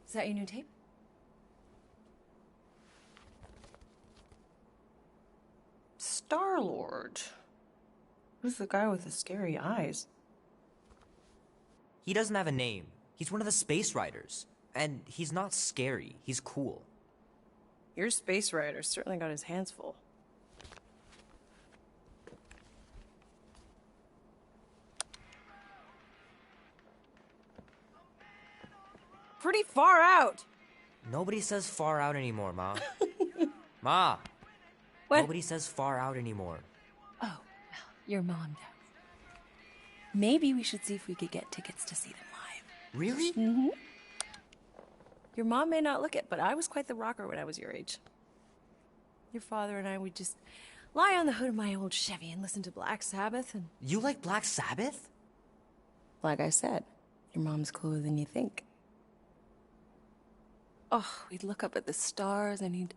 Is that your new tape? Star-Lord. Who's the guy with the scary eyes? He doesn't have a name. He's one of the Space Riders. And he's not scary. He's cool. Your space rider certainly got his hands full. Pretty far out! Nobody says far out anymore, Ma. Ma! What? Nobody says far out anymore. Oh, well, your mom does. Maybe we should see if we could get tickets to see them live. Really? Mm-hmm. Your mom may not look it, but I was quite the rocker when I was your age. Your father and I would just lie on the hood of my old Chevy and listen to Black Sabbath and... You like Black Sabbath? Like I said, your mom's cooler than you think. Oh, we'd look up at the stars and he'd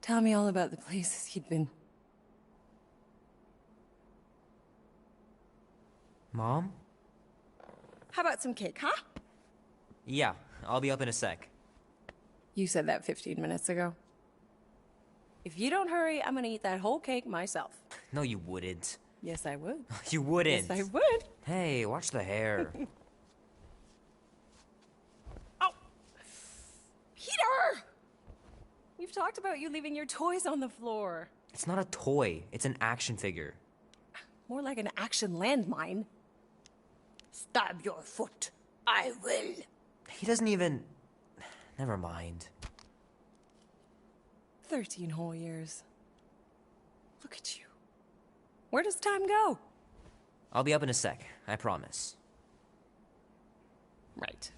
tell me all about the places he'd been. Mom? How about some cake, huh? Yeah, I'll be up in a sec. You said that 15 minutes ago. If you don't hurry, I'm gonna eat that whole cake myself. No, you wouldn't. Yes, I would. You wouldn't. Yes, I would. Hey, watch the hair. Oh! Peter! We've talked about you leaving your toys on the floor. It's not a toy. It's an action figure. More like an action landmine. Stab your foot. I will. He doesn't even... Never mind. 13 whole years. Look at you. Where does time go? I'll be up in a sec. I promise. Right.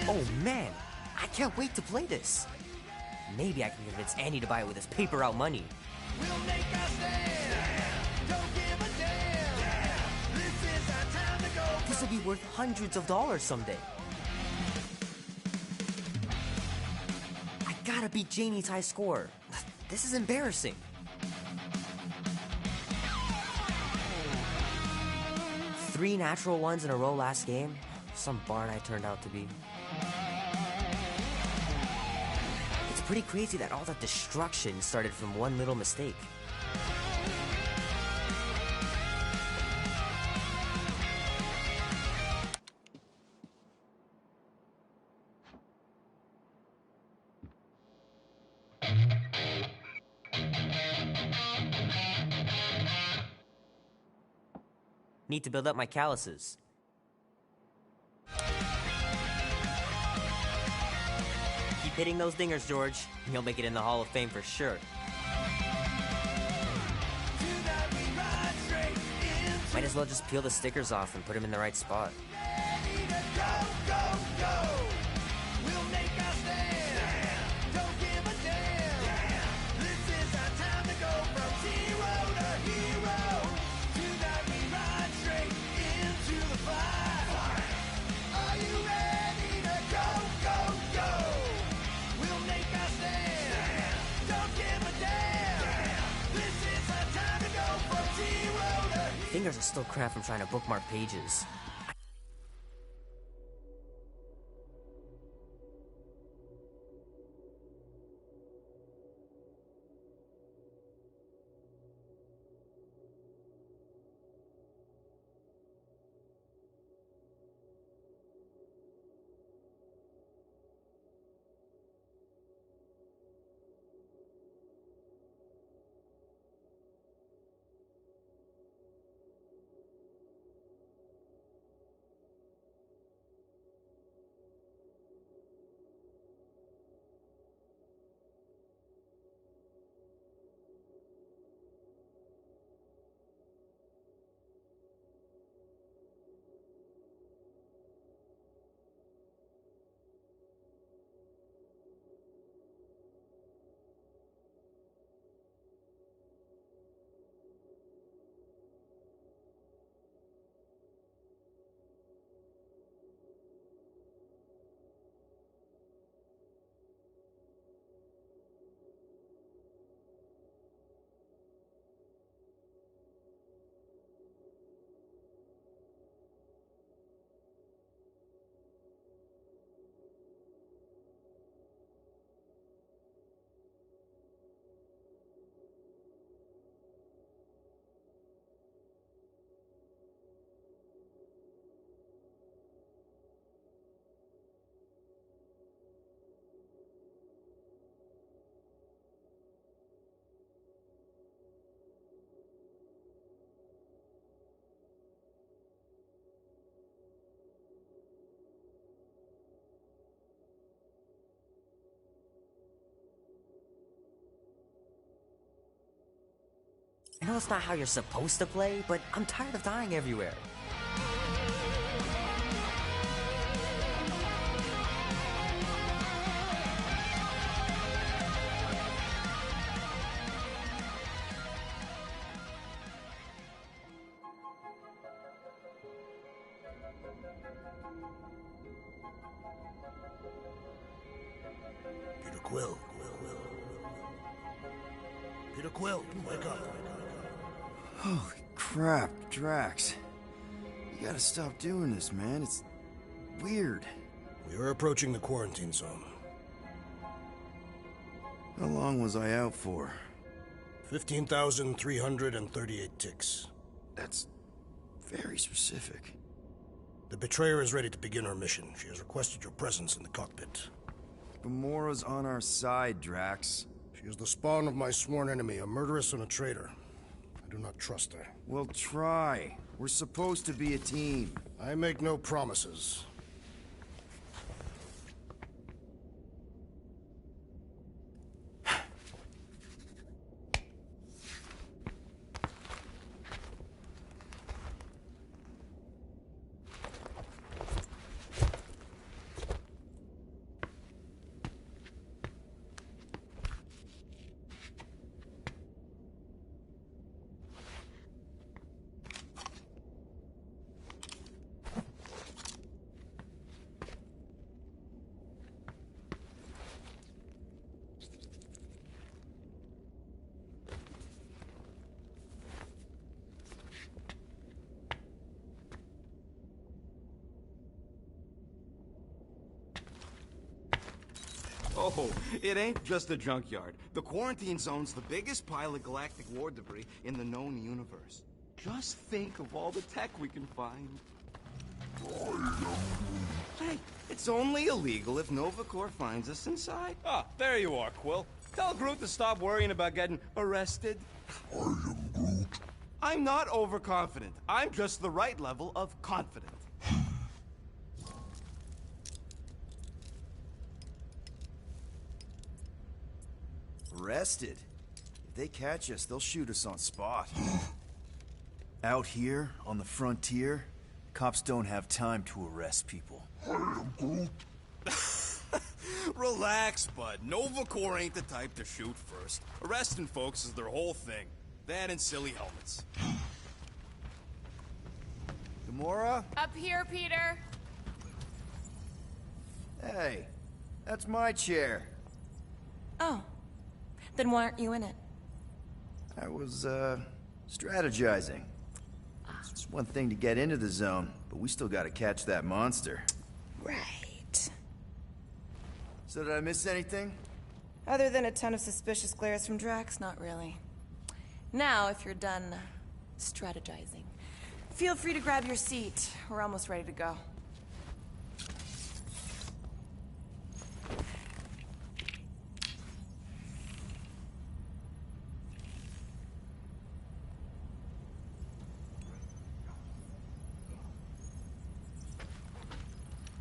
Oh man, I can't wait to play this. Maybe I can convince Andy to buy it with his paper out money. We'll make our stand. Don't give a damn. This is our time to go. This will be worth hundreds of dollars someday. I gotta beat Janie's high score. This is embarrassing. Three natural ones in a row last game. Some barn I turned out to be. It's pretty crazy that all that destruction started from one little mistake. Need to build up my calluses. Keep hitting those dingers, George. You'll make it in the Hall of Fame for sure. Might as well just peel the stickers off and put them in the right spot. Fingers are still cramped from trying to bookmark pages. know it's not how you're supposed to play, but I'm tired of dying everywhere. Peter Quill. Peter Quill, wake up. Holy crap, Drax. You gotta stop doing this, man. It's weird. We are approaching the quarantine zone. How long was I out for? 15,338 ticks. That's very specific. The Betrayer is ready to begin her mission. She has requested your presence in the cockpit. Gamora's on our side, Drax. She is the spawn of my sworn enemy, a murderess and a traitor. I do not trust her. Well, try. We're supposed to be a team. I make no promises. Oh, it ain't just a junkyard. The quarantine zone's the biggest pile of galactic war debris in the known universe. Just think of all the tech we can find. Hey, it's only illegal if Nova Corps finds us inside. Ah, there you are, Quill. Tell Groot to stop worrying about getting Arrested. I am Groot. I'm not overconfident. I'm just the right level of confident. Arrested? If they catch us, they'll shoot us on spot. Out here, on the frontier, cops don't have time to arrest people. Relax, bud. Nova Corps ain't the type to shoot first. Arresting folks is their whole thing. That and silly helmets. Gamora? Up here, Peter. Hey, that's my chair. Oh. Then why aren't you in it? I was, strategizing. It's one thing to get into the zone, but we still gotta catch that monster. Right. So did I miss anything? Other than a ton of suspicious glares from Drax, not really. Now, if you're done strategizing, feel free to grab your seat. We're almost ready to go.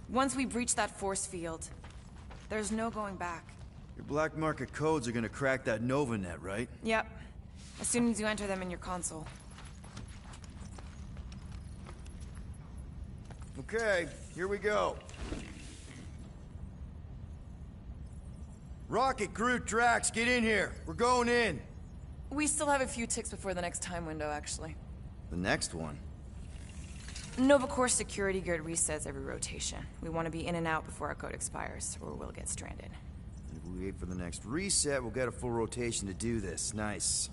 Once we breach that force field, there's no going back. Your black market codes are gonna crack that Nova net, right? Yep. As soon as you enter them in your console. Okay, here we go. Rocket, Groot, Drax, get in here. We're going in. We still have a few ticks before the next time window, actually. The next one? Nova Corps security grid resets every rotation. We want to be in and out before our code expires, or we'll get stranded. If we wait for the next reset, we'll get a full rotation to do this. Nice.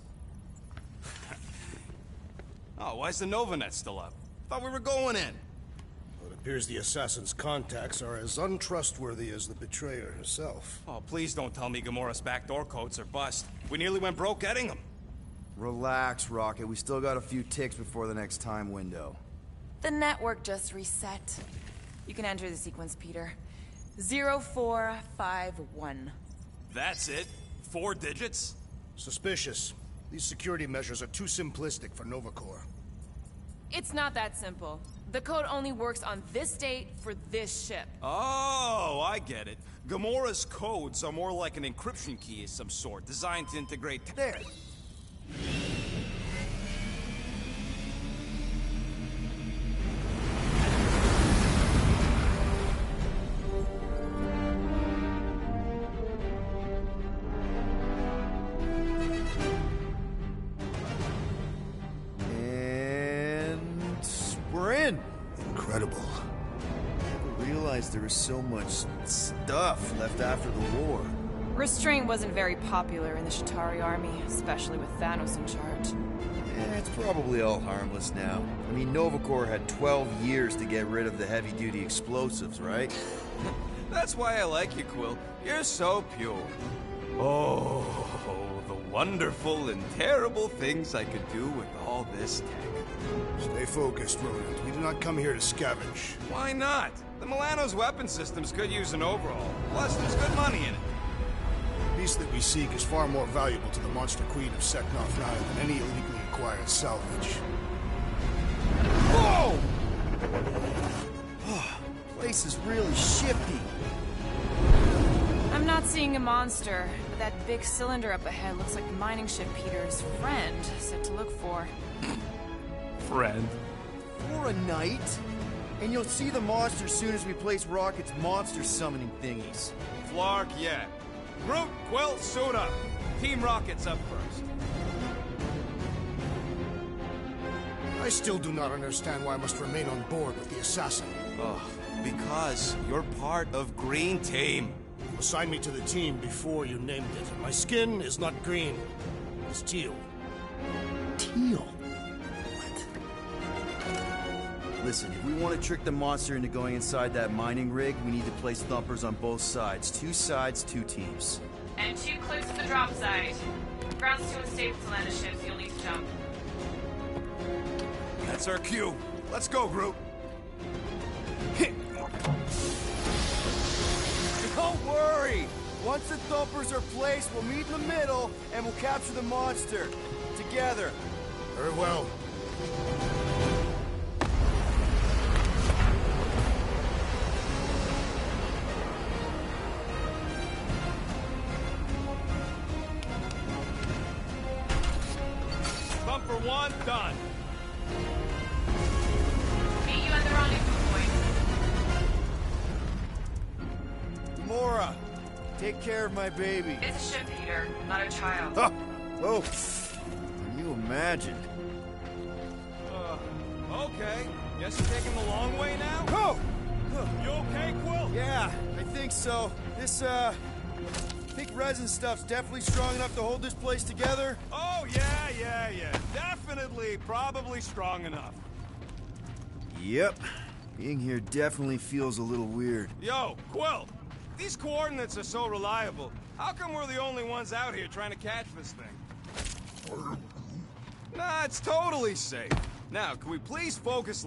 Oh, why's the Nova net still up? Thought we were going in. Well, it appears the assassin's contacts are as untrustworthy as the Betrayer herself. Oh, please don't tell me Gamora's backdoor codes are bust. We nearly went broke getting them. Relax, Rocket. We still got a few ticks before the next time window. The network just reset. You can enter the sequence, Peter. 0451. That's it? 4 digits? Suspicious. These security measures are too simplistic for Nova Corps. It's not that simple. The code only works on this date for this ship. Oh, I get it. Gamora's codes are more like an encryption key of some sort, designed to integrate... There. incredible. I never realized there was so much stuff left after the war. Restraint wasn't very popular in the Shatari army, especially with Thanos in charge. It's probably all harmless now. I mean, Nova Corps had 12 years to get rid of the heavy-duty explosives, right? That's why I like you, Quill. You're so pure. Oh, the wonderful and terrible things I could do with all this tech. Stay focused, Rodent. We do not come here to scavenge. Why not? The Milano's weapon systems could use an overhaul. Plus, there's good money in it. The piece that we seek is far more valuable to the Monster Queen of Seknarf 9 than any illegally acquired salvage. Whoa! Place is really shifty. I'm not seeing a monster, but that big cylinder up ahead looks like the mining ship Peter's friend said to look for. Friend? For a night? And you'll see the monster soon as we place Rocket's monster summoning thingies. Flark, yeah. Groot, Quill, suit up. Team Rocket's up first. I still do not understand why I must remain on board with the assassin. Oh, because you're part of Green Team. You assigned me to the team before you named it. My skin is not green. It's teal. Teal? Listen, if we want to trick the monster into going inside that mining rig, we need to place thumpers on both sides. 2 sides, 2 teams. And 2 clips at the drop site. Ground's too unstable to land a ship, so you'll need to jump. That's our cue. Let's go, Groot. Don't worry! Once the thumpers are placed, we'll meet in the middle, and we'll capture the monster. Together. Very well. Thumper 1, done. Meet you at the rendezvous point. Gamora, take care of my baby. It's a ship, Peter, not a child. Oh, can you imagine? Okay. Guess you're taking the long way now? Oh! You okay, Quill? Yeah, I think so. This, pink resin stuff's definitely strong enough to hold this place together. Oh, yeah. Definitely, probably strong enough. Yep. Being here definitely feels a little weird. Yo, Quill, these coordinates are so reliable. How come we're the only ones out here trying to catch this thing? Nah, it's totally safe. Now, can we please focus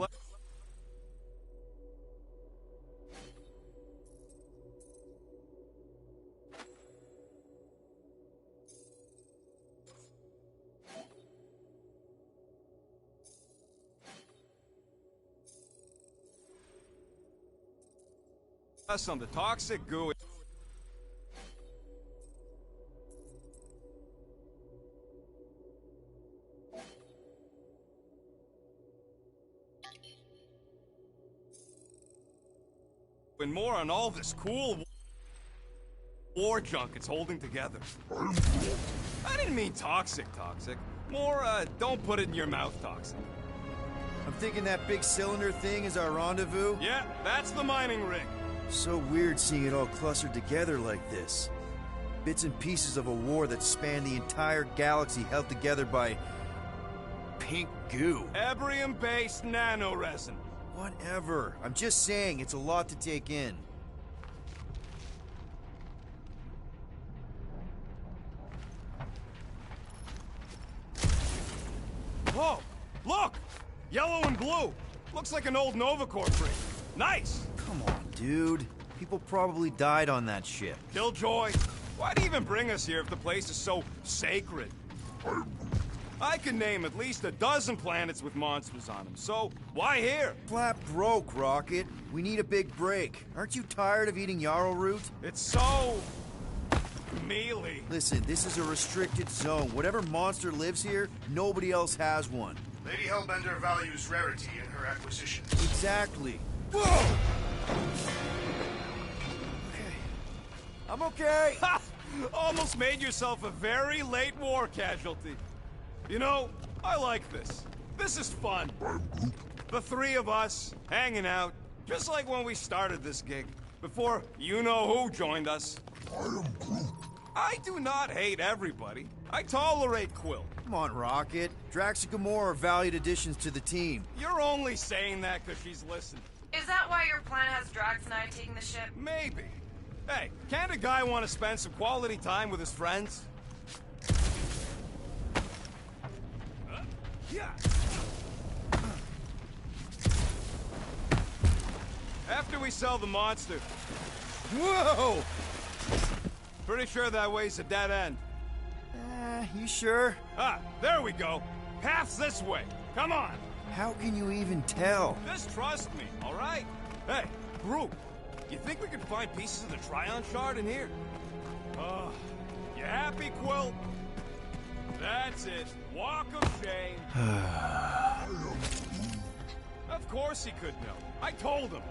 us on the toxic goo? And more on all this cool war junk it's holding together. I didn't mean toxic. More, don't put it in your mouth toxic. I'm thinking that big cylinder thing is our rendezvous. Yeah, that's the mining rig. So weird seeing it all clustered together like this. Bits and pieces of a war that spanned the entire galaxy held together by pink goo. Ebrium-based nanoresin. Whatever. I'm just saying, it's a lot to take in. Whoa! Look! Yellow and blue! Looks like an old Nova Corps brig. Nice! Come on, dude. People probably died on that ship. Killjoy, why'd he even bring us here if the place is so sacred? I can name at least a dozen planets with monsters on them, so why here? Flat broke, Rocket. We need a big break. Aren't you tired of eating yarrow root? It's so... mealy. Listen, this is a restricted zone. Whatever monster lives here, nobody else has one. Lady Hellbender values rarity in her acquisitions. Exactly. Whoa! Okay. I'm okay. Ha! Almost made yourself a very late war casualty. You know, I like this. This is fun. The three of us, hanging out, just like when we started this gig. Before you-know-who joined us. I am Groot. I do not hate everybody. I tolerate Quill. Come on, Rocket. Drax and Gamora are valued additions to the team. You're only saying that because she's listening. Is that why your plan has Drax and I taking the ship? Maybe. Hey, can't a guy want to spend some quality time with his friends? Yeah. After we sell the monster. Whoa! Pretty sure that way's a dead end. You sure? Ah, there we go. Path's this way. Come on. How can you even tell? Just trust me, all right? Hey, Groot, you think we could find pieces of the Tryon Shard in here? You happy, Quill? That's it. Walk of shame. Of course he could know. I told him.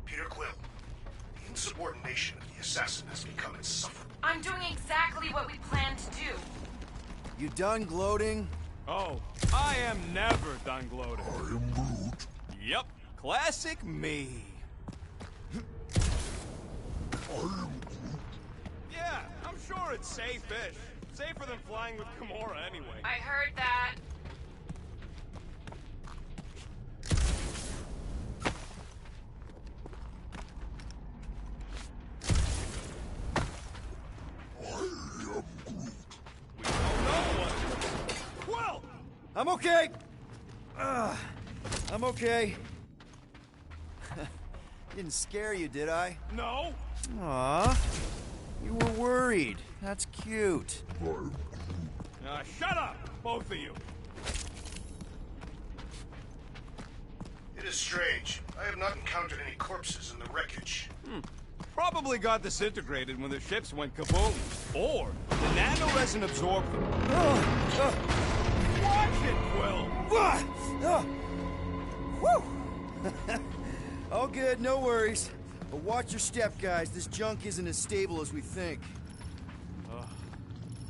Peter Quill, the insubordination of the assassin has become insufferable. I'm doing exactly what we planned to do. You done gloating? Oh, I am never done gloating. I am Groot. Yep, classic me. I am Groot. Yeah, I'm sure it's safe-ish. Safer than flying with Gamora anyway. I heard that. I'm okay. I'm okay. Didn't scare you, did I? No. Aw. You were worried. That's cute. Shut up, both of you. It is strange. I have not encountered any corpses in the wreckage. Probably got disintegrated when the ships went kaboom. Or the nanoresin absorbed them. Watch it, Quill! Whew! All good, no worries. But watch your step, guys. This junk isn't as stable as we think.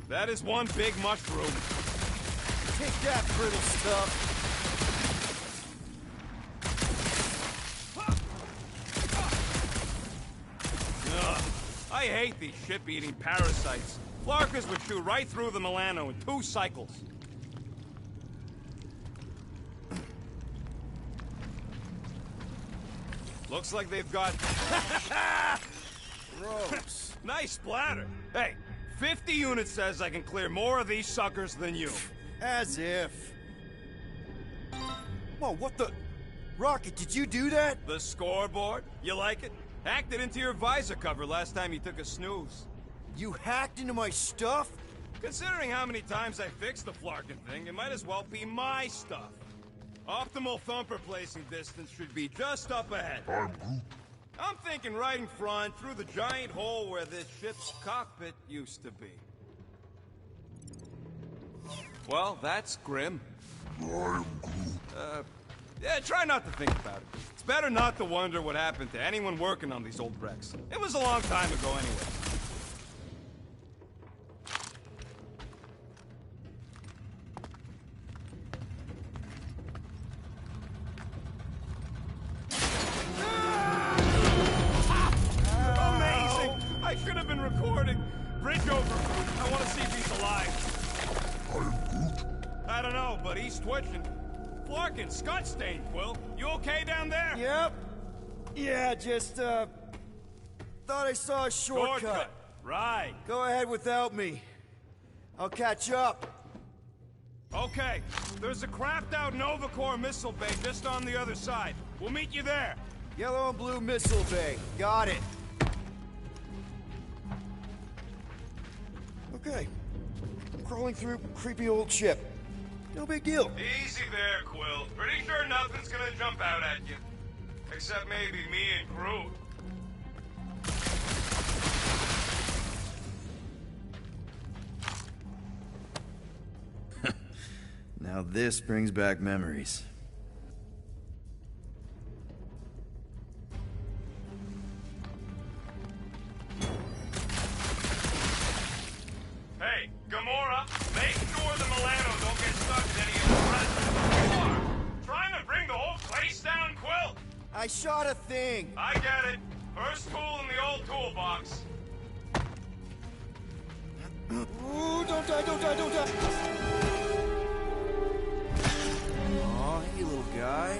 That is one big mushroom. Take that, brittle stuff. I hate these ship-eating parasites. Flarkers would chew right through the Milano in 2 cycles. Looks like they've got... Gross. Nice splatter. Hey, 50 units says I can clear more of these suckers than you. As if. Whoa, what the... Rocket, did you do that? The scoreboard? You like it? Hacked it into your visor cover last time you took a snooze. You hacked into my stuff? Considering how many times I fixed the Flarkin thing, it might as well be my stuff. Optimal thumper placing distance should be just up ahead. I'm thinking right in front, through the giant hole where this ship's cockpit used to be. Well, that's grim. Yeah, try not to think about it. It's better not to wonder what happened to anyone working on these old wrecks. It was a long time ago anyway. Amazing! I should have been recording. Bridge over. I want to see if he's alive. I don't know, but he's twitching. Flarkin, Scott stained, Quill. You okay down there? Yep. Yeah, just, thought I saw a shortcut. Right. Go ahead without me. I'll catch up. Okay, there's a crapped-out Nova Corps missile bay just on the other side. We'll meet you there. Yellow and blue missile bay. Got it. Okay. I'm crawling through creepy old ship. No big deal. Easy there, Quill. Pretty sure nothing's gonna jump out at you. Except maybe me and Groot. Now this brings back memories. Hey, Gamora, make sure the Milano don't get stuck in any of the presents. You are trying to bring the whole place down, Quill? I shot a thing. I get it. First tool in the old toolbox. Ooh, don't die, don't die, don't die. Aw, hey, little guy.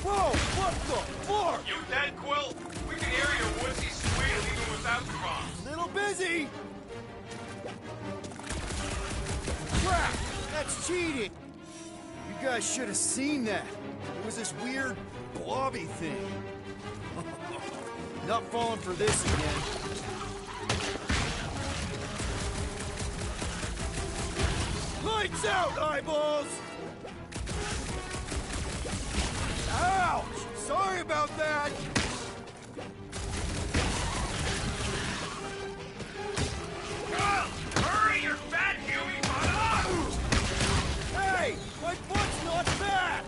Whoa, what the fuck? You dead, Quill? We can hear your woodsy squeal even without the bombs. Little busy. Crap, that's cheating. You guys should have seen that. It was this weird blobby thing. Not falling for this again. Lights out, eyeballs! Ouch! Sorry about that! Hurry, your fat Huey! Hey! My foot's not fat!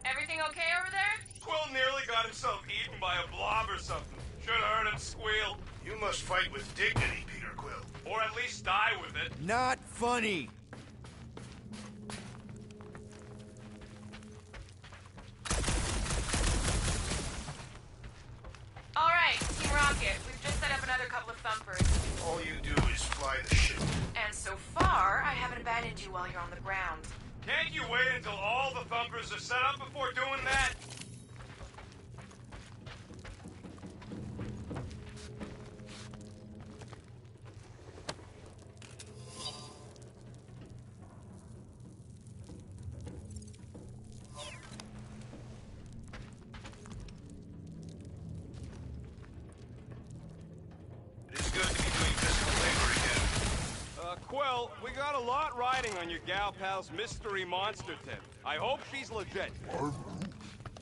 Everything okay over there? Quill nearly got himself eaten by a blob or something. Should've heard him squeal. You must fight with dignity, Peter Quill. Or at least die with it. Not funny! Alright, Team Rocket, we've just set up another couple of thumpers. All you do is fly the ship. And so far, I haven't abandoned you while you're on the ground. Can't you wait until all the thumpers are set up before doing that? It is good to be doing physical labor again. Quill, we got a lot riding on your gal pal's mystery monster tip. I hope she's legit.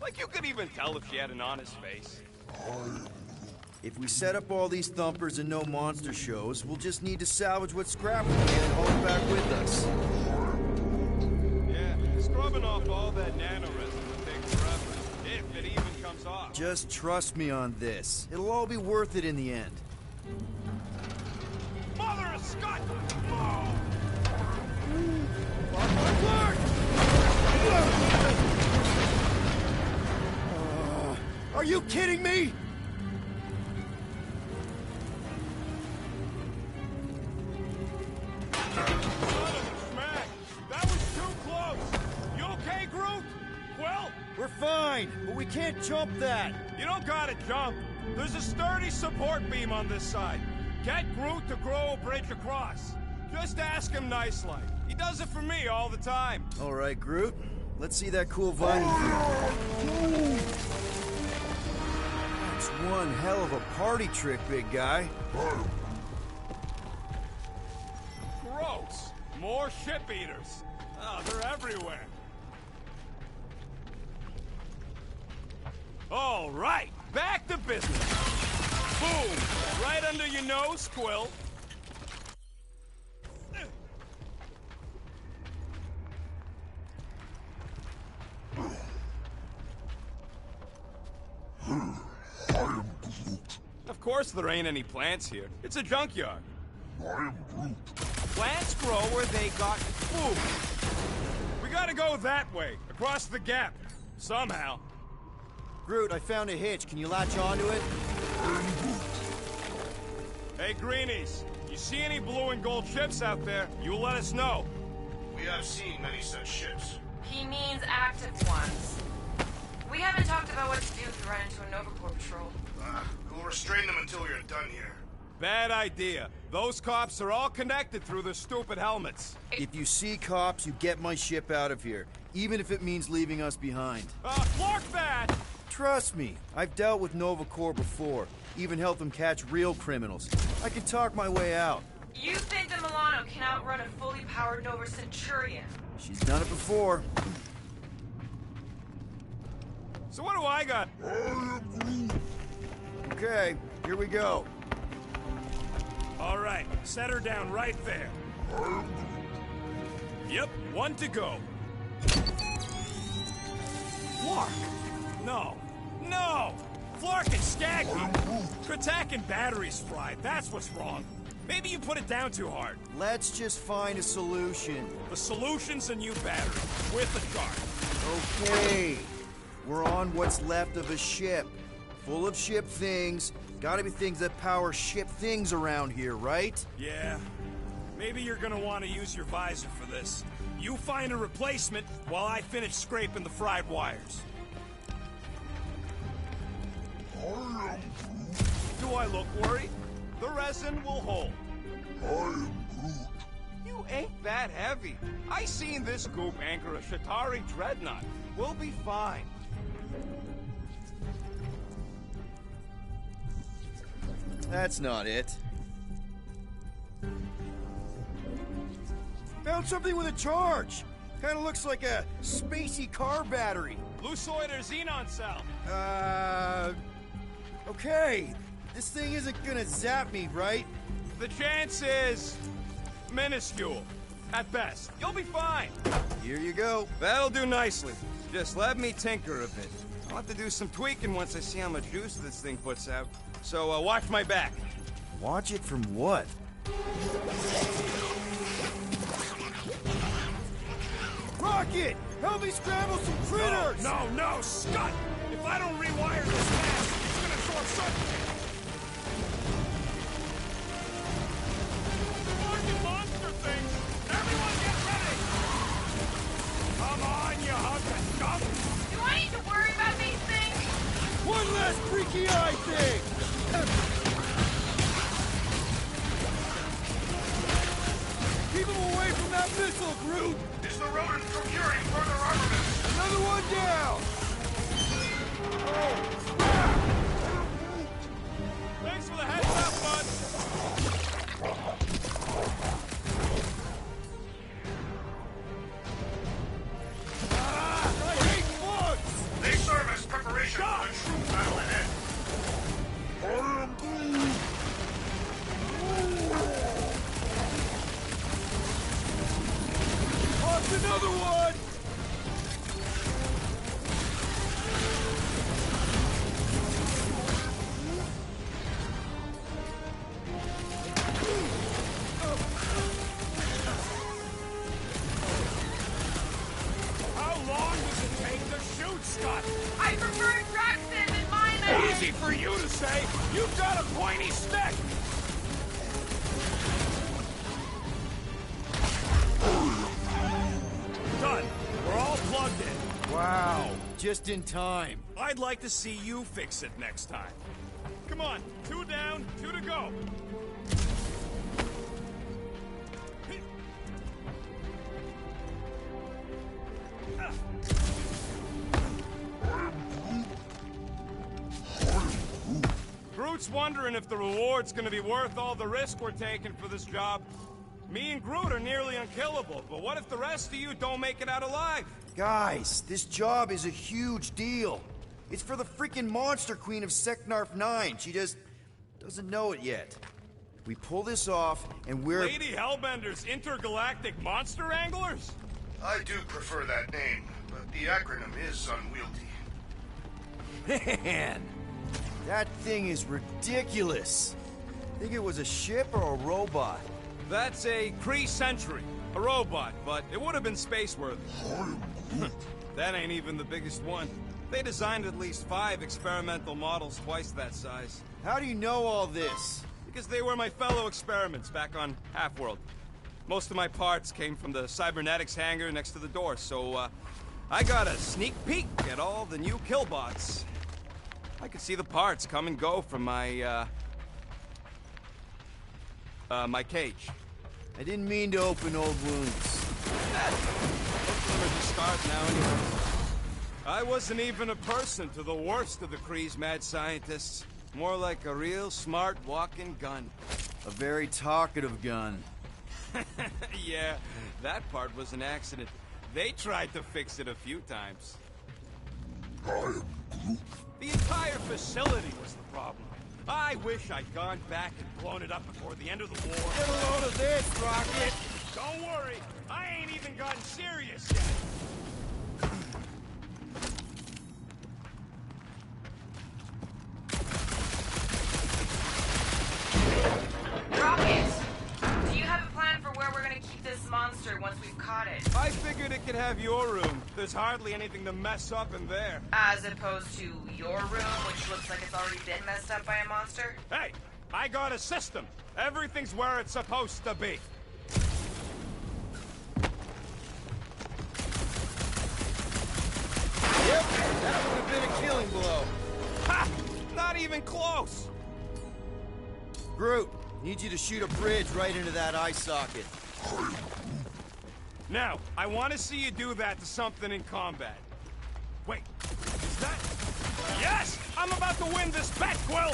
Like you could even tell if she had an honest face. If we set up all these thumpers and no monster shows, we'll just need to salvage what scrap we can and haul it back with us. Yeah, scrubbing off all that nano resin will take forever, if it even comes off. Just trust me on this. It'll all be worth it in the end. Mother of Scott! Oh! Are you kidding me? Son of a smack! That was too close! You okay, Groot? Quill? We're fine, but we can't jump that. You don't gotta jump. There's a sturdy support beam on this side. Get Groot to grow a bridge across. Just ask him nice like. He does it for me all the time. All right, Groot. Let's see that cool vine. That's one hell of a party trick, big guy. Gross. More ship eaters. Oh, they're everywhere. All right, back to business. Boom! Right under your nose, Quill. Of course there ain't any plants here. It's a junkyard. Plants grow where they got food. We gotta go that way, across the gap. Somehow. Groot, I found a hitch. Can you latch onto it? Hey, Greenies, you see any blue and gold ships out there, you let us know. We have seen many such ships. He means active ones. We haven't talked about what to do if we run into a Nova Corps patrol. We'll restrain them until we are done here. Bad idea. Those cops are all connected through their stupid helmets. If you see cops, you get my ship out of here. Even if it means leaving us behind. Mark that! Trust me, I've dealt with Nova Corps before. Even helped them catch real criminals. I can talk my way out. You think the Milano can outrun a fully powered Nova Centurion? She's done it before. So what do I got? Okay, here we go. All right, set her down right there. Yep, one to go. Flark! No, no! Flark and Skaggy! Kratak and batteries fried, that's what's wrong. Maybe you put it down too hard. Let's just find a solution. The solution's a new battery, with a charge. Okay. We're on what's left of a ship. Full of ship things. Gotta be things that power ship things around here, right? Yeah. Maybe you're gonna want to use your visor for this. You find a replacement while I finish scraping the fried wires. Do I look worried? The resin will hold. You ain't that heavy. I seen this goop anchor a Shatari dreadnought. We'll be fine. That's not it. Found something with a charge. Kinda looks like a spacey car battery. Lusoid or xenon cell? Okay. This thing isn't gonna zap me, right? The chance is minuscule. At best. You'll be fine. Here you go. That'll do nicely. Just let me tinker a bit. I'll have to do some tweaking once I see how much juice this thing puts out. So, watch my back. Watch it from what? Rocket! Help me scramble some critters! No, Scott! If I don't rewire this mask, it's gonna short circuit. Fucking monster things! Everyone get ready! Come on, you hunk of scum! Do I need to worry about these things? One last freaky eye thing! Keep him away from that missile, Groot! Is the rodent procuring further armament? Another one down! Thanks for the heads up, bud! I hate bugs! They serve as preparation for the true battle ahead. Off another one! How long does it take to shoot, Scott? I prefer Draxton and mine. Easy for you to say. You've got a pointy stick. Done. We're all plugged in. Wow, just in time. I'd like to see you fix it next time. Come on, 2 down, 2 to go. Groot's wondering if the reward's gonna be worth all the risk we're taking for this job. Me and Groot are nearly unkillable, but what if the rest of you don't make it out alive? Guys, this job is a huge deal. It's for the freaking Monster Queen of Seknarf 9. She just doesn't know it yet. We pull this off, and we're... Lady Hellbender's intergalactic monster anglers? I do prefer that name, but the acronym is unwieldy. Man, that thing is ridiculous. Think it was a ship or a robot? That's a Kree Sentry, a robot, but it would have been space-worthy. That ain't even the biggest one. They designed at least 5 experimental models twice that size. How do you know all this? Because they were my fellow experiments back on Half-World. Most of my parts came from the cybernetics hangar next to the door, so I got a sneak peek at all the new killbots. I could see the parts come and go from my my cage. I didn't mean to open old wounds. Most of them are just scars now anyway. I wasn't even a person to the worst of the Kree's mad scientists. More like a real smart walking gun. A very talkative gun. Yeah, that part was an accident. They tried to fix it a few times. The entire facility was the problem. I wish I'd gone back and blown it up before the end of the war. Get a load of this, Rocket! Don't worry, I ain't even gotten serious yet. Rocket! Do you have a plan for where we're gonna keep this monster once we've caught it? I figured it could have your room. There's hardly anything to mess up in there. As opposed to your room, which looks like it's already been messed up by a monster? Hey, I got a system. Everything's where it's supposed to be. Yep, that would have been a killing blow. Ha! Not even close. Groot, need you to shoot a bridge right into that eye socket. Now, I want to see you do that to something in combat. Wait, is that... Yes! I'm about to win this bet, Quill!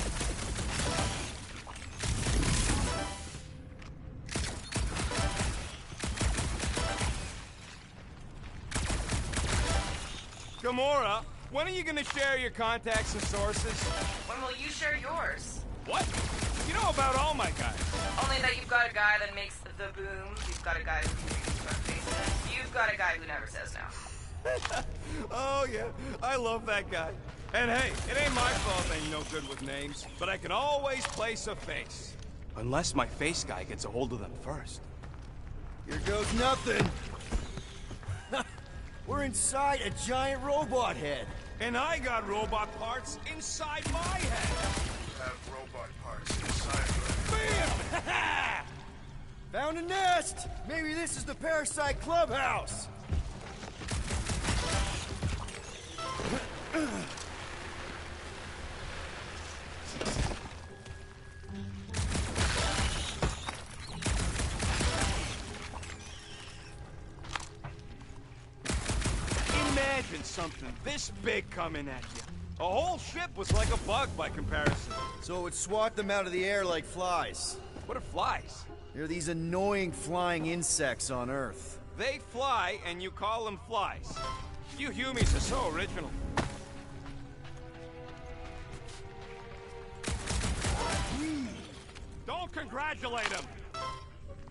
Gamora, when are you gonna share your contacts and sources? When will you share yours? What? You know about all my guys. Only that you've got a guy that makes the boom, you've got a guy who can reconstruct faces, you've got a guy who never says no. Oh, yeah. I love that guy. And hey, it ain't my fault I'm no good with names, but I can always place a face. Unless my face guy gets a hold of them first. Here goes nothing. We're inside a giant robot head. And I got robot parts inside my head. Have robot parts inside her. Bam! Found a nest! Maybe this is the Parasite Clubhouse! Imagine something this big coming at you. A whole ship was like a bug by comparison. So it would swat them out of the air like flies. What are flies? They're these annoying flying insects on Earth. They fly, and you call them flies. You Humies are so original. Don't congratulate him!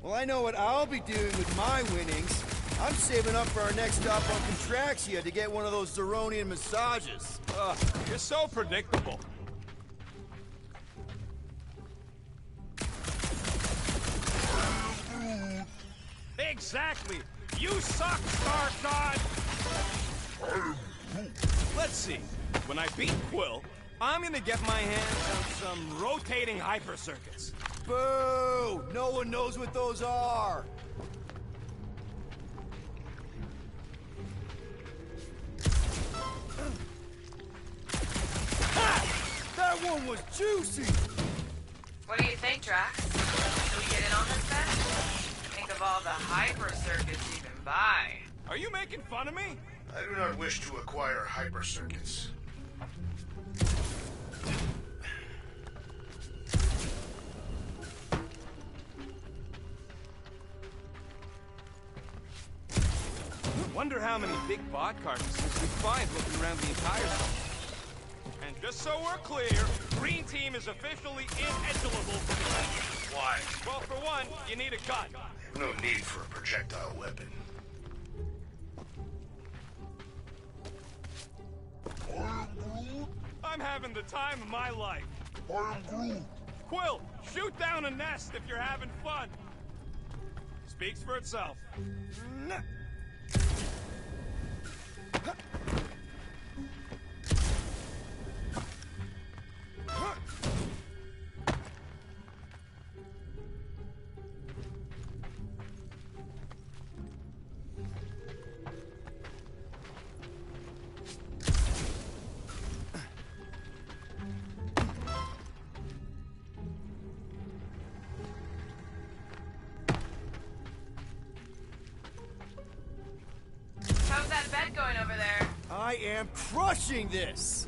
Well, I know what I'll be doing with my winnings. I'm saving up for our next stop on Contraxia to get one of those Zeronian massages. Ugh, you're so predictable. Exactly! You suck, Star God! Let's see. When I beat Quill, I'm gonna get my hands on some rotating hyper circuits. Boo! No one knows what those are! That one was juicy! What do you think, Drax? Should we get in on this bet? Think of all the hyper circuits you can buy. Are you making fun of me? I do not wish to acquire hyper circuits. Wonder how many big bot carcasses we find looking around the entire zone. And just so we're clear, Green Team is officially ineligible for the game. Why? Well, for one, you need a gun. No need for a projectile weapon. I'm having the time of my life. Quill, shoot down a nest if you're having fun. Speaks for itself. I am crushing this!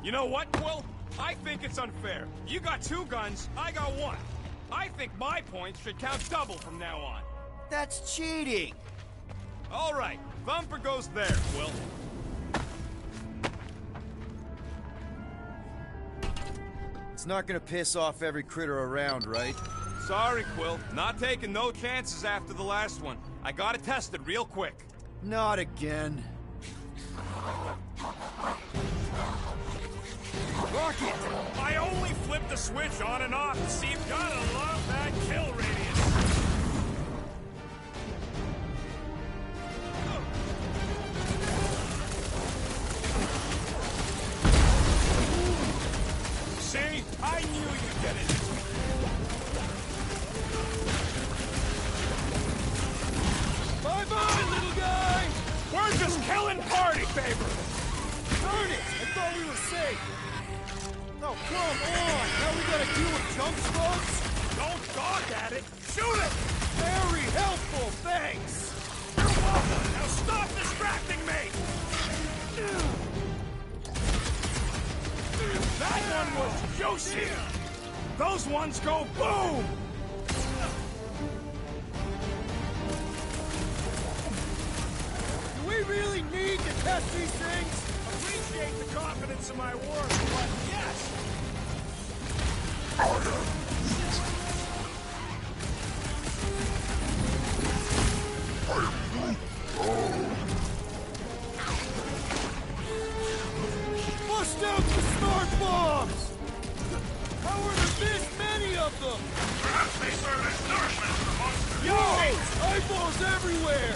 You know what, Quill? I think it's unfair. You got 2 guns, I got 1. I think my points should count double from now on. That's cheating! All right, Thumper goes there, Quill. It's not gonna piss off every critter around, right? Sorry, Quill. Not taking no chances after the last one. I got it tested real quick. Not again. Rocket! I only flipped the switch on and off to see you gotta love that kill radius. See? I knew you'd get it. Bye-bye, little guy! We're just killing party favors! Darn it! I thought we were safe! Oh, come on! Now we gotta deal with junk slugs? Don't gawk at it! Shoot it! Very helpful, thanks! You're welcome! Now stop distracting me! That one was juicy! Those ones go boom! Do we really need to test these things? Appreciate the confidence in my work, but yes! Bust out the smart bombs! How are there this many of them? Perhaps they serve as nourishment for monsters. Yo! Eyeballs everywhere!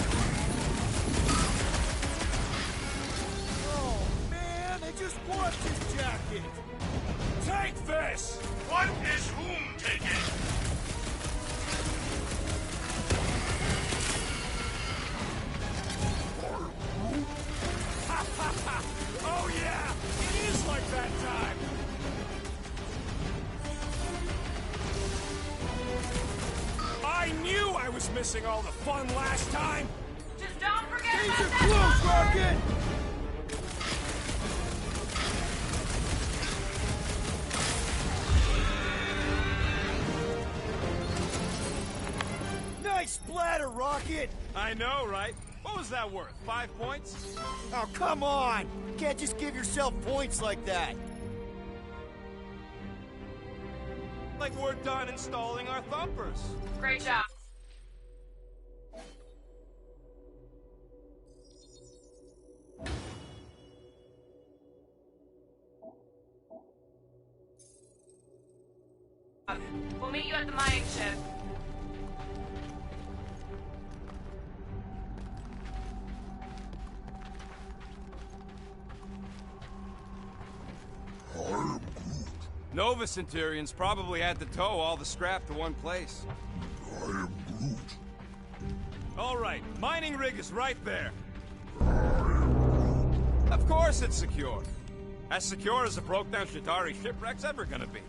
Oh, man, I just want this jacket! Take this! What is whom taking? Oh yeah! It is like that time! I knew I was missing all the fun last time! Just don't forget Danger about close, that Rocket! Nice splatter, Rocket! I know, right? What was that worth? 5 points? Oh, come on! You can't just give yourself points like that! Like we're done installing our thumpers. Great job. We'll meet you at the mining ship. Nova Centurions probably had to tow all the scrap to one place. I am Groot. All right, mining rig is right there. Of course it's secure. As secure as a broke-down Chitauri shipwreck's ever gonna be.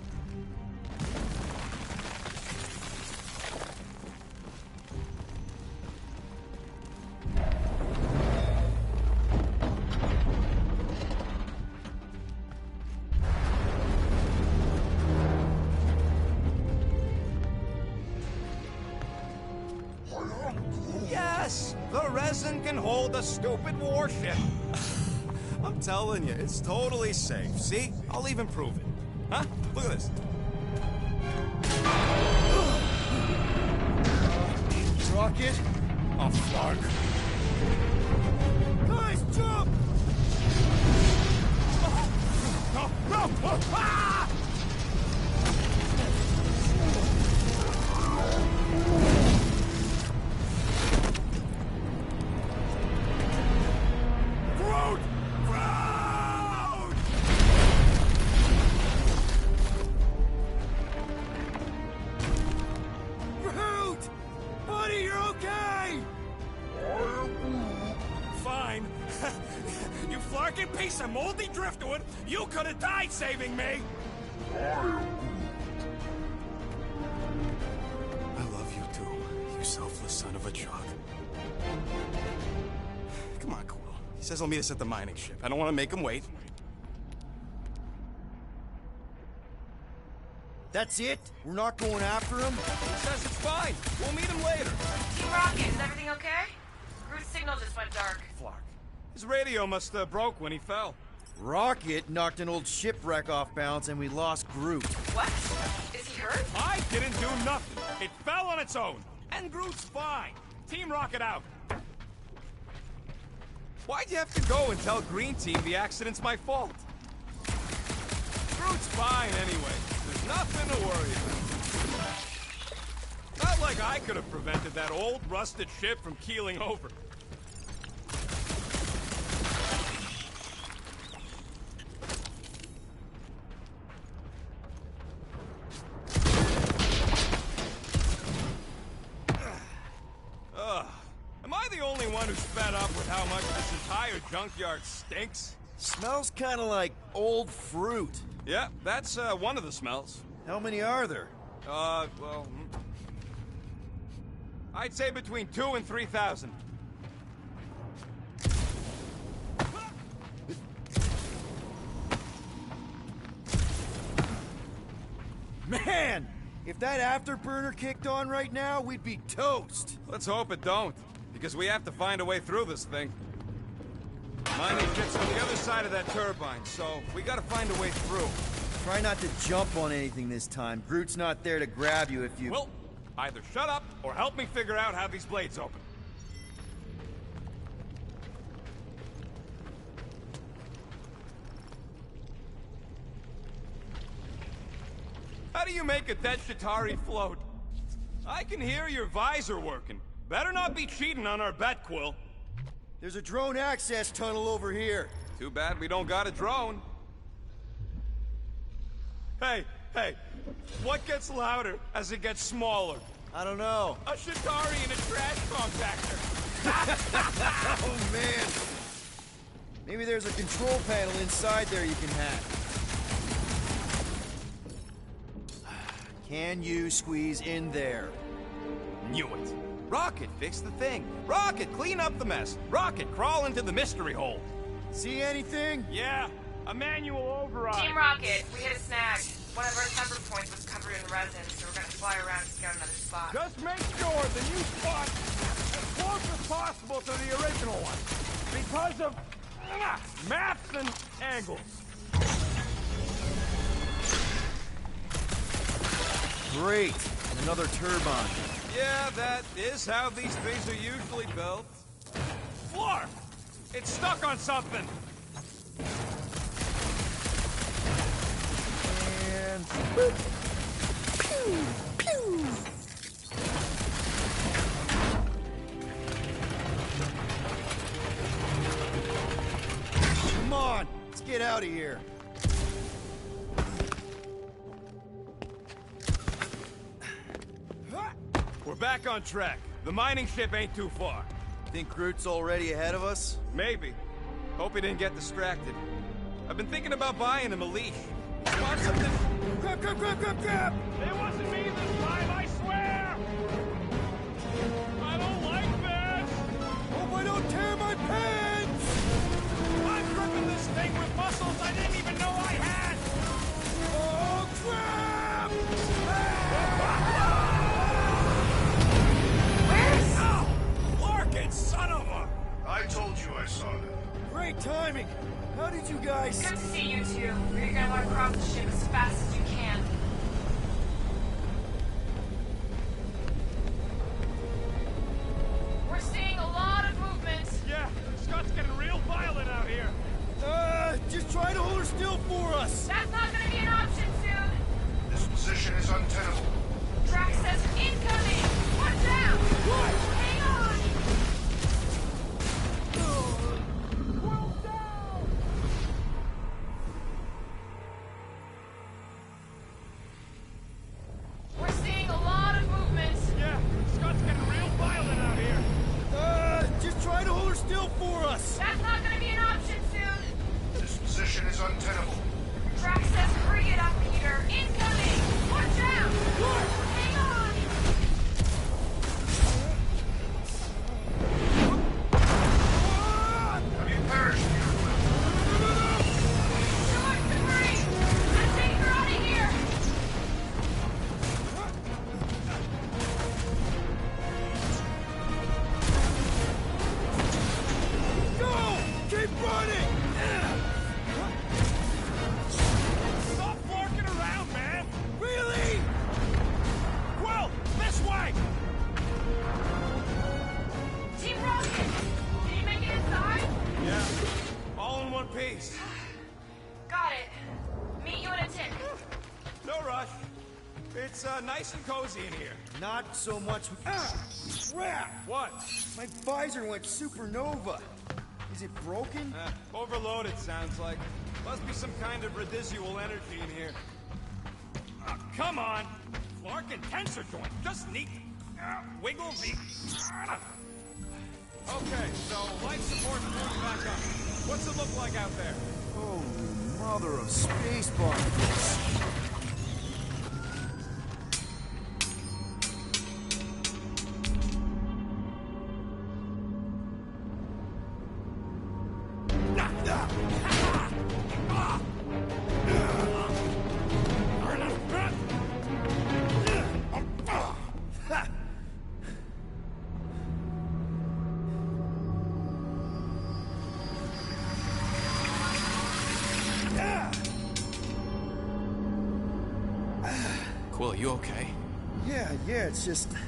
Yes! The resin can hold a stupid warship. I'm telling you, it's totally safe. See? I'll even prove it. Huh? Look at this. Rocket? Oh, fuck. Guys, jump! No! No! Ah! Groot! Groot! Groot! Buddy, you're okay! Fine. You flarkin' piece of moldy driftwood! You could have died saving me! I love you too, you selfless son of a jug. Come on, Quill. says he'll meet us at the mining ship. I don't want to make him wait. That's it? We're not going after him? He says it's fine. We'll meet him later. Team Rocket, is everything okay? Groot's signal just went dark. Flark. His radio must have broke when he fell. Rocket knocked an old shipwreck off balance and we lost Groot. What? Is he hurt? I didn't do nothing. It fell on its own. And Groot's fine. Team Rocket out. Why'd you have to go and tell Green Team the accident's my fault? Groot's fine anyway. There's nothing to worry about. Not like I could have prevented that old rusted ship from keeling over. Am I the only one who's fed up with how much this entire junkyard stinks? Smells kind of like old fruit. Yeah, that's one of the smells. How many are there? Well... I'd say between 2,000 and 3,000. Man! If that afterburner kicked on right now, we'd be toast. Let's hope it don't, because we have to find a way through this thing. Mining ship's on the other side of that turbine, so we gotta find a way through. Try not to jump on anything this time. Groot's not there to grab you if you... Well, either shut up or help me figure out how these blades open. How do you make a dead Chitauri float? I can hear your visor working. Better not be cheating on our bet, Quill. There's a drone access tunnel over here. Too bad we don't got a drone. Hey, what gets louder as it gets smaller? I don't know. A Chitauri and a trash compactor. Oh, man. Maybe there's a control panel inside there you can hack. Can you squeeze in there? Knew it. Rocket, fix the thing. Rocket, clean up the mess. Rocket, crawl into the mystery hole. See anything? Yeah, a manual override. Team Rocket, we hit a snag. One of our temper points was covered in resin, so we're gonna fly around and scout another spot. Just make sure the new spot as close as possible to the original one. Because of maps and angles. Great. Another turbine. Yeah, that is how these things are usually built. Flark! It's stuck on something. And... Boop. Pew! Pew! Come on! Let's get out of here. We're back on track. The mining ship ain't too far. Think Groot's already ahead of us? Maybe. Hope he didn't get distracted. I've been thinking about buying him a leash. Want something? Grab, grab, grab, grab, grab! It wasn't me this time, I swear! I don't like this! Hope I don't tear my pants! I'm gripping this thing with muscles I didn't even know I had! Oh, crap! Larkin, son of a... I told you I saw that. Great timing! How did you guys... Good to see you two. You're gonna want to cross the ship as fast as you can. We're seeing a lot of movement. Yeah, Scott's getting real violent out here. Just try to hold her still for us! rush. It's nice and cozy in here. Not so much. Ah! Crap! What? My visor went supernova. Is it broken? Overloaded, sounds like. Must be some kind of residual energy in here. Come on! Clark and tensor joint, just neat. Wiggle me. Okay, so life support's moving back up. What's it look like out there? Holy mother of space barnacles. Quill, you okay? Yeah, it's just... Man.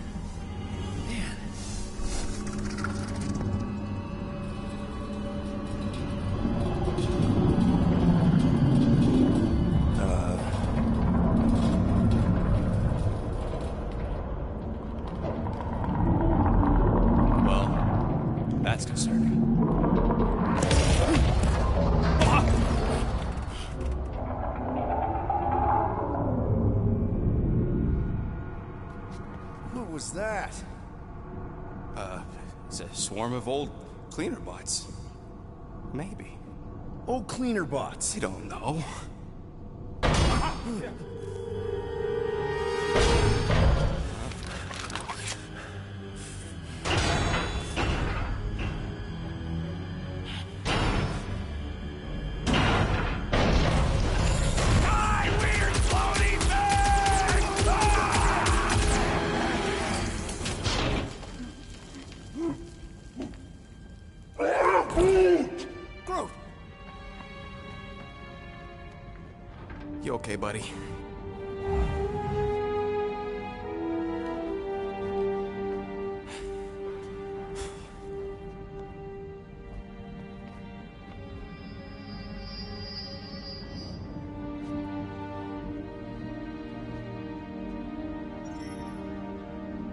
Well, that's concerning. What was that? It's a swarm of old cleaner bots. Maybe. Old cleaner bots. I don't know. Groot! You okay, buddy?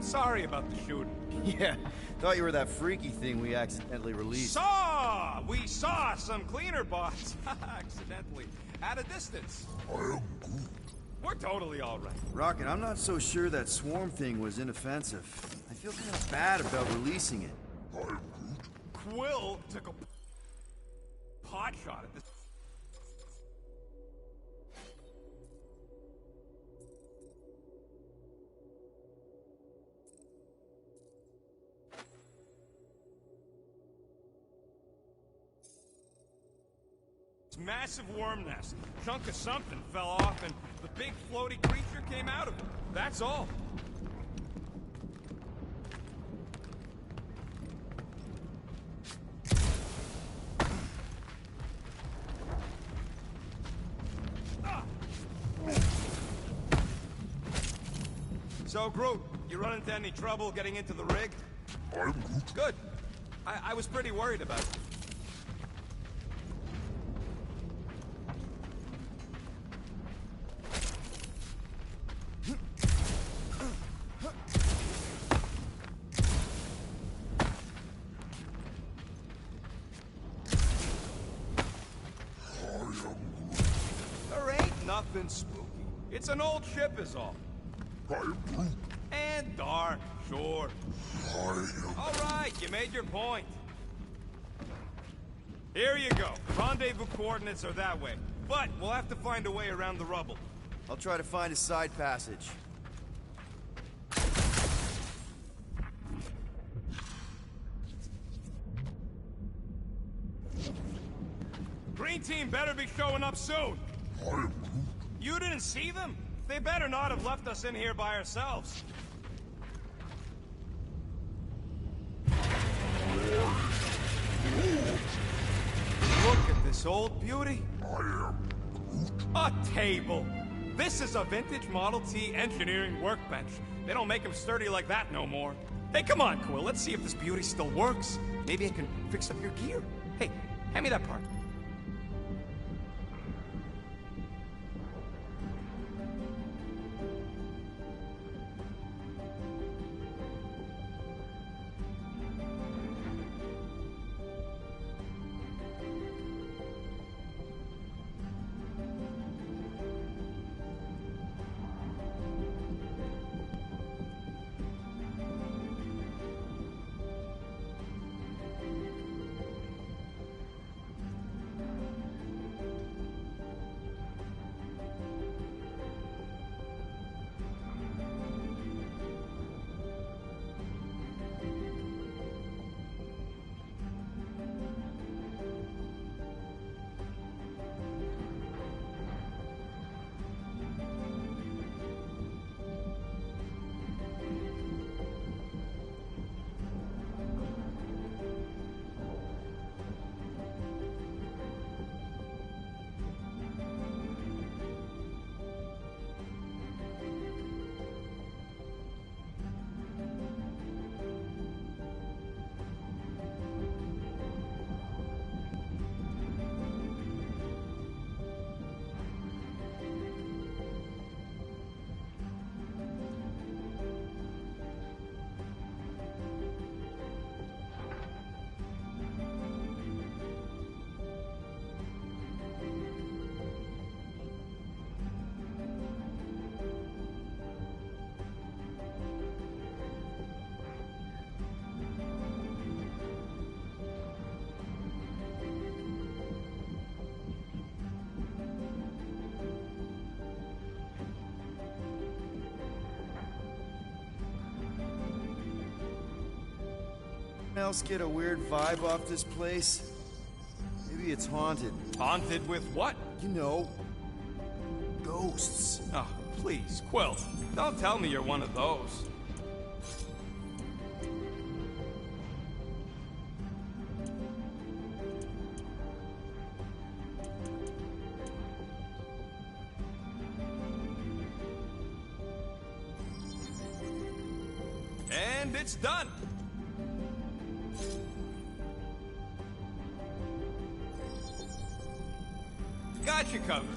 Sorry about the shooting. Yeah, thought you were that freaky thing we accidentally released. We saw some cleaner bots. Accidentally. At a distance. We're totally alright. Rocket, I'm not so sure that swarm thing was inoffensive. I feel kind of bad about releasing it. Quill took a pot shot at this. Massive worm nest. Chunk of something fell off and the big floaty creature came out of it. That's all. So, Groot, you run into any trouble getting into the rig? I'm Groot. Good. I was pretty worried about you. There ain't nothing spooky. It's an old ship is all. I'm Groot. And dark, sure. All right, you made your point. Here you go. Rendezvous coordinates are that way. But we'll have to find a way around the rubble. I'll try to find a side passage. Green team better be showing up soon. I'm Groot. You didn't see them? They better not have left us in here by ourselves. Look at this old beauty. I am Groot. A table. This is a vintage Model T engineering workbench. They don't make them sturdy like that no more. Hey, come on, Quill. Let's see if this beauty still works. Maybe I can fix up your gear. Hey, hand me that part. else get a weird vibe off this place? Maybe it's haunted. Haunted with what? You know, ghosts. Oh, please, Quill. Don't tell me you're one of those. And it's done. Got you covered.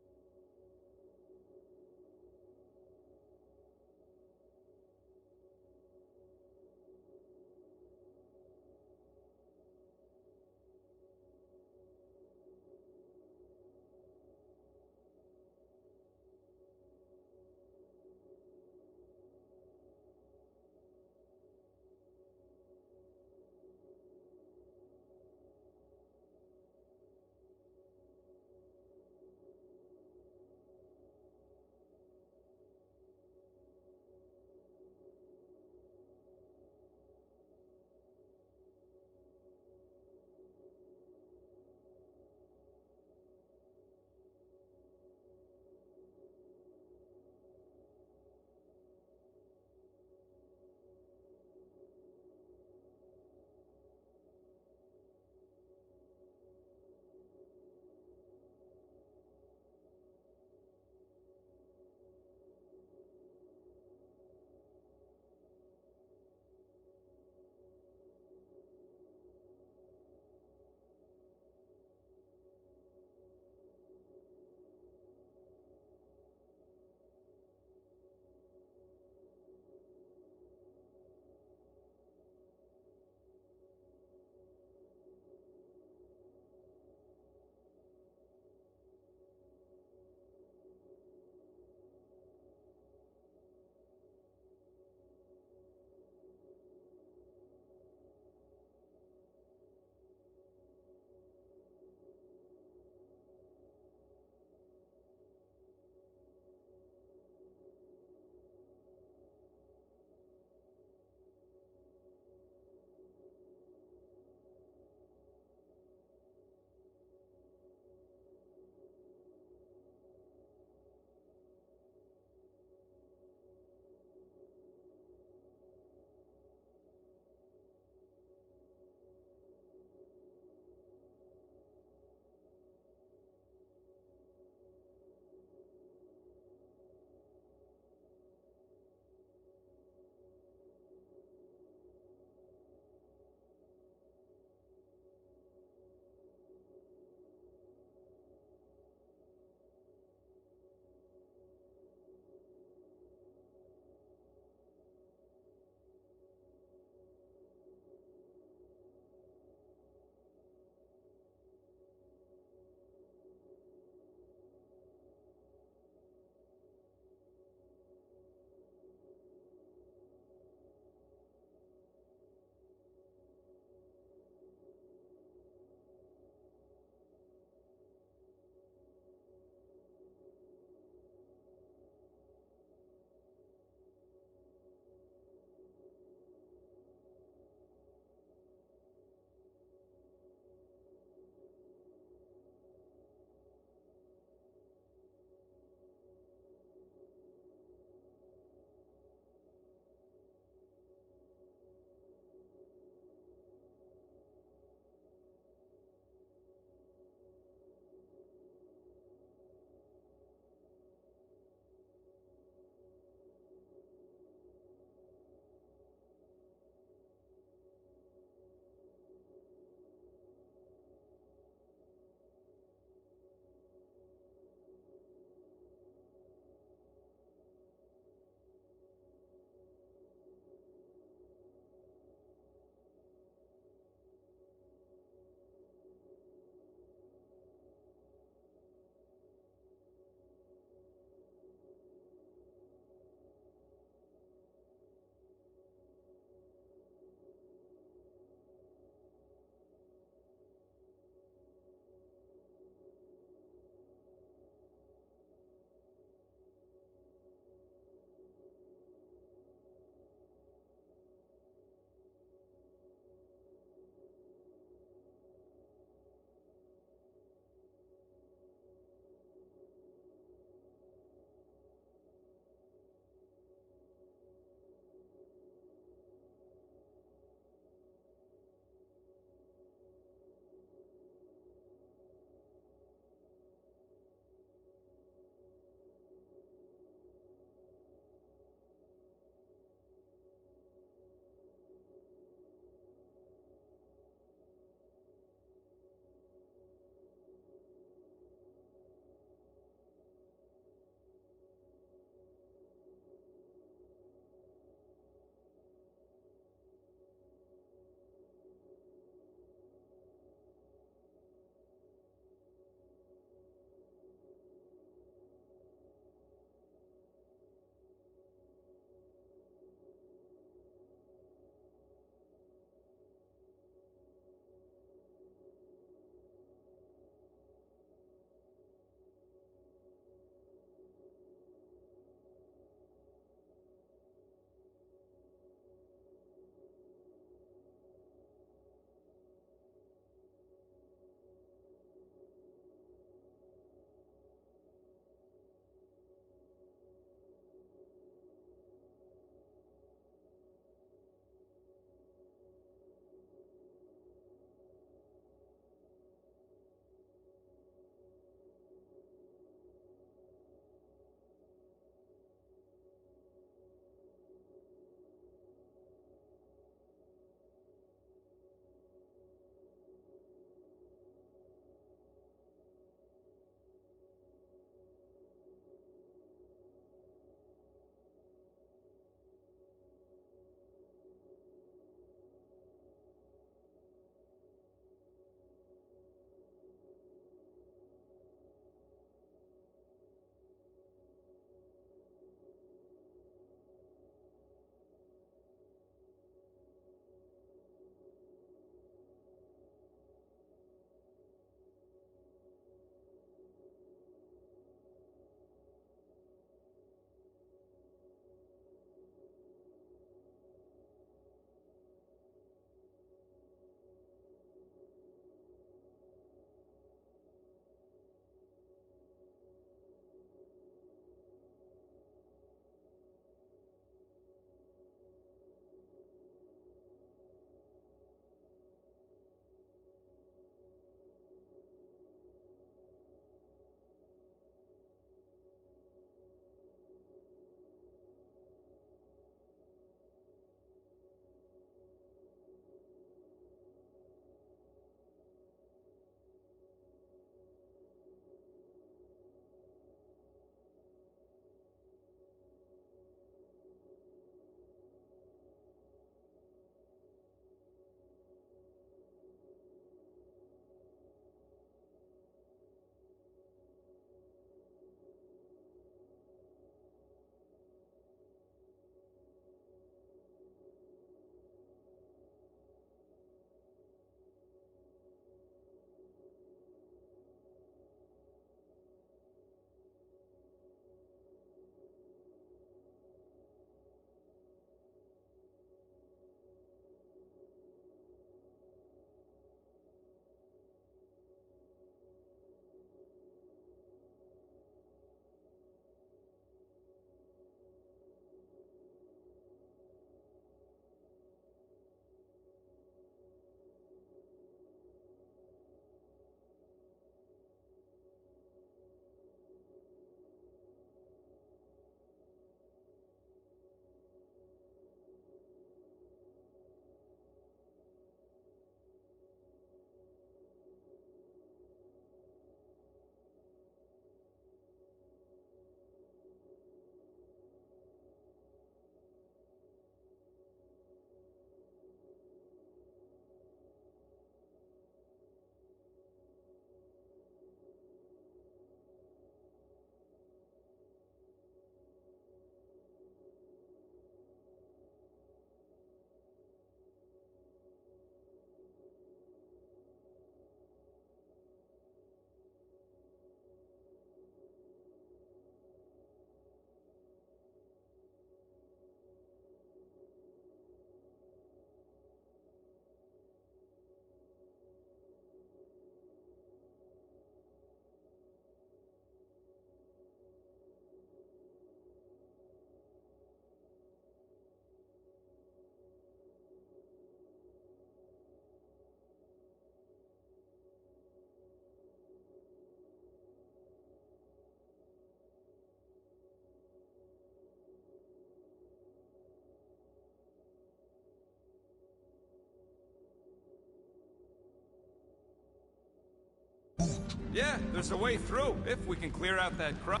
Yeah, there's a way through, if we can clear out that crowd.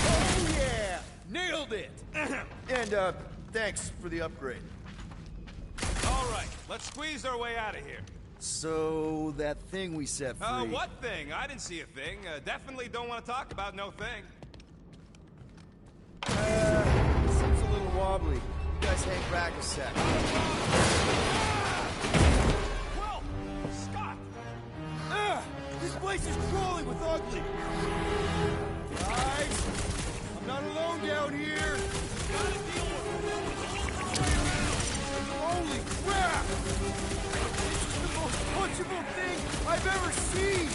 Oh yeah! Nailed it! And, thanks for the upgrade. All right, let's squeeze our way out of here. So, that thing we set free... What thing? I didn't see a thing. Definitely don't want to talk about no thing. Seems a little wobbly. You guys hang back a sec. Well, Scott! This place is crawling with ugly! Guys! I'm not alone down here! Gotta deal with it. Holy crap! This is the most punchable thing I've ever seen!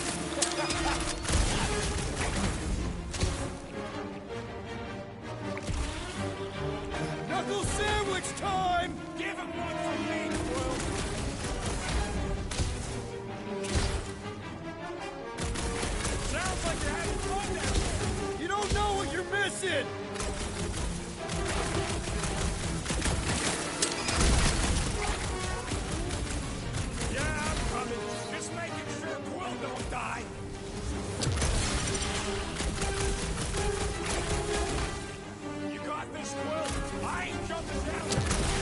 Knuckle sandwich time! Give him one from me, Quill. Sounds like you're having fun down there. You don't know what you're missing! Yeah, I'm coming. Just making sure Quill don't die. You got this, Quill. I ain't jumping down.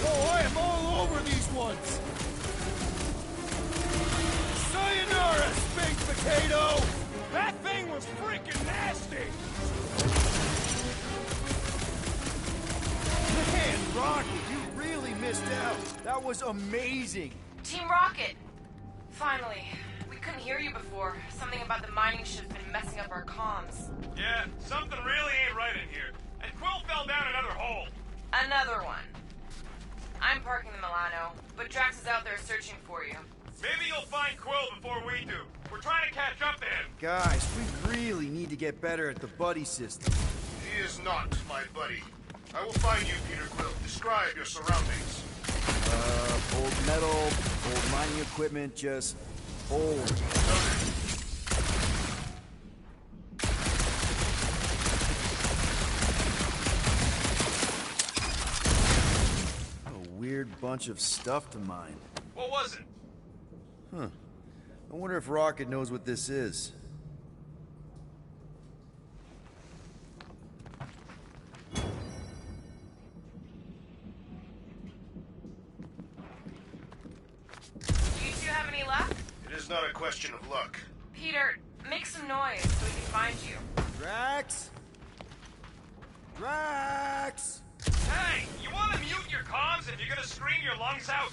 Oh, I am all over these ones! Sayonara, space potato! That thing was freaking nasty. Man, Rocky, you really missed out. That was amazing. Team Rocket! Finally. We couldn't hear you before. Something about the mining ship's been messing up our comms. Yeah, something really ain't right in here. And Quill fell down another hole. Another one. I'm parking the Milano, but Drax is out there searching for you. Maybe you'll find Quill before we do. We're trying to catch up to him. Guys, we really need to get better at the buddy system. He is not my buddy. I will find you, Peter Quill. Describe your surroundings. Old metal, old mining equipment, just old. A weird bunch of stuff to mine. What was it? Huh. I wonder if Rocket knows what this is. Do you two have any luck? It is not a question of luck. Peter, make some noise so we can find you. Drax? Drax! Hey, you want to mute your comms if you're gonna scream your lungs out?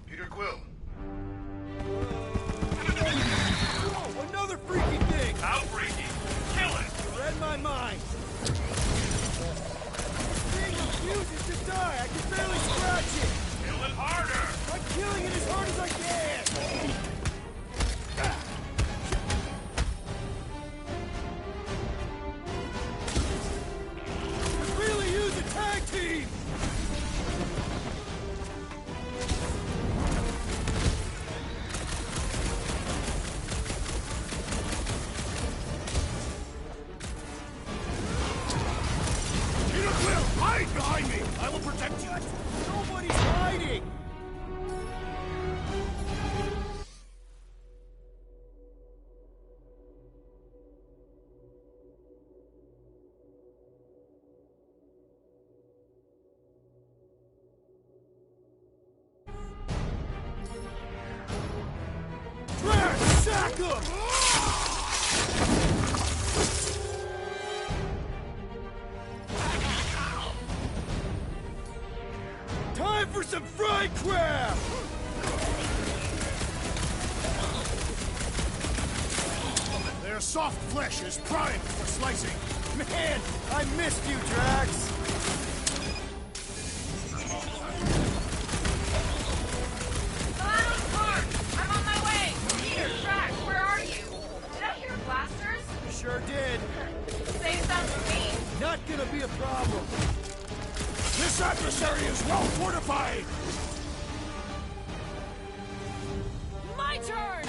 Peter Quill. Oh, another freaky thing! How freaky? Kill it! You read my mind. Thing refuses to die. I can barely scratch it. Kill it harder! I'm killing it as hard as I can. Could really use a tag team. Peter Quill, hide behind me! I will protect you! Nobody's hiding. Drax, sack him! Time for some fried crab! Their soft flesh is primed for slicing. Man, I missed you, Drax! Milano's parked! I'm on my way! Peter, Drax, where are you? Did I hear adversary is well fortified! My turn!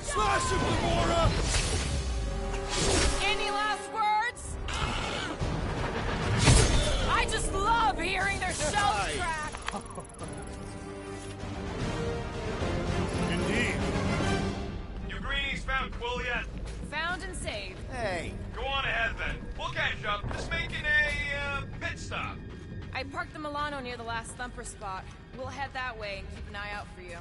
Slash him, Gamora! Any last words? I just love hearing their shells crack! Indeed. You greenies found Quill yet? Found and saved. Hey, Go on ahead then. We'll catch up. Just making a pit stop. I parked the Milano near the last thumper spot. We'll head that way and keep an eye out for you.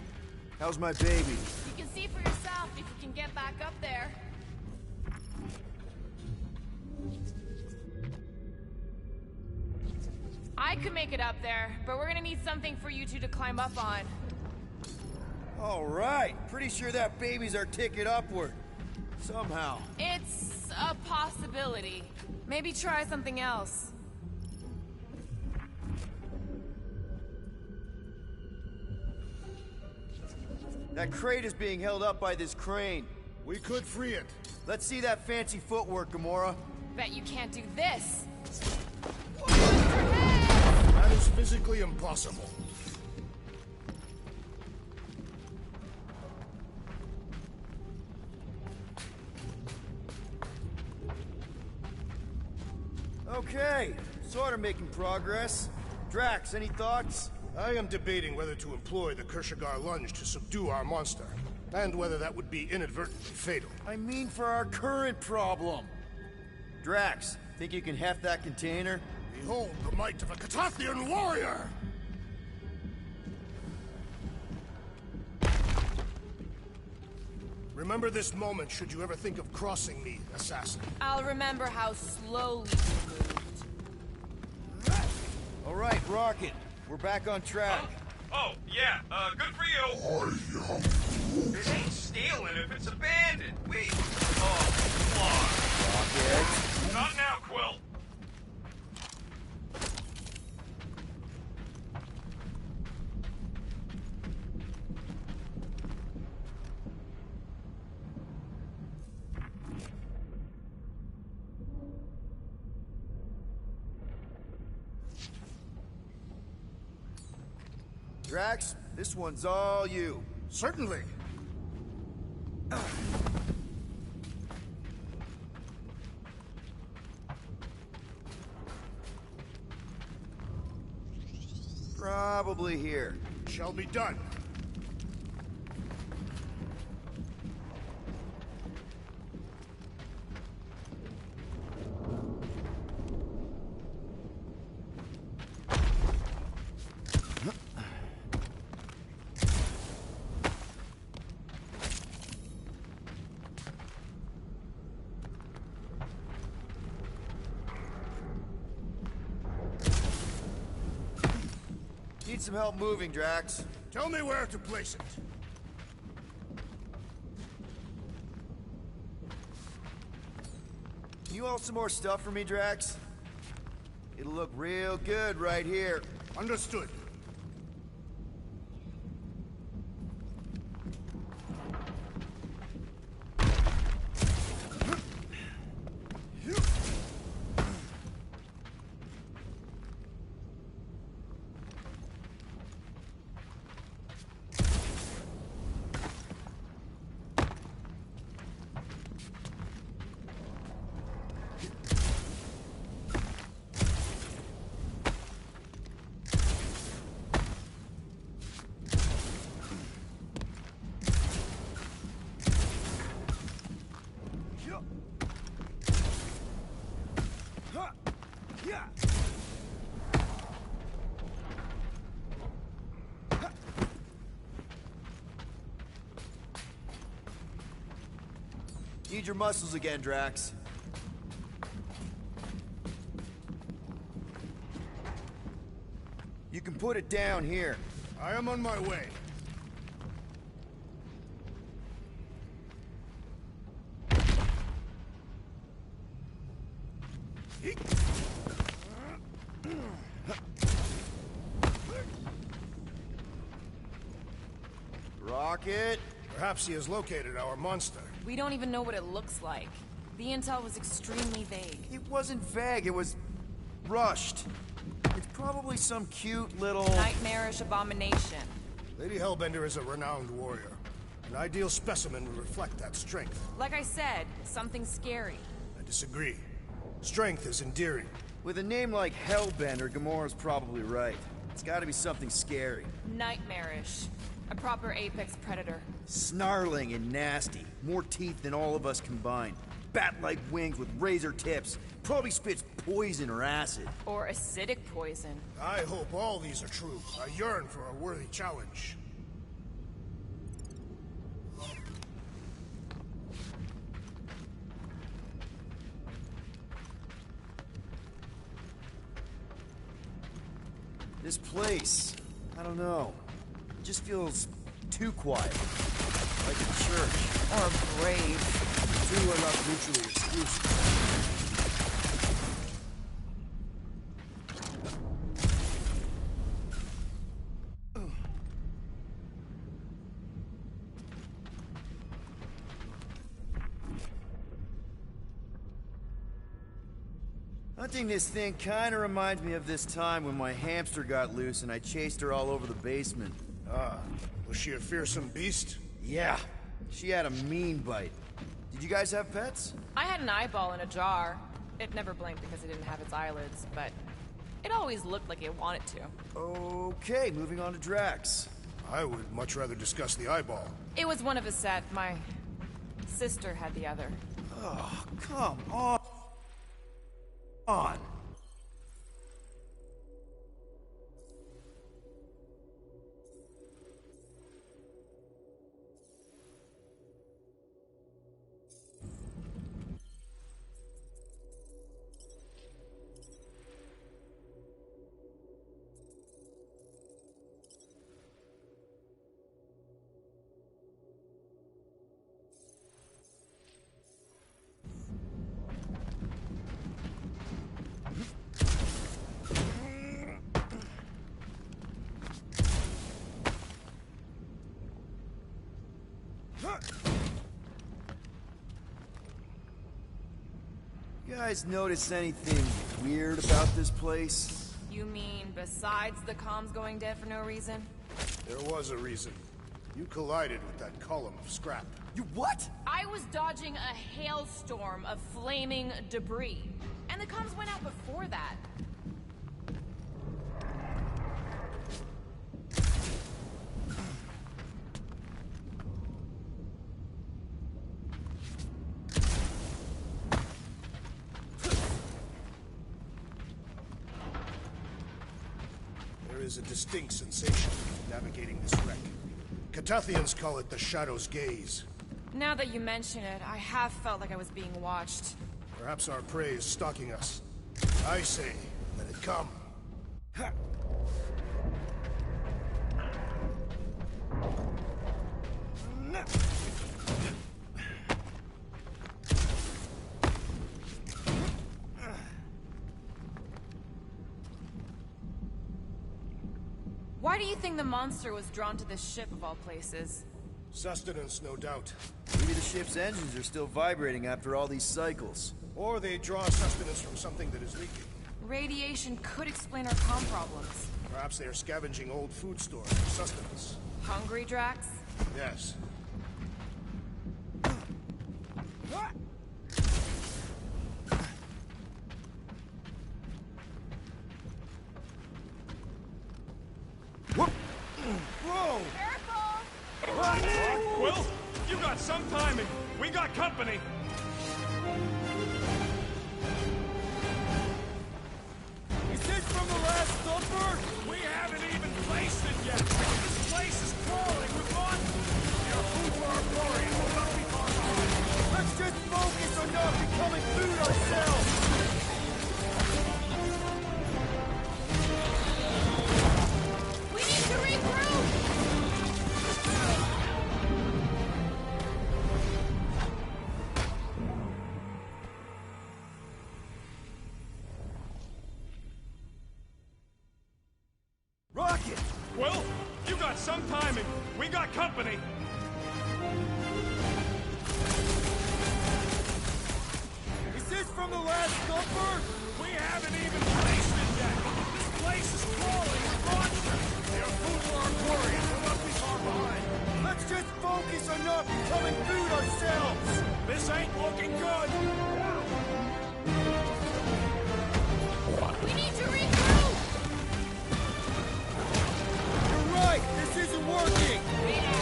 how's my baby? You can see for yourself if you can get back up there. I could make it up there, but we're gonna need something for you two to climb up on. All right, pretty sure that baby's our ticket upward. Somehow. It's a possibility. Maybe try something else. That crate is being held up by this crane. We could free it. Let's see that fancy footwork, Gamora. Bet you can't do this. That is physically impossible. Okay, sort of making progress. Drax, any thoughts? I am debating whether to employ the Kershagar lunge to subdue our monster, and whether that would be inadvertently fatal. I mean for our current problem. Drax, think you can heft that container? Behold the might of a Catathian warrior! Remember this moment should you ever think of crossing me, assassin. I'll remember how slowly you moved. All right, Rocket. We're back on track. Oh, yeah, good for you. It ain't stealing if it's abandoned. Rocket. Not now, Quill. Drax, this one's all you. Certainly. Probably here. Shall be done. Need some help moving, Drax. Tell me where to place it. Can you haul some more stuff for me, Drax? It'll look real good right here. Understood. Need your muscles again, Drax. You can put it down here. I am on my way. Rocket. Perhaps he has located our monster. We don't even know what it looks like. The intel was extremely vague. It wasn't vague, it was rushed. It's probably some cute little... Nightmarish abomination. Lady Hellbender is a renowned warrior. An ideal specimen would reflect that strength. Like I said, something scary. I disagree. Strength is endearing. With a name like Hellbender, Gamora's probably right. It's gotta be something scary. Nightmarish. A proper apex predator. Snarling and nasty. More teeth than all of us combined. Bat-like wings with razor tips. Probably spits poison or acid. Or acidic poison. I hope all these are true. I yearn for a worthy challenge. This place, I don't know. It just feels too quiet. Like a church. Or a grave. The two are not mutually exclusive. Hunting this thing kinda reminds me of this time when my hamster got loose and I chased her all over the basement. Ah, was she a fearsome beast? Yeah, she had a mean bite. Did you guys have pets? I had an eyeball in a jar. It never blinked because it didn't have its eyelids, but it always looked like it wanted to. Okay, moving on to Drax. I would much rather discuss the eyeball. It was one of a set. My sister had the other. Oh, come on. You guys notice anything weird about this place? You mean besides the comms going dead for no reason? There was a reason. You collided with that column of scrap. You what? I was dodging a hailstorm of flaming debris. And the comms went out before that. There is a distinct sensation navigating this wreck. Catathians call it the Shadow's Gaze. Now that you mention it, I have felt like I was being watched. Perhaps our prey is stalking us. I say, let it come. Ha! Why do you think the monster was drawn to this ship of all places? Sustenance, no doubt. Maybe the ship's engines are still vibrating after all these cycles. Or they draw sustenance from something that is leaking. Radiation could explain our comm problems. Perhaps they are scavenging old food stores for sustenance. Hungry, Drax? Yes. Whoa! Careful! Quill, you got some timing. We got company. Is this from the last supper? We haven't even placed it yet. This place is crawling with monsters. Our food for our glory will not be far behind. Let's just focus on not becoming food ourselves! We need to regroup! Rocket! Quill, you got some timing. We got company. from the last supper? We haven't even tasted yet. This place is crawling with monsters. They're food for our quarry, and we're not too far behind. Let's just focus on not becoming food ourselves. This ain't looking good. We need to regroup! You're right. This isn't working. Peter!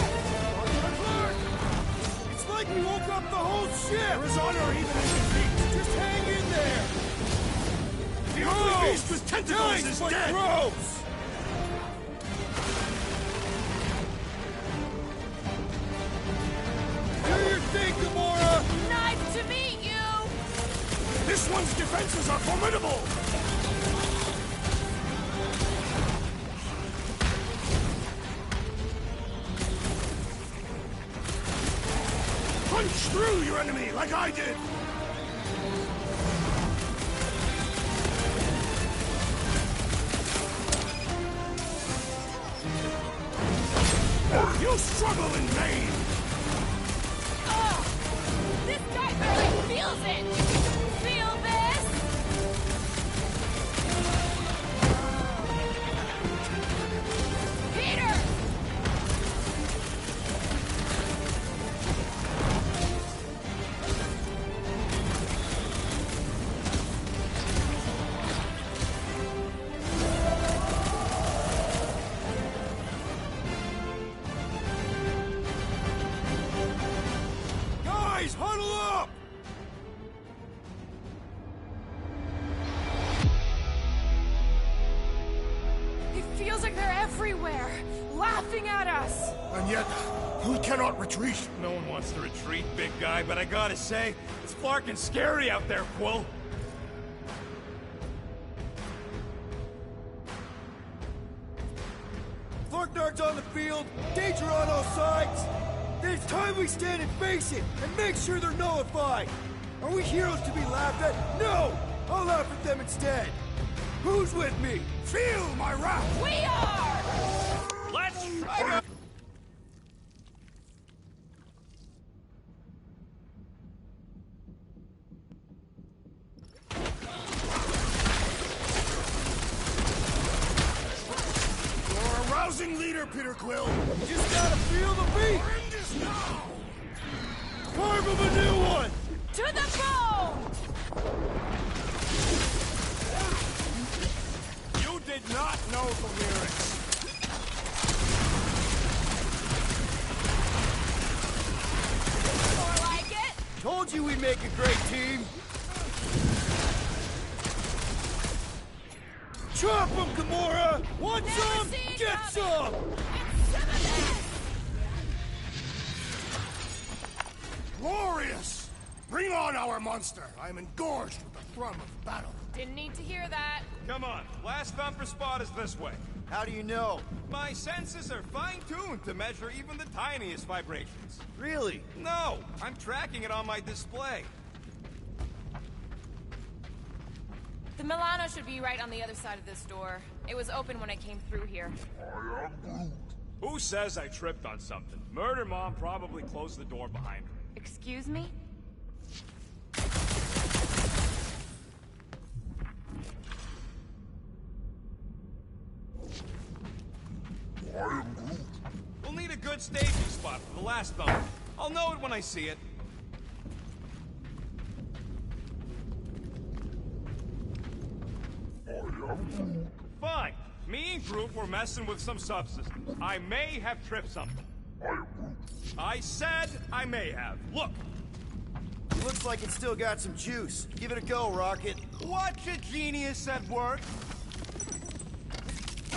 It's like we woke up the whole ship! There is honor even in defeat! Just hang in there! The only beast with tentacles is dead! Gross! Do your thing, Gamora! Nice to meet you! This one's defenses are formidable! Punch through your enemy like I did! You struggle in vain! Oh! This guy barely feels it! Feel this? Peter! Guys, huddle up! It feels like they're everywhere, laughing at us. And yet, we cannot retreat. No one wants to retreat, big guy, but I gotta say, it's fucking scary out there, Quill. Thorgnard's on the field, danger on all sides. Then it's time we stand and face it, and make sure they're nullified. Are we heroes to be laughed at? No! I'll laugh at them instead. Who's with me? Feel my wrath! We are! Let's try to... You're a rousing leader, Peter Quill. Just gotta feel the beat! End is now! Carve him a new one! To the bone! You did not know the lyrics. More like it? Told you we'd make a great team. Chop him, Gamora! Want Never some? seen Get coming. some! It's some of this! Glorious! Bring on our monster! I am engorged with the thrum of battle. Didn't need to hear that. Come on, last thumper spot is this way. How do you know? My senses are fine-tuned to measure even the tiniest vibrations. Really? No, I'm tracking it on my display. The Milano should be right on the other side of this door. It was open when I came through here. I am Groot. Who says I tripped on something? Murder Mom probably closed the door behind her. Excuse me? I am Groot. We'll need a good staging spot for the last thumper. I'll know it when I see it. I am Groot. Fine. Me and Groot were messing with some subsystems. I may have tripped something. I am Groot. I said I may have. Look, Looks like it's still got some juice. Give it a go, Rocket. watch a genius at work.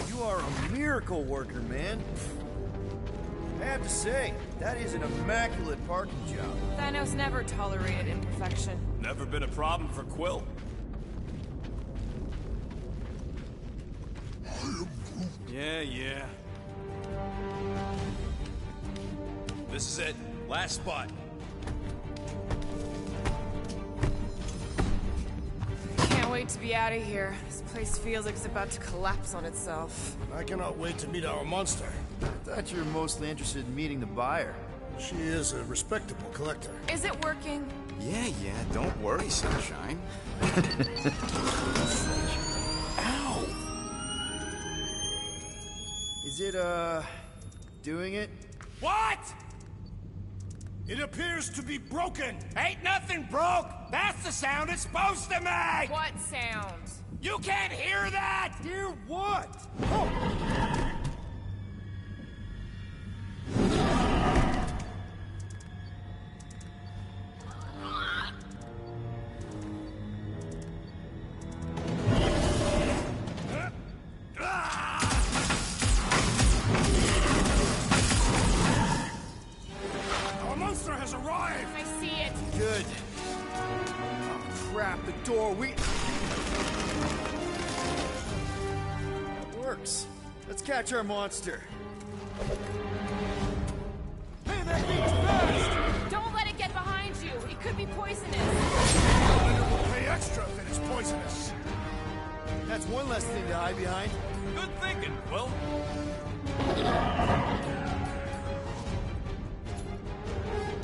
You are a miracle worker, man. I have to say, that is an immaculate parking job. Thanos never tolerated imperfection. Never been a problem for Quill. Yeah. This is it. Last spot. Can't wait to be out of here. This place feels like it's about to collapse on itself. I cannot wait to meet our monster. I thought you were mostly interested in meeting the buyer. She is a respectable collector. Is it working? Yeah, don't worry, Sunshine. Ow! Is it, doing it? What? It appears to be broken! Ain't nothing broke! That's the sound it's supposed to make! What sound? You can't hear that! Hear what? Our monster has arrived! I see it. Good. Oh, crap, the door, That works. Let's catch our monster. Hey, that thing's fast! Don't let it get behind you. It could be poisonous. We'll pay extra if it is poisonous. That's one less thing to hide behind. Good thinking, Quill.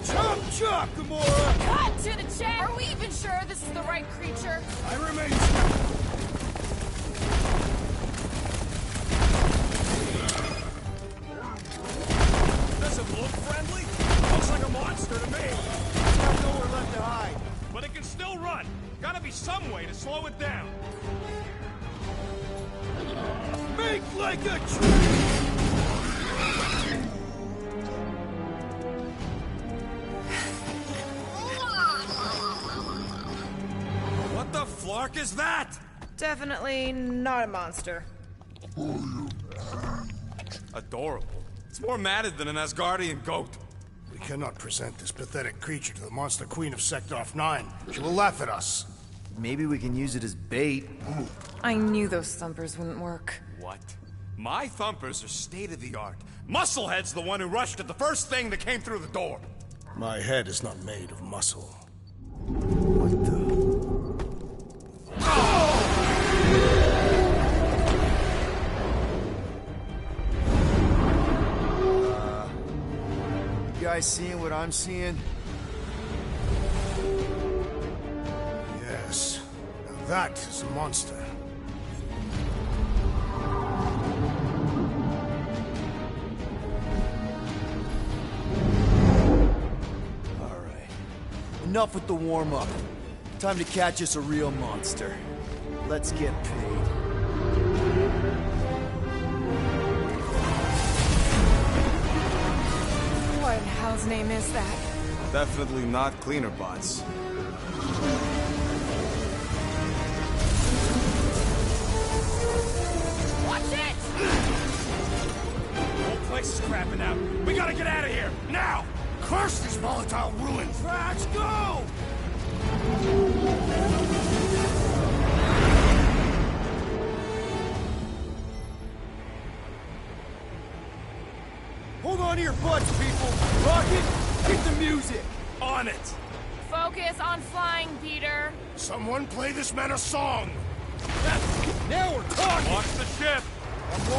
Chop, chop, Gamora! Cut to the chest! Are we even sure this is the right creature? I remain. Doesn't look friendly. Looks like a monster to me. Got nowhere left to hide. But it can still run. Gotta be some way to slow it down. Make like a tree! What the flark is that? Definitely not a monster. Adorable. It's more matted than an Asgardian goat. We cannot present this pathetic creature to the Monster Queen of Sector 9. She will laugh at us. Maybe we can use it as bait. I knew those thumpers wouldn't work. What? My thumpers are state-of-the-art. Musclehead's the one who rushed at the first thing that came through the door. My head is not made of muscle. What the? You guys seeing what I'm seeing? Yes. Now that is a monster. Alright. Enough with the warm-up. Time to catch us a real monster. Let's get paid. What in hell's name is that? Definitely not cleaner bots. Watch it! The whole place is crapping out. We gotta get out of here, now! Curse this volatile ruin! Drax, go! Hold on to your butts, people! Rocket, hit the music! On it! Focus on flying, Peter. Someone play this man a song! Now we're talking! Watch the ship! I'm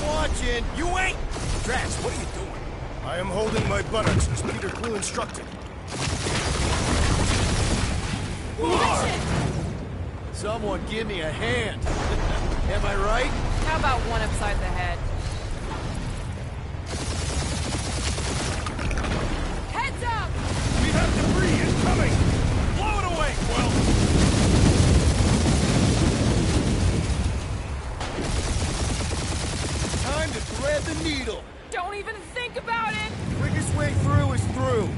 watching! You ain't! Drax, what are you doing? I am holding my buttocks as Peter Quill instructed. Watch it! Someone give me a hand. Am I right? How about one upside the head? Heads up! We have debris incoming! Blow it away, Quill! Time to thread the needle. Don't even think about it! Quickest way through is through.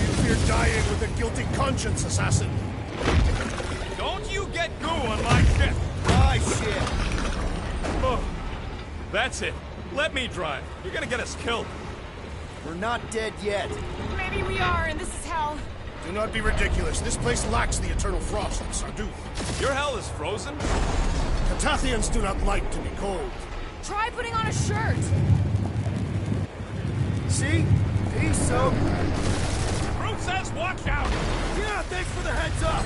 You fear dying with a guilty conscience, assassin. Don't you get goo on my ship! My shit. Oh, that's it. Let me drive. You're gonna get us killed. We're not dead yet. Maybe we are, and this is hell. Do not be ridiculous. This place lacks the eternal frost of Sarduth. Your hell is frozen? Catathians do not like to be cold. Try putting on a shirt. See? He's so... Groot says watch out! Yeah, thanks for the heads up.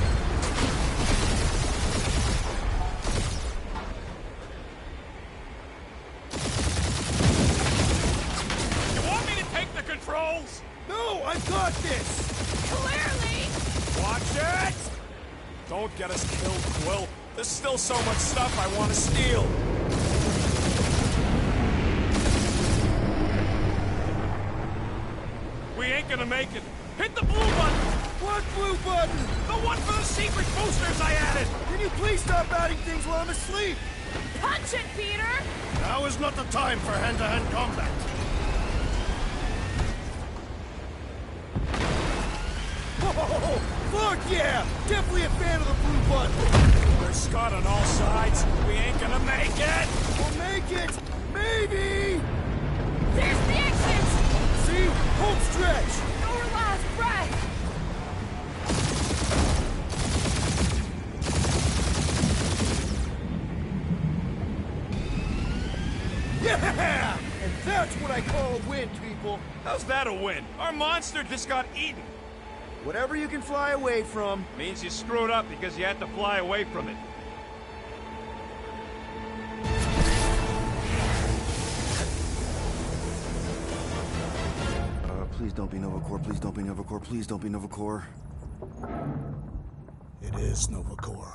You want me to take the No, I've got this! Clearly! Watch it! Don't get us killed, Quill. There's still so much stuff I want to steal. We ain't gonna make it. Hit the blue button! What blue button? The one for the secret boosters I added! Can you please stop adding things while I'm asleep? Punch it, Peter! Now is not the time for hand-to-hand combat. Oh, fuck yeah! Definitely a fan of the blue button. There's Scott on all sides. We ain't gonna make it! We'll make it! Maybe! There's the exit! See? Home stretch! Your last breath! Yeah! And that's what I call a win, people. How's that a win? Our monster just got eaten. Whatever you can fly away from. Means you screwed up because you had to fly away from it. Please don't be Nova Corps, please don't be Nova Corps, please don't be Nova Corps. It is Nova Corps.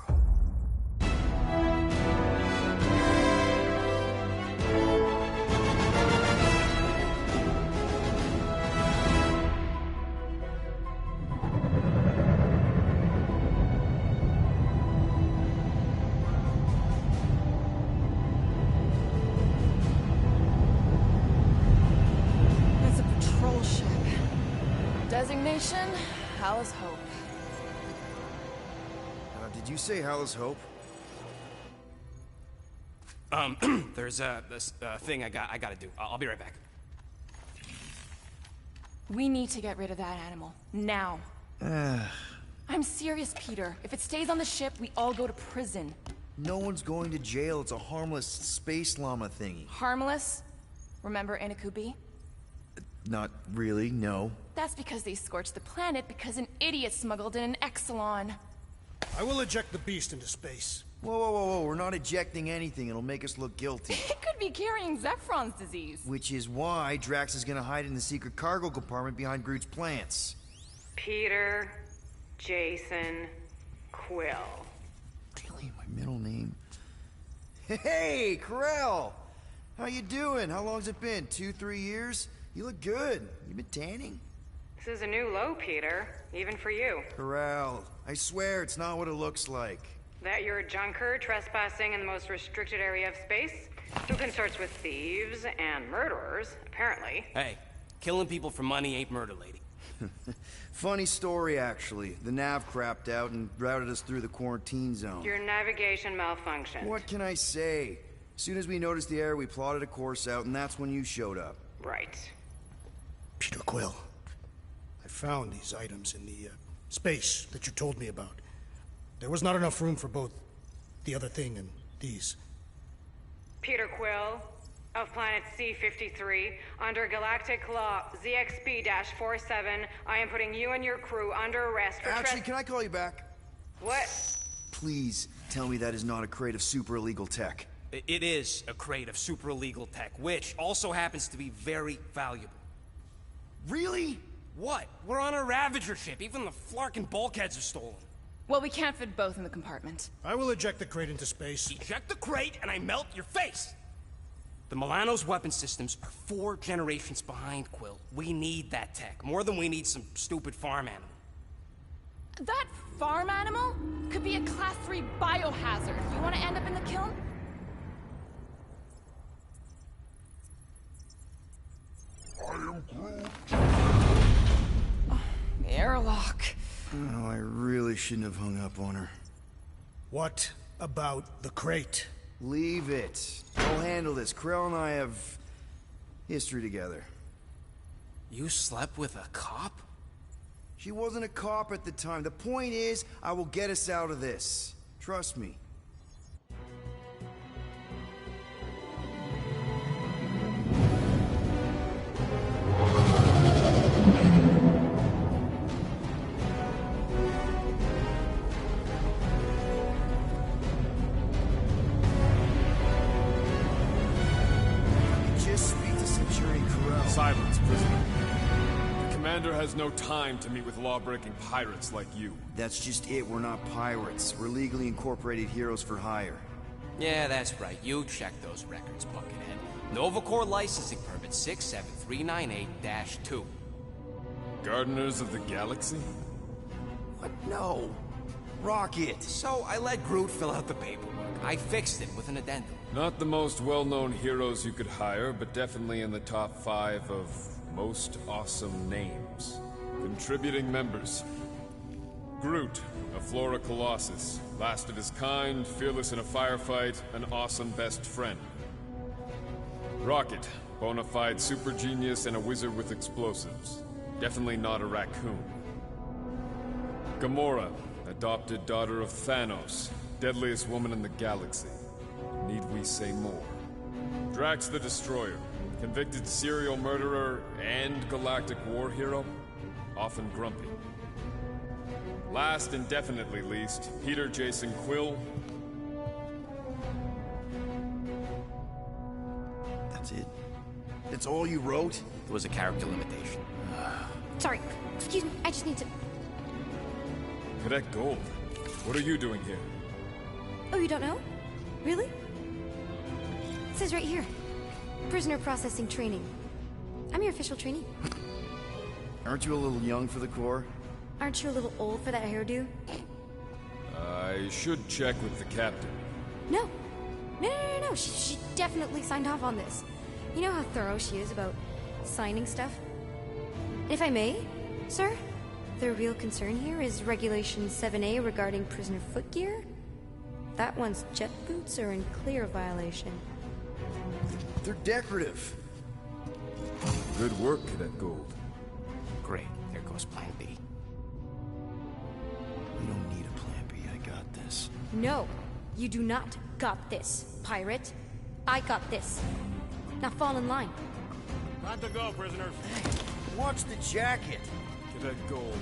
It's a patrol ship. Designation, Hal's Hope. Did you say Hal's Hope? There's this thing I gotta do. I'll be right back. We need to get rid of that animal. Now. I'm serious, Peter. If it stays on the ship, we all go to prison. No one's going to jail. It's a harmless space llama thingy. Harmless? Remember Inakubi? Not really, no. That's because they scorched the planet because an idiot smuggled in an Exelon. I will eject the beast into space. Whoa, whoa, whoa, whoa. We're not ejecting anything. It'll make us look guilty. It could be carrying Zephron's disease. Which is why Drax is gonna hide in the secret cargo compartment behind Groot's plants. Peter, Jason, Quill. Really, my middle name? Hey, Corell! How you doing? How long's it been? 2-3 years? You look good. You been tanning? This is a new low, Peter. Even for you. Corell, I swear it's not what it looks like. That you're a junker trespassing in the most restricted area of space? Who consorts with thieves and murderers, apparently. Hey, killing people for money ain't murder, lady. Funny story, actually. The nav crapped out and routed us through the quarantine zone. Your navigation malfunctioned. What can I say? As soon as we noticed the error, we plotted a course out, and that's when you showed up. Right. Peter Quill. I found these items in the space that you told me about. There was not enough room for both the other thing and these. Peter Quill, of planet C-53, under Galactic Law ZXP-47, I am putting you and your crew under arrest for Actually, can I call you back? What? Please tell me that is not a crate of super illegal tech. It is a crate of super illegal tech, which also happens to be very valuable. Really? What? We're on a Ravager ship. Even the Flarkin bulkheads are stolen. Well, we can't fit both in the compartment. I will eject the crate into space. Eject the crate and I melt your face! The Milano's weapon systems are 4 generations behind, Quill. We need that tech, more than we need some stupid farm animal. That farm animal could be a Class 3 biohazard. You want to end up in the kiln? I am Groot. The airlock. Oh, I really shouldn't have hung up on her. What about the crate? Leave it. I'll handle this. Krell and I have history together. You slept with a cop? She wasn't a cop at the time. The point is, I will get us out of this. Trust me. Just speak to Centurion Corell. Silence, prisoner. The commander has no time to meet with law-breaking pirates like you. That's just it, we're not pirates. We're legally incorporated heroes for hire. Yeah, that's right. You check those records, Buckethead. Novacore licensing permit 67398-2. Gardeners of the Galaxy? What? No. Rocket! So I let Groot fill out the paperwork. I fixed it with an addendum. Not the most well-known heroes you could hire, but definitely in the top 5 of most awesome names. Contributing members. Groot, a Flora Colossus. Last of his kind, fearless in a firefight, an awesome best friend. Rocket, bona fide super genius and a wizard with explosives. Definitely not a raccoon. Gamora, adopted daughter of Thanos, deadliest woman in the galaxy. Need we say more? Drax the Destroyer, convicted serial murderer and galactic war hero, often grumpy. Last and definitely least, Peter Jason Quill. That's it? That's all you wrote? It was a character limitation. Sorry, excuse me, I just need to... Cadet Gold, what are you doing here? Oh, you don't know? Really? It says right here. Prisoner processing training. I'm your official trainee. Aren't you a little young for the Corps? Aren't you a little old for that hairdo? I should check with the captain. No. No. She definitely signed off on this. You know how thorough she is about signing stuff? If I may, sir, the real concern here is Regulation 7A regarding prisoner footgear. That one's jet boots are in clear violation. They're decorative. Good work, Cadet Gold. Great. There goes Plan B. We don't need a Plan B. I got this. No, you do not got this, pirate. I got this. Now fall in line. Time to go, prisoners. Watch the jacket. Cadet Gold.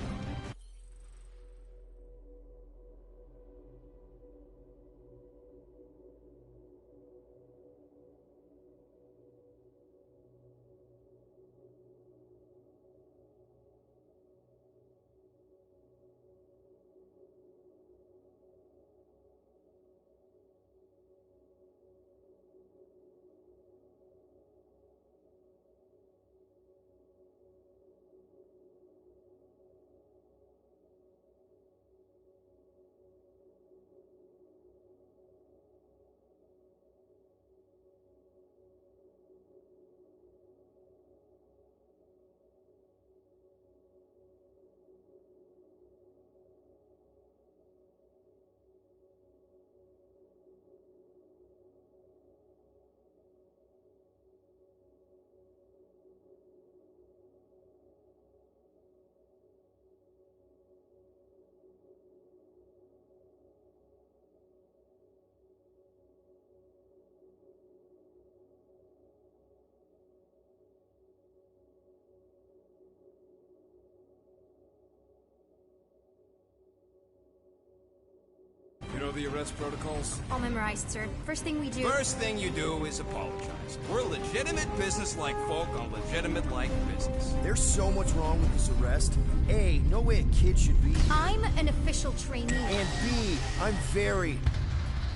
You know the arrest protocols? All memorized, sir. First thing we do... First thing you do is apologize. We're legitimate business-like folk on legitimate-like business. There's so much wrong with this arrest. A, no way a kid should be... I'm an official trainee. And B, I'm very,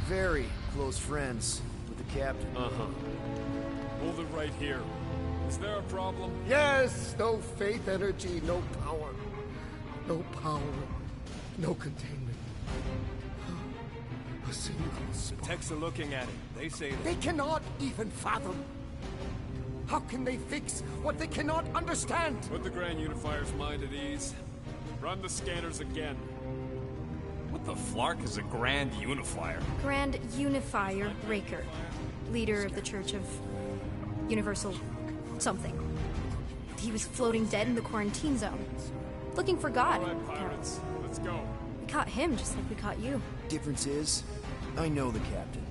very close friends with the captain. Uh-huh. Hold it right here. Is there a problem? Yes, no faith energy, no power. No power, no containment. A single spark. The techs are looking at it. They say that... They cannot even fathom. How can they fix what they cannot understand? Put the Grand Unifier's mind at ease. Run the scanners again. What the flark is a Grand Unifier? Grand Unifier Raker. Leader of the Church of Universal something. He was floating dead in the quarantine zone. Looking for God. All right, pirates. Let's go. We caught him just like we caught you. Difference is, I know the captain.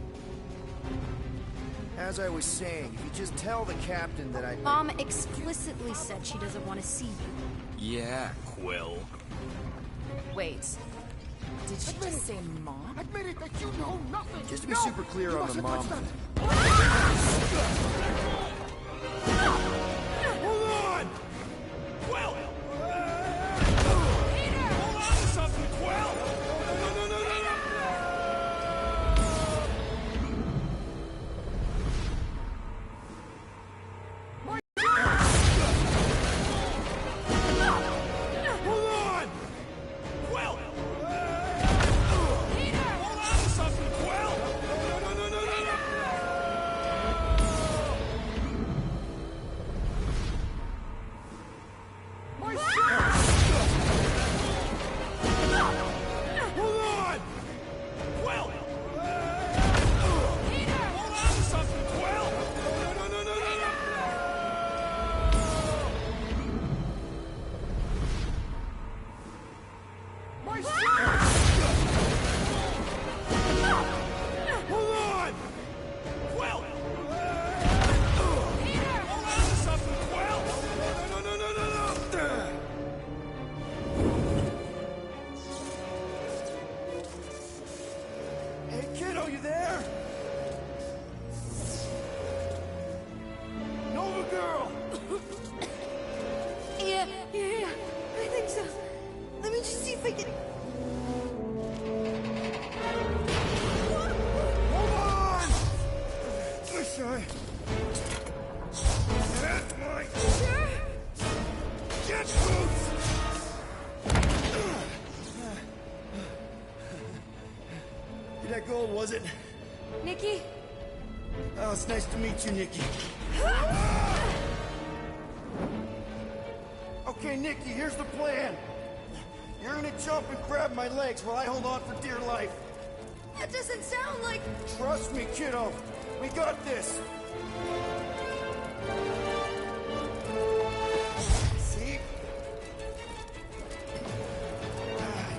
As I was saying, if you just tell the captain that I... Mom explicitly said she doesn't want to see you. Yeah, Quill. Wait. Did she just say Mom? Admit it that you know nothing. Just to be super clear on the mom. Hold on! Quill! Yeah. I think so. Let me just see if I can. Hold on! Wish I had my jet boots! That gold, was it? Nikki? Oh, it's nice to meet you, Nikki. Okay, Nikki, here's the plan. You're gonna jump and grab my legs while I hold on for dear life. That doesn't sound like... Trust me, kiddo. We got this. See?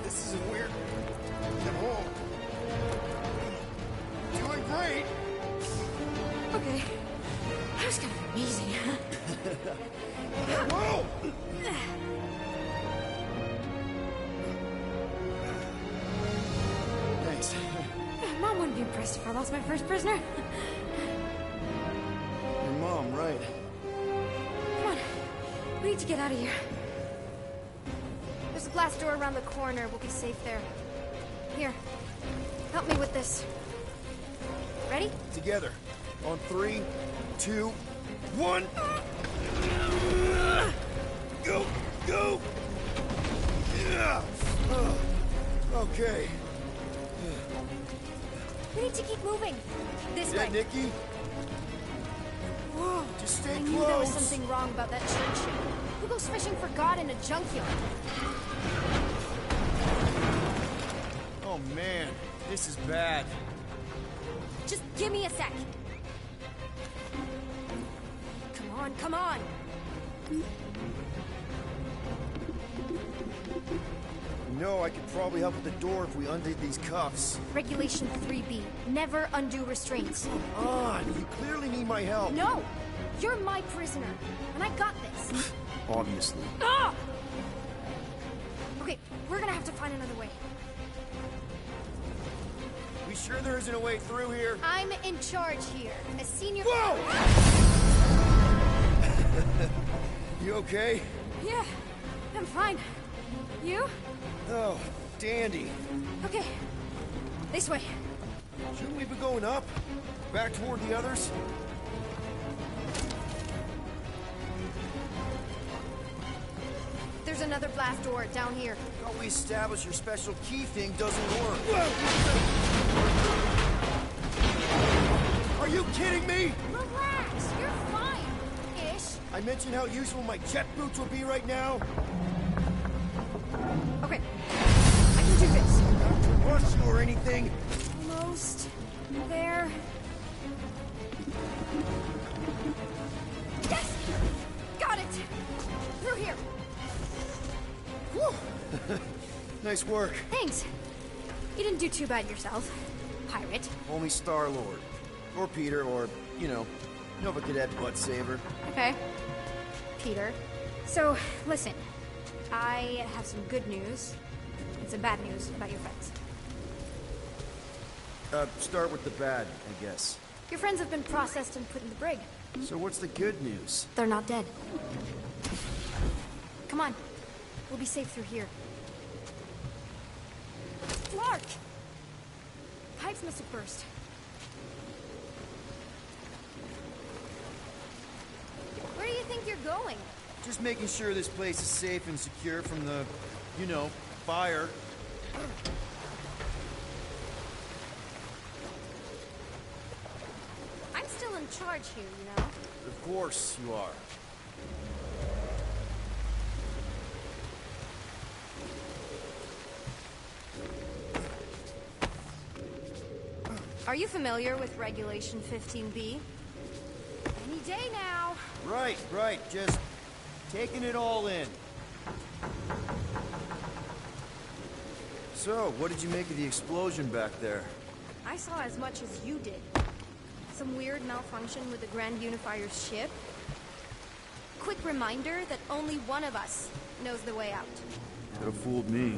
This isn't weird. I'm home. Doing great. Okay. That was kind of amazing. Whoa! Thanks. Mom wouldn't be impressed if I lost my first prisoner. Your mom, right? Come on. We need to get out of here. There's a glass door around the corner. We'll be safe there. Here. Help me with this. Ready? Together. On 3, 2, 1. Go! Go! Yeah! Okay. We need to keep moving. This Yeah, way. Nikki? Whoa. Just stay I knew there was close. something wrong about that church. Who goes fishing for God in a junkyard? Oh, man. This is bad. Just give me a sec. Come on, come on. You know, I could probably help with the door if we undid these cuffs. Regulation 3B. Never undo restraints. Come on, you clearly need my help. No! You're my prisoner, and I got this. Obviously. Ah! Okay, we're gonna have to find another way. We sure there isn't a way through here? I'm in charge here. As senior... Whoa! You okay? Yeah, I'm fine. You? Oh, dandy. Okay. This way. Shouldn't we be going up? Back toward the others? There's another blast door down here. Thought we established your special key thing doesn't work. Are you kidding me? Relax, you're fine. Ish. I mentioned how useful my jet boots would be right now. Okay. I can do this. Not to rush you or anything. Almost there. Yes! Got it! Through here. Whew. Nice work. Thanks. You didn't do too bad yourself, pirate. Only Star-Lord. Or Peter, or, you know, Nova Cadet Butt Saver. Okay. Peter. So, listen. I have some good news and some bad news about your friends. Start with the bad, I guess. Your friends have been processed and put in the brig. So what's the good news? They're not dead. Come on. We'll be safe through here. Clark! Pipes must have burst. Where do you think you're going? Just making sure this place is safe and secure from the, you know, fire. I'm still in charge here, you know? Of course you are. Are you familiar with Regulation 15B? Any day now. Right, right. Just taking it all in. So, what did you make of the explosion back there? I saw as much as you did. Some weird malfunction with the Grand Unifier's ship. Quick reminder that only one of us knows the way out. Could have fooled me.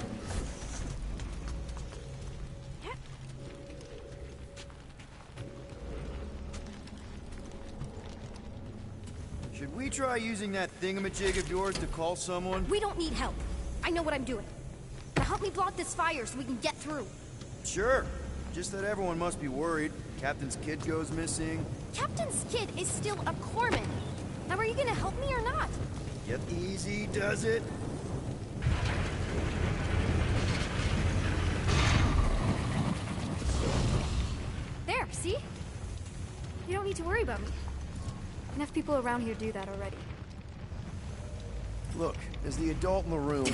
Should we try using that thingamajig of yours to call someone? We don't need help. I know what I'm doing. Now help me block this fire so we can get through. Sure. Just that everyone must be worried. Captain's kid goes missing. Captain's kid is still a corpsman. Now are you gonna help me or not? Yep, easy does it. There, see? You don't need to worry about me. Enough people around here do that already. Look, as the adult in the room...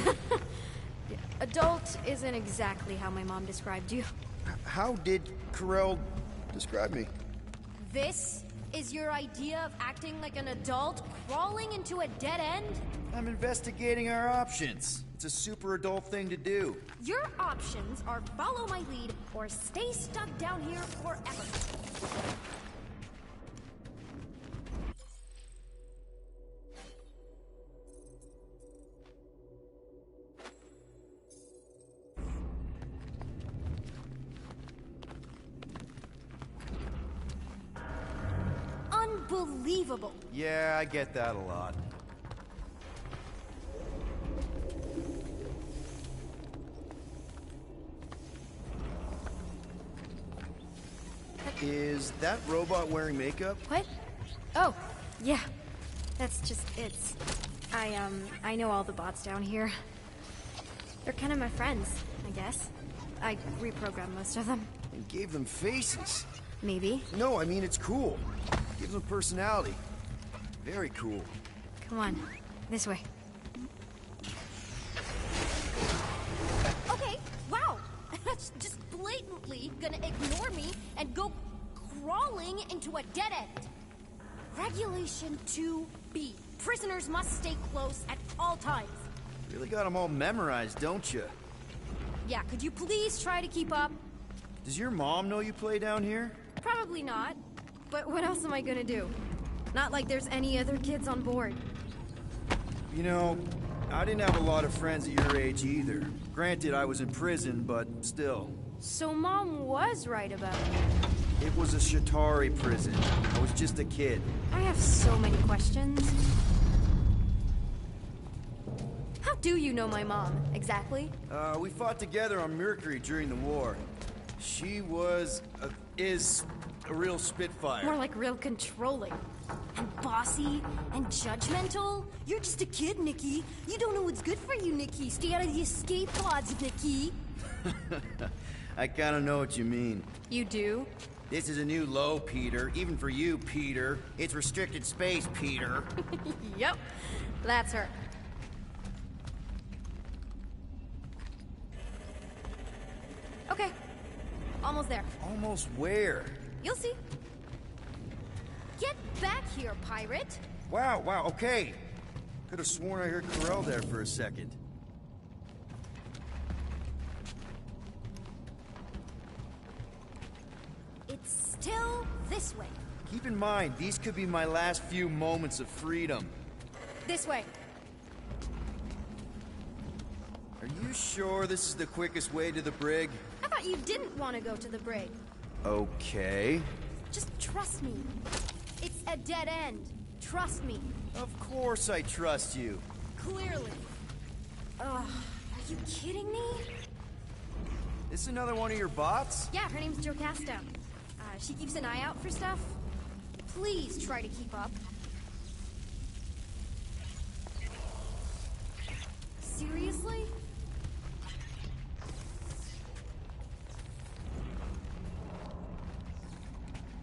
Adult isn't exactly how my mom described you. How did Corell describe me? This is your idea of acting like an adult crawling into a dead end? I'm investigating our options. It's a super adult thing to do. Your options are follow my lead or stay stuck down here forever. Unbelievable. Yeah, I get that a lot. Is that robot wearing makeup? What? Oh, yeah. That's just, I know all the bots down here. They're kind of my friends, I guess. I reprogrammed most of them. And gave them faces. Maybe. No, I mean, it's cool. Gives them personality. Very cool. Come on, this way. Okay, wow. That's just blatantly gonna ignore me and go crawling into a dead end. Regulation 2B. Prisoners must stay close at all times. Really got them all memorized, don't you? Yeah, could you please try to keep up? Does your mom know you play down here? Probably not. But what else am I gonna do? Not like there's any other kids on board. You know, I didn't have a lot of friends at your age either. Granted, I was in prison, but still. So Mom was right about me. It was a Shatari prison. I was just a kid. I have so many questions. How do you know my mom, exactly? We fought together on Mercury during the war. She is a real spitfire. More like real controlling. And bossy and judgmental. You're just a kid, Nikki. You don't know what's good for you, Nikki. Stay out of the escape pods, Nikki. I kinda know what you mean. You do? This is a new low, Peter. Even for you, Peter. It's restricted space, Peter. Yep, that's her. Okay, almost there. Almost where? You'll see. Get back here, pirate! Wow, okay. Could have sworn I heard Corell there for a second. It's still this way. Keep in mind, these could be my last few moments of freedom. This way. Are you sure this is the quickest way to the brig? I thought you didn't want to go to the brig. Okay. Just trust me. It's a dead end. Trust me. Of course I trust you. Clearly. Ugh, are you kidding me? This is another one of your bots? Yeah, her name's Jocasta. She keeps an eye out for stuff. Please try to keep up. Seriously?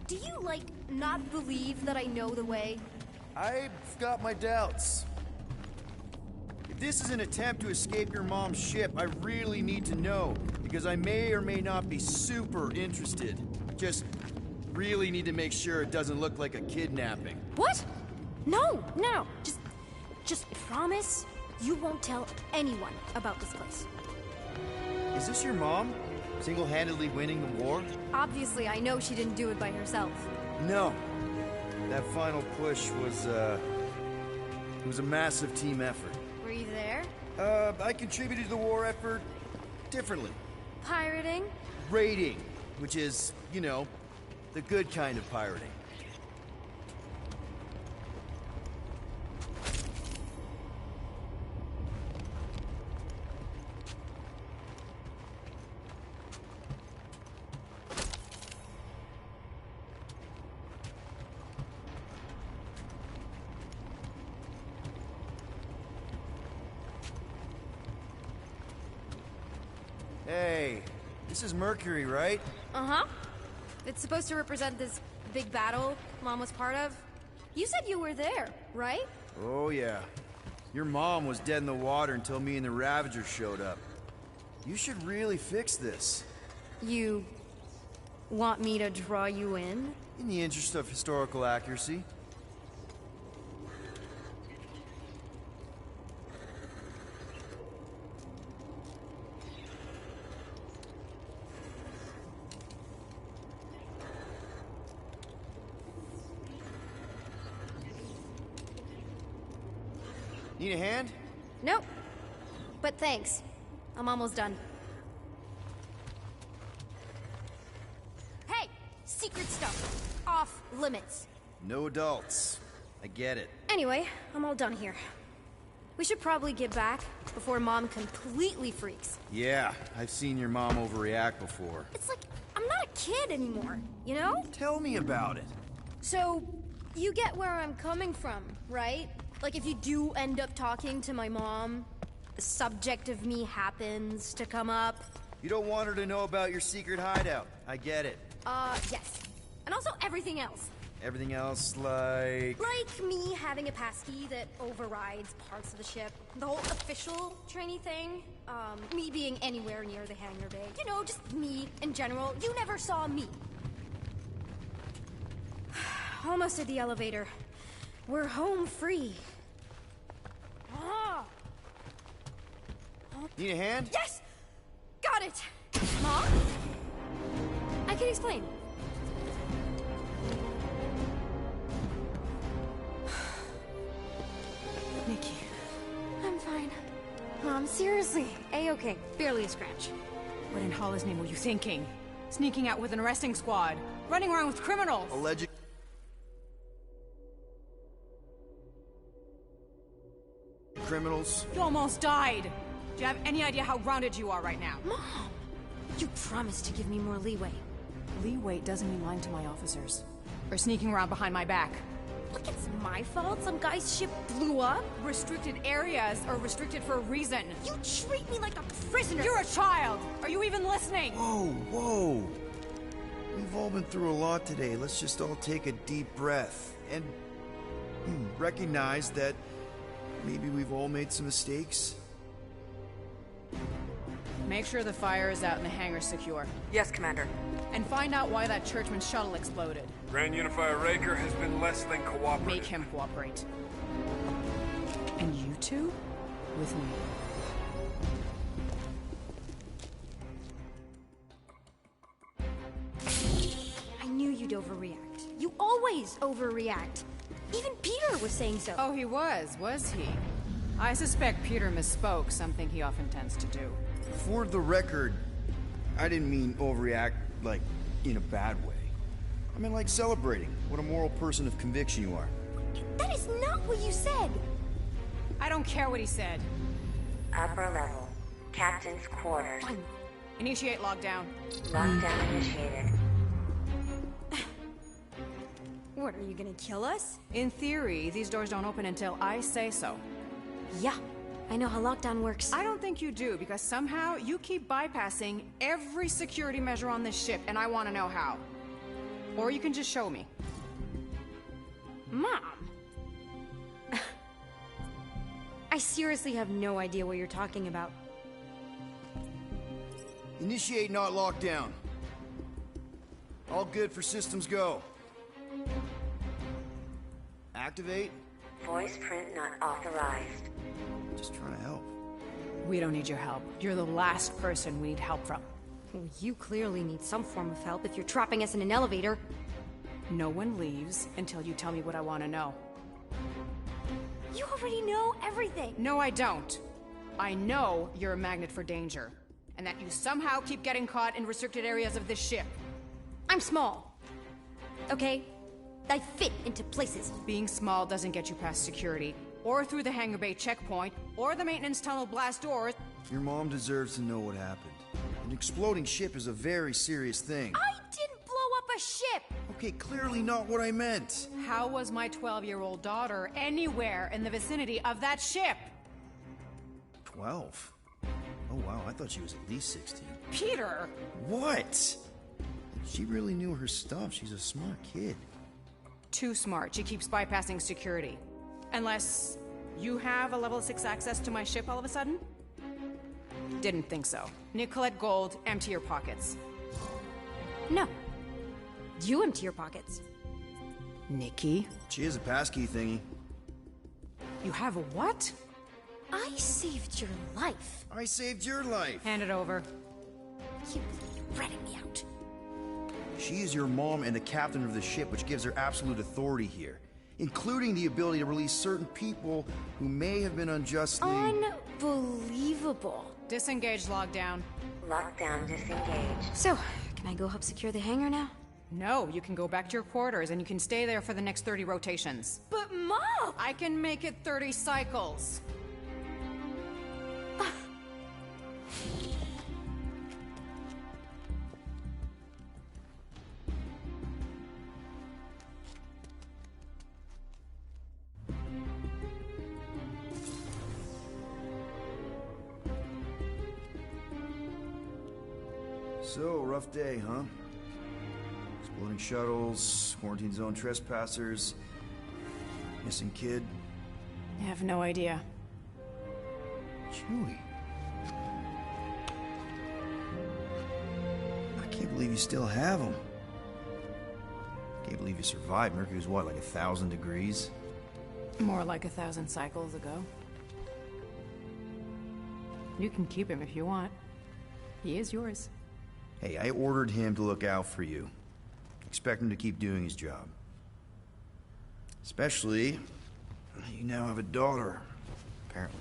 Do you, like, not believe that I know the way? I've got my doubts. If this is an attempt to escape your mom's ship, I really need to know, because I may or may not be super interested. Just really need to make sure it doesn't look like a kidnapping. What? No. Just promise you won't tell anyone about this place. Is this your mom? Single-handedly winning the war? Obviously, I know she didn't do it by herself. No. That final push was, it was a massive team effort. Were you there? I contributed to the war effort differently. Pirating? Raiding, which is, you know, the good kind of pirating. Hey, this is Mercury, right? Uh-huh. It's supposed to represent this big battle Mom was part of. You said you were there, right? Oh, yeah. Your mom was dead in the water until me and the Ravagers showed up. You should really fix this. You want me to draw you in? In the interest of historical accuracy. Need a hand? Nope. But thanks. I'm almost done. Hey! Secret stuff. Off limits. No adults. I get it. Anyway, I'm all done here. We should probably get back before Mom completely freaks. Yeah, I've seen your mom overreact before. It's like, I'm not a kid anymore, you know? Tell me about it. So, you get where I'm coming from, right? Like, if you do end up talking to my mom, the subject of me happens to come up. You don't want her to know about your secret hideout. I get it. Yes. And also everything else. Everything else, like... Like me having a passkey that overrides parts of the ship. The whole official trainee thing. Me being anywhere near the hangar bay. You know, just me in general. You never saw me. Almost at the elevator. We're home free. Ah! Need a hand? Yes! Got it! Mom? I can explain. Nikki. I'm fine. Mom, seriously. A-okay. Barely a scratch. What in Hall's name were you thinking? Sneaking out with an arresting squad? Running around with criminals? Alleged... criminals? You almost died! Do you have any idea how grounded you are right now? Mom! You promised to give me more leeway. Leeway doesn't mean lying to my officers. Or sneaking around behind my back. Look, it's my fault some guy's ship blew up. Restricted areas are restricted for a reason. You treat me like a prisoner! You're a child! Are you even listening? Whoa, whoa! We've all been through a lot today. Let's just all take a deep breath and recognize that maybe we've all made some mistakes. Make sure the fire is out and the hangar's secure. Yes, Commander. And find out why that Churchman shuttle exploded. Grand Unifier Raker has been less than cooperative. Make him cooperate. And you two? With me. I knew you'd overreact. You always overreact. Even Peter was saying so. Oh, he was he? I suspect Peter misspoke, something he often tends to do. For the record, I didn't mean overreact, like, in a bad way. I mean, like, celebrating what a moral person of conviction you are. That is not what you said! I don't care what he said. Upper level. Captain's quarters. Fine. Initiate lockdown. Lockdown initiated. What, are you gonna kill us? In theory, these doors don't open until I say so. Yeah, I know how lockdown works. I don't think you do, because somehow you keep bypassing every security measure on this ship, and I want to know how. Or you can just show me. Mom! I seriously have no idea what you're talking about. Initiate, not lockdown. All good for systems go. Activate. Voice print not authorized. Just trying to help. We don't need your help. You're the last person we need help from. Well, you clearly need some form of help if you're trapping us in an elevator. No one leaves until you tell me what I want to know. You already know everything! No, I don't. I know you're a magnet for danger, and that you somehow keep getting caught in restricted areas of this ship. I'm small. Okay? I fit into places. Being small doesn't get you past security, or through the hangar bay checkpoint, or the maintenance tunnel blast doors. Your mom deserves to know what happened. An exploding ship is a very serious thing. I didn't blow up a ship! Okay, clearly not what I meant. How was my 12-year-old daughter anywhere in the vicinity of that ship? 12? Oh, wow, I thought she was at least 16. Peter! What? She really knew her stuff. She's a smart kid. Too smart. She keeps bypassing security. Unless you have a level 6 access to my ship all of a sudden? Didn't think so. Nicolette Gold, empty your pockets. No. You empty your pockets. Nikki? She has a passkey thingy. You have a what? I saved your life. I saved your life. Hand it over. You ratted me out. She is your mom and the captain of the ship, which gives her absolute authority here, including the ability to release certain people who may have been unjustly... Unbelievable. Disengage lockdown. Lockdown disengaged. So, can I go help secure the hangar now? No, you can go back to your quarters and you can stay there for the next 30 rotations. But Mom! I can make it 30 cycles. So, rough day, huh? Exploding shuttles, quarantine zone trespassers, missing kid. I have no idea. Chewie. I can't believe you still have him. Can't believe you survived. Mercury was what, like 1,000 degrees? More like 1,000 cycles ago. You can keep him if you want. He is yours. Hey, I ordered him to look out for you. Expect him to keep doing his job. Especially, you now have a daughter, apparently.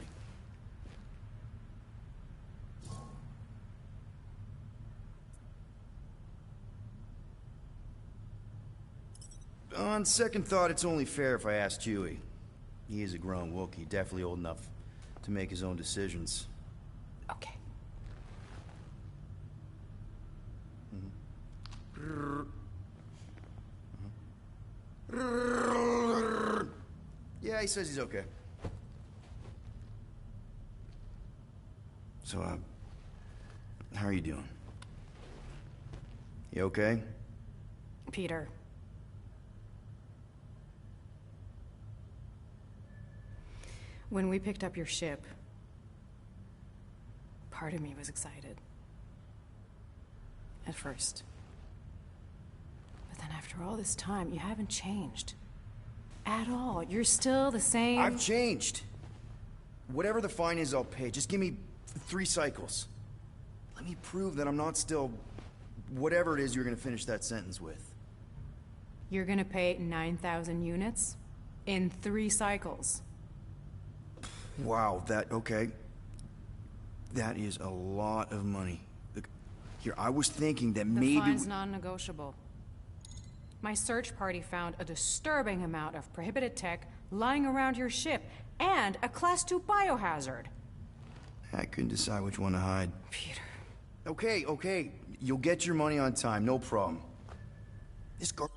On second thought, it's only fair if I ask Chewie. He is a grown Wookiee, definitely old enough to make his own decisions. Okay. Yeah, he says he's okay. So, how are you doing? You okay? Peter. When we picked up your ship, part of me was excited. At first. But then after all this time, you haven't changed. At all. You're still the same... I've changed. Whatever the fine is, I'll pay. Just give me 3 cycles. Let me prove that I'm not still... whatever it is you're gonna finish that sentence with. You're gonna pay 9,000 units? In 3 cycles. Wow, okay. That is a lot of money. Look, here, I was thinking that maybe... The fine's non-negotiable. My search party found a disturbing amount of prohibited tech lying around your ship, and a Class 2 biohazard. I couldn't decide which one to hide. Peter. Okay. You'll get your money on time, no problem. This girl...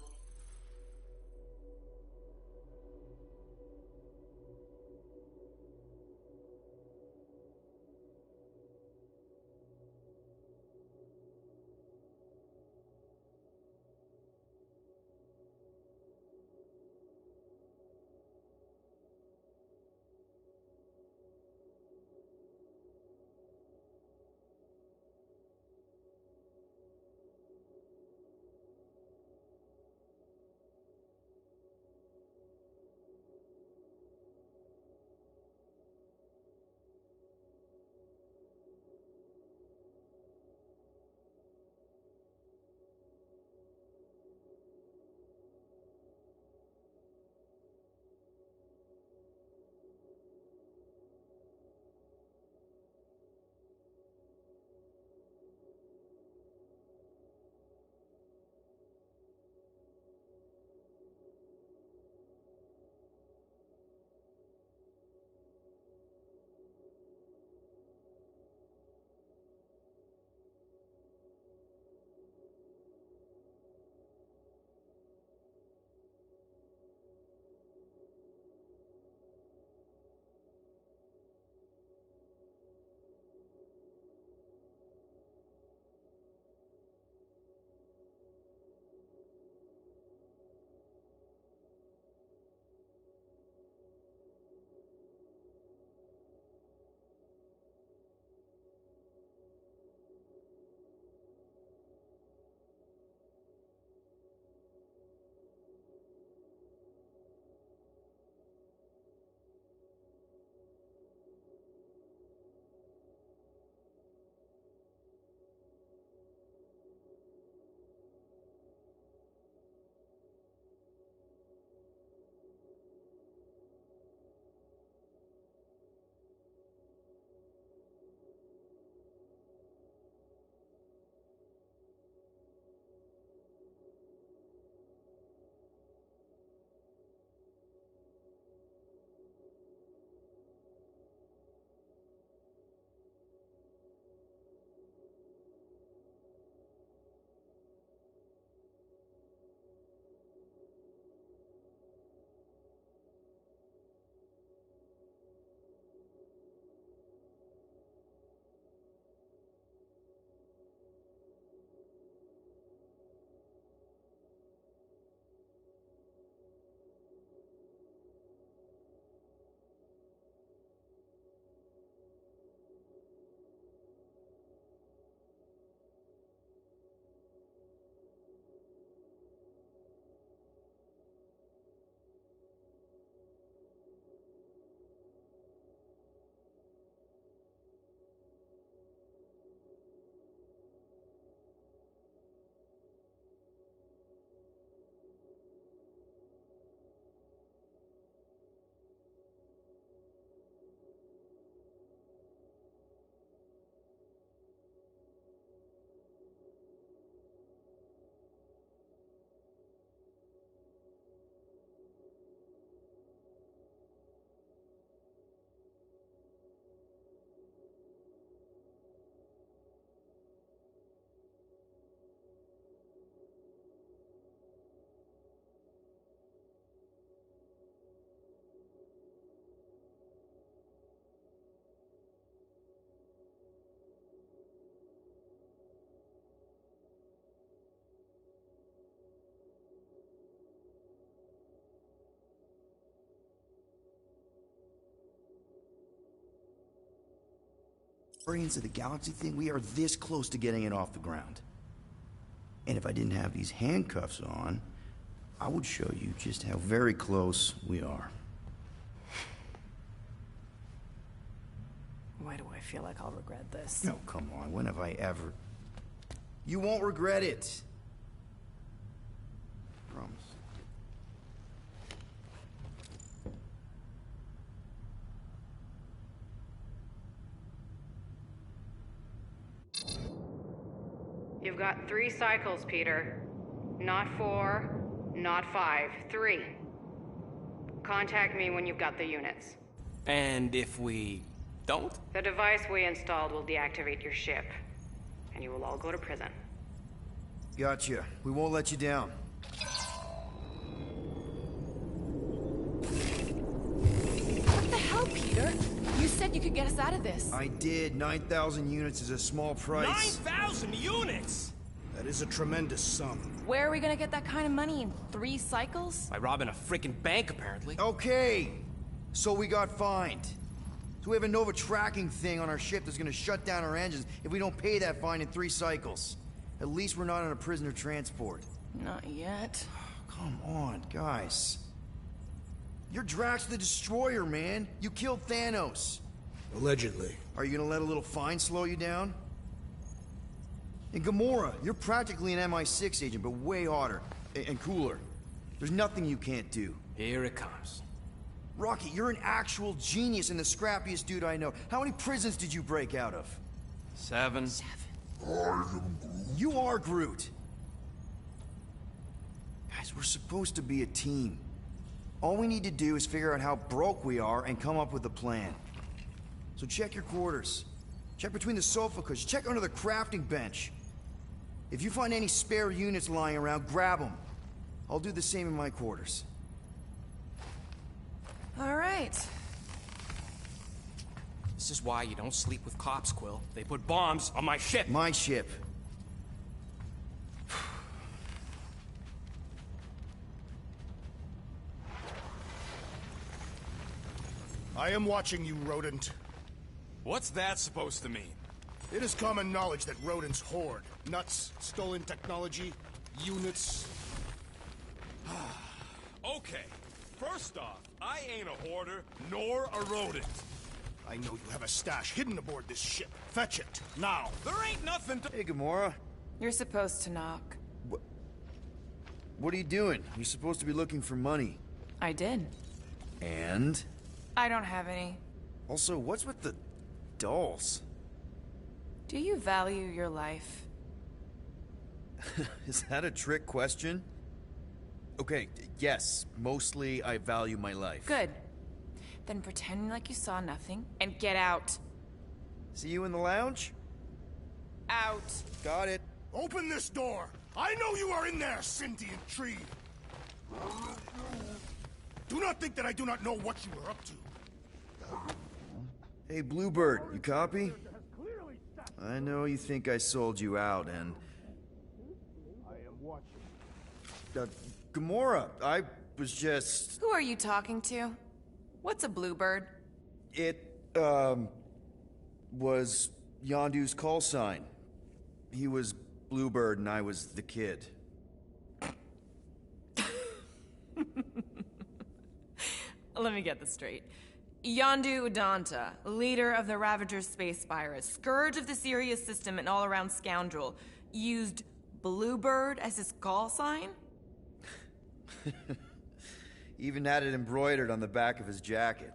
Guardians of the Galaxy thing, we are this close to getting it off the ground. And if I didn't have these handcuffs on, I would show you just how very close we are. Why do I feel like I'll regret this? No, come on, when have I ever... You won't regret it. Promise. You've got 3 cycles, Peter. Not 4, not 5, 3. Contact me when you've got the units. And if we don't? The device we installed will deactivate your ship, and you will all go to prison. Gotcha. We won't let you down. What the hell, Peter? You said you could get us out of this. I did. 9,000 units is a small price. 9,000 units! That is a tremendous sum. Where are we gonna get that kind of money in 3 cycles? By robbing a freaking bank, apparently. Okay, so we got fined. So we have a Nova tracking thing on our ship that's gonna shut down our engines if we don't pay that fine in 3 cycles. At least we're not on a prisoner transport. Not yet. Come on, guys. You're Drax the Destroyer, man. You killed Thanos. Allegedly. Are you gonna let a little fine slow you down? And Gamora, you're practically an MI6 agent, but way hotter and cooler. There's nothing you can't do. Here it comes. Rocky, you're an actual genius and the scrappiest dude I know. How many prisons did you break out of? 7. You are Groot. Guys, we're supposed to be a team. All we need to do is figure out how broke we are and come up with a plan. So check your quarters. Check between the sofa cushions. Check under the crafting bench. If you find any spare units lying around, grab them. I'll do the same in my quarters. All right. This is why you don't sleep with cops, Quill. They put bombs on my ship. My ship. I am watching you, rodent. What's that supposed to mean? It is common knowledge that rodents hoard nuts, stolen technology, units. Okay, first off, I ain't a hoarder, nor a rodent. I know you have a stash hidden aboard this ship. Fetch it, now. There ain't nothing to— Hey, Gamora. You're supposed to knock. What are you doing? You're supposed to be looking for money. I did. And? I don't have any. Also, what's with the dolls? Do you value your life? Is that a trick question? Okay, yes, mostly I value my life. Good. Then pretend like you saw nothing and get out. See you in the lounge? Out. Got it. Open this door! I know you are in there, sentient tree! Do not think that I do not know what you are up to. Hey, Bluebird, you copy? I know you think I sold you out, and... I am watching. Gamora, I was just... Who are you talking to? What's a bluebird? It, was Yondu's call sign. He was Bluebird and I was the kid. Let me get this straight. Yondu Udonta, leader of the Ravager's space virus, scourge of the Sirius system and all-around scoundrel, used Bluebird as his call sign? Even had it embroidered on the back of his jacket.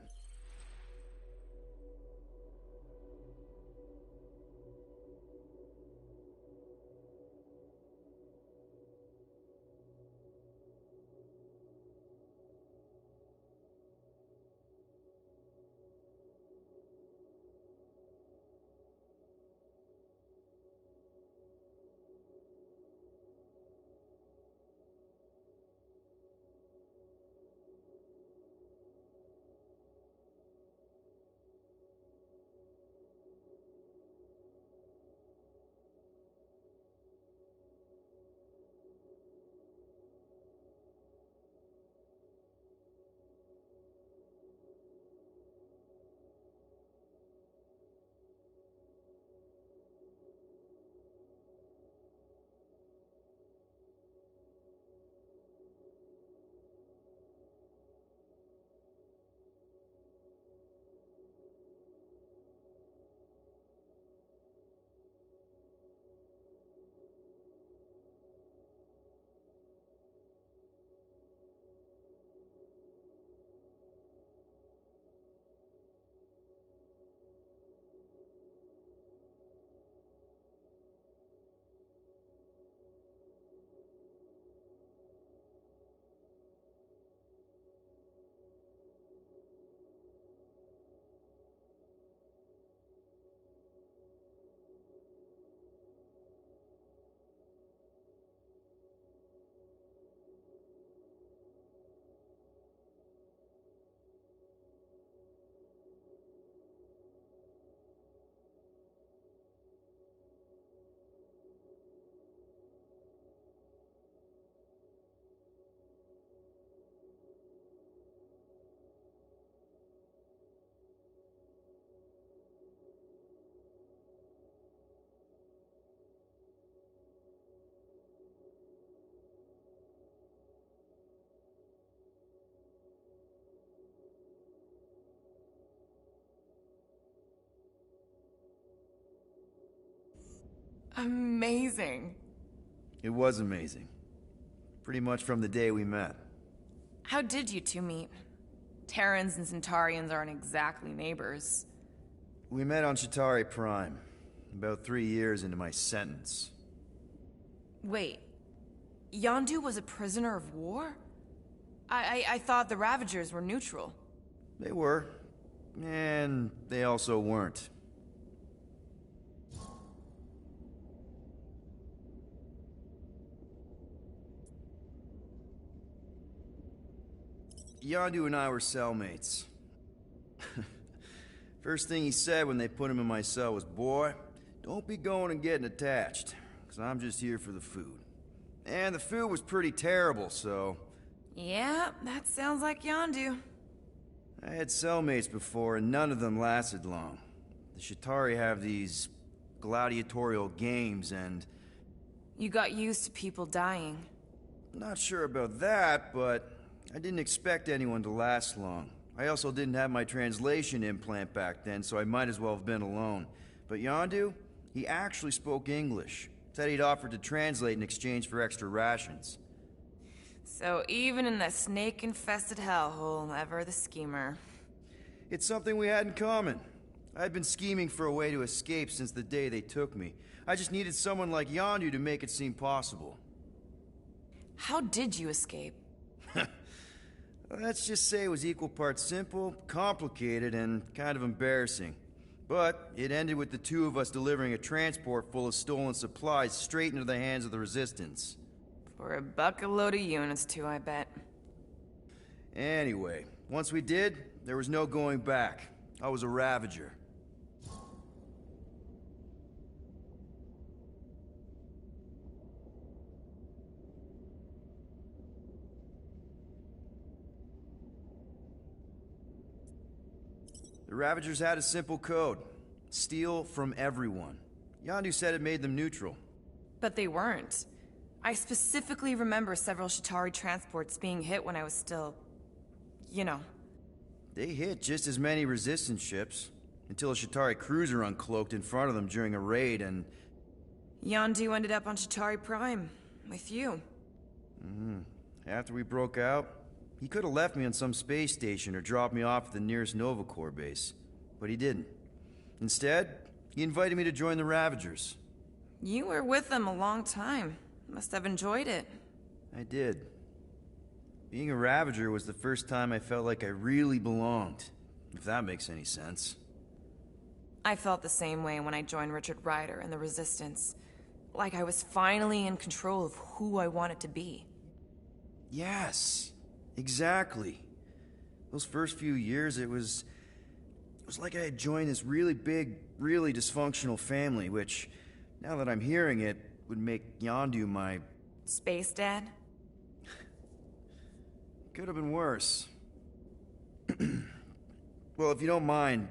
Amazing. It was amazing. Pretty much from the day we met. How did you two meet? Terrans and Centaurians aren't exactly neighbors. We met on Chitauri Prime, about 3 years into my sentence. Wait, Yondu was a prisoner of war? I thought the Ravagers were neutral. They were, and they also weren't. Yondu and I were cellmates. First thing he said when they put him in my cell was, "Boy, don't be going and getting attached, because I'm just here for the food." And the food was pretty terrible, so... Yeah, that sounds like Yondu. I had cellmates before, and none of them lasted long. The Chitauri have these gladiatorial games, and... You got used to people dying. Not sure about that, but I didn't expect anyone to last long. I also didn't have my translation implant back then, so I might as well have been alone. But Yondu, he actually spoke English. Said he'd offered to translate in exchange for extra rations. So even in that snake-infested hellhole, ever the schemer. It's something we had in common. I'd been scheming for a way to escape since the day they took me. I just needed someone like Yondu to make it seem possible. How did you escape? Let's just say it was equal parts simple, complicated, and kind of embarrassing. But it ended with the two of us delivering a transport full of stolen supplies straight into the hands of the Resistance. For a bucket-load of units, too, I bet. Anyway, once we did, there was no going back. I was a Ravager. The Ravagers had a simple code. Steal from everyone. Yondu said it made them neutral. But they weren't. I specifically remember several Chitauri transports being hit when I was still... you know. They hit just as many Resistance ships, until a Chitauri cruiser uncloaked in front of them during a raid and... Yondu ended up on Chitauri Prime, with you. After we broke out, he could have left me on some space station or dropped me off at the nearest Nova Corps base. But he didn't. Instead, he invited me to join the Ravagers. You were with them a long time. Must have enjoyed it. I did. Being a Ravager was the first time I felt like I really belonged, if that makes any sense. I felt the same way when I joined Richard Rider and the Resistance. Like I was finally in control of who I wanted to be. Yes, exactly. Those first few years, it was like I had joined this really big, really dysfunctional family, which, now that I'm hearing it, would make Yondu my... Space Dad? Could have been worse. Well, if you don't mind,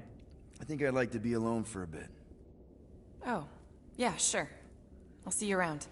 I think I'd like to be alone for a bit. Oh, yeah, sure. I'll see you around.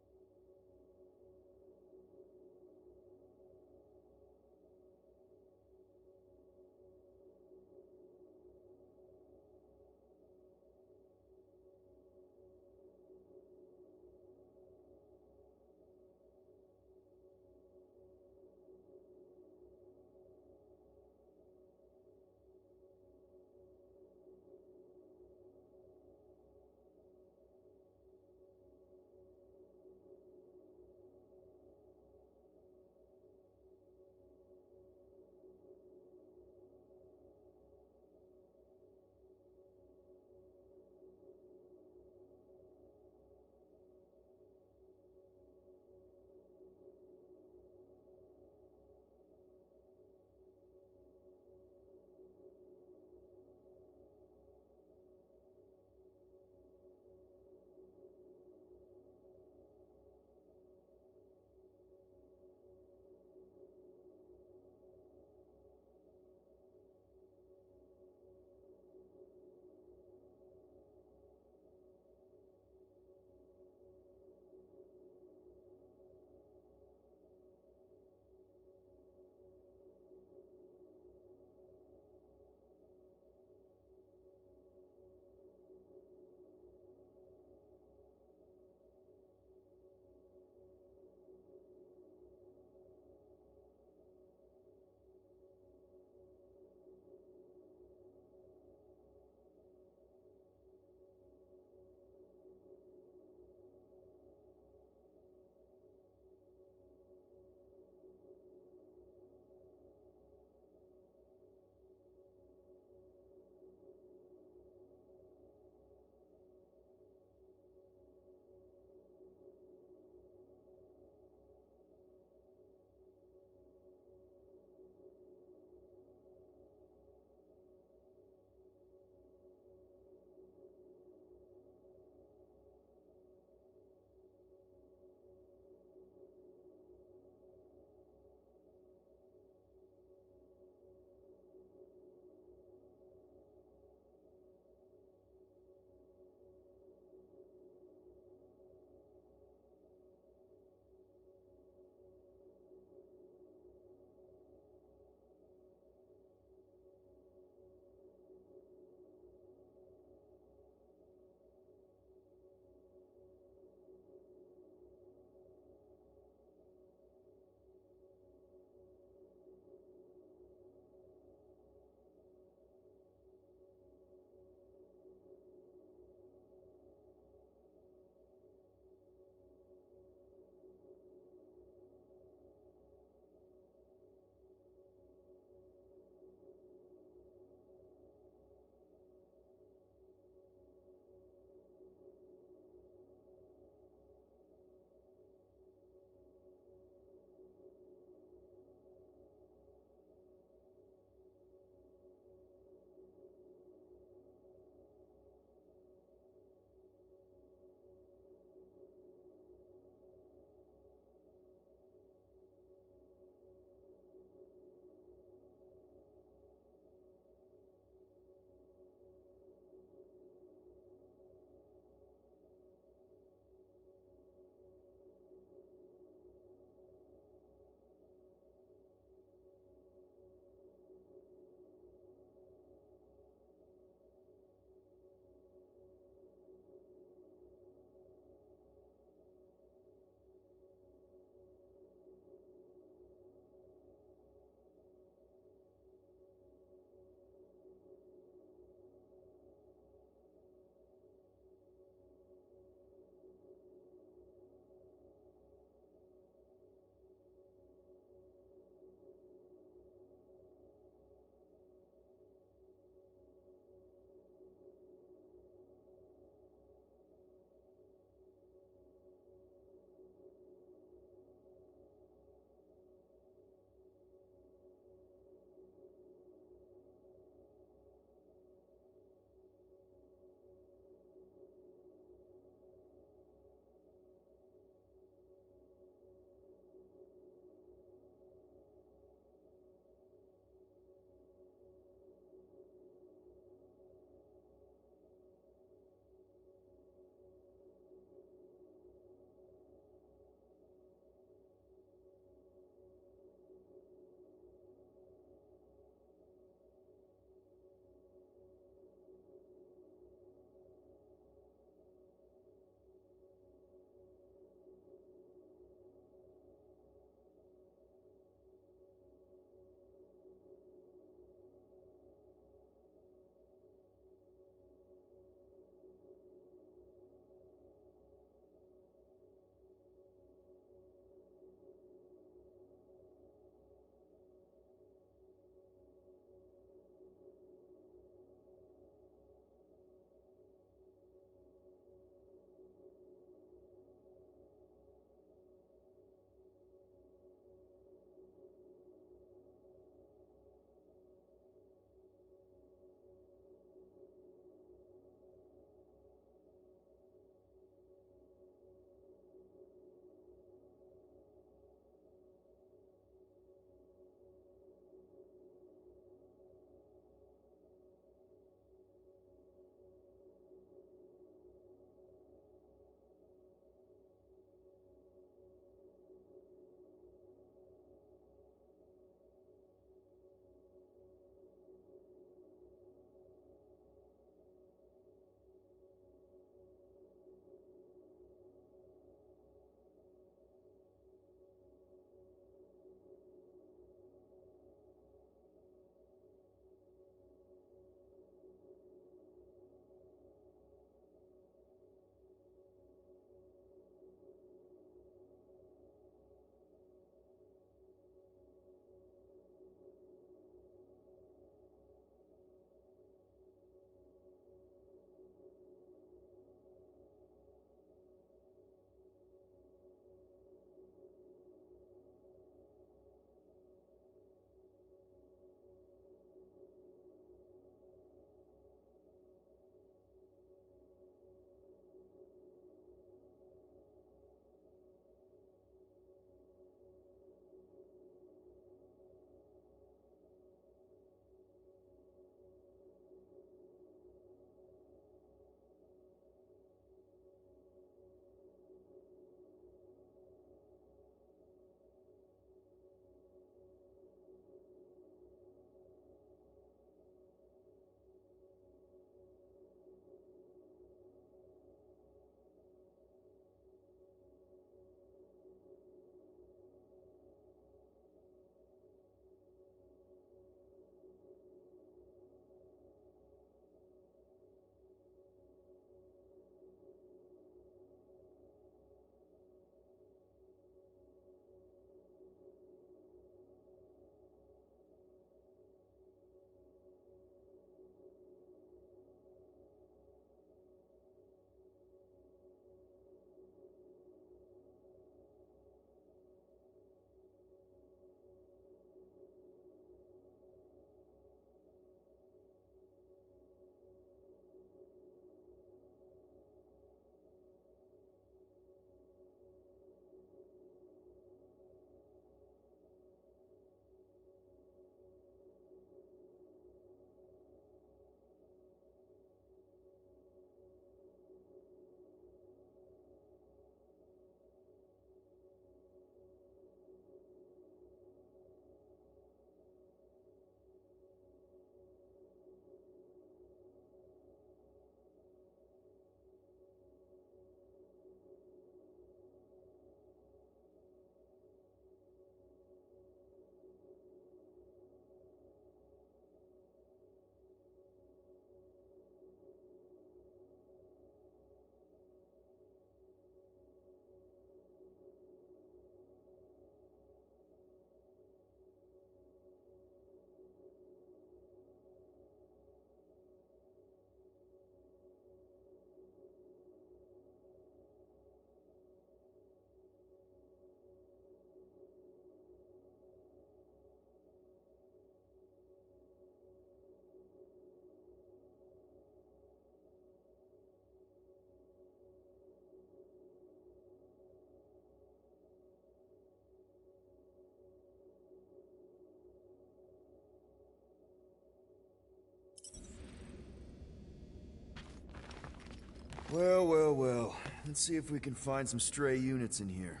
Well, well, well. Let's see if we can find some stray units in here.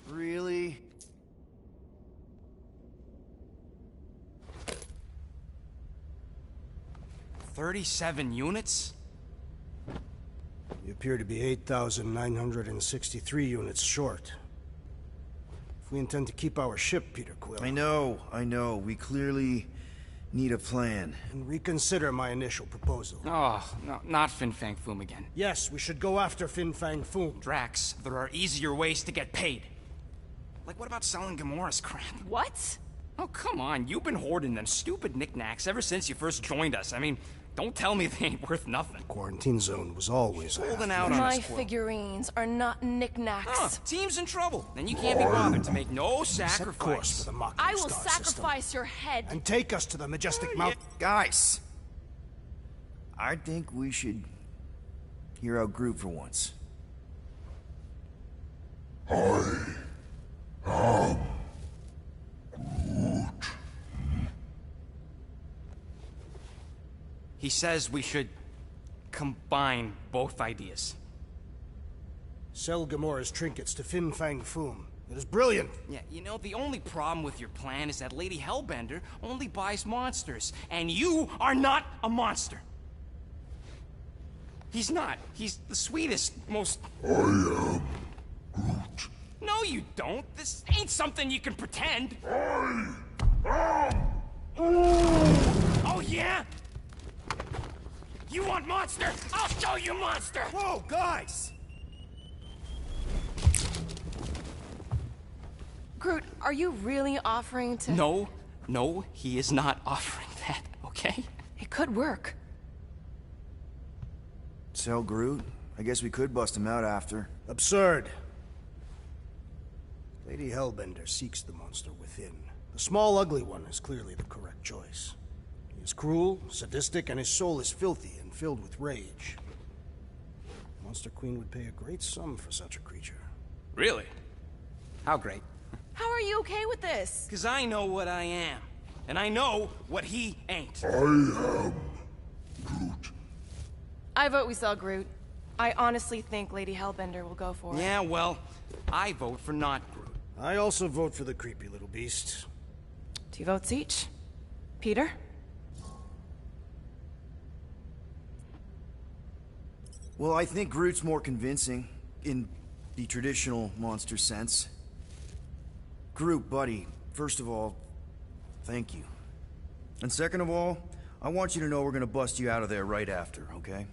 Really? $37 units? You appear to be 8,963 units short. If we intend to keep our ship, Peter Quill... I know. We clearly need a plan. And reconsider my initial proposal. Oh, no, not Fin Fang Foom again. Yes, we should go after Fin Fang Foom. Drax, there are easier ways to get paid. Like, what about selling Gamora's crap? What? Oh, come on. You've been hoarding them stupid knickknacks ever since you first joined us. I mean, don't tell me they ain't worth nothing. Quarantine zone was always holding out on My us, Quill. figurines are not knickknacks. Huh, team's in trouble. Then you can't be bothered to make no Set course sacrifice. for the Mocking I will Star sacrifice system. your head. And take us to the majestic mountain. Guys! I think we should hear out Groot for once. He says we should combine both ideas. Sell Gamora's trinkets to Fin Fang Foom. It is brilliant. Yeah, you know, the only problem with your plan is that Lady Hellbender only buys monsters, and you are not a monster. He's not. He's the sweetest, most... I am Groot. No, you don't. This ain't something you can pretend. Oh, yeah? You want monster? I'll show you monster! Whoa, guys! Groot, are you really offering to... No, he is not offering that, okay? It could work. Sell Groot? I guess we could bust him out after. Absurd. Lady Hellbender seeks the monster within. The small, ugly one is clearly the correct choice. He is cruel, sadistic, and his soul is filthy and filled with rage. Monster Queen would pay a great sum for such a creature. Really? How great? How are you okay with this? Because I know what I am. And I know what he ain't. I am Groot. I vote we sell Groot. I honestly think Lady Hellbender will go for it. Yeah, well, I vote for not Groot. I also vote for the creepy little beast. 2 votes each. Peter? Well, I think Groot's more convincing, in the traditional monster sense. Groot, buddy, first of all, thank you. And second of all, I want you to know we're gonna bust you out of there right after, okay?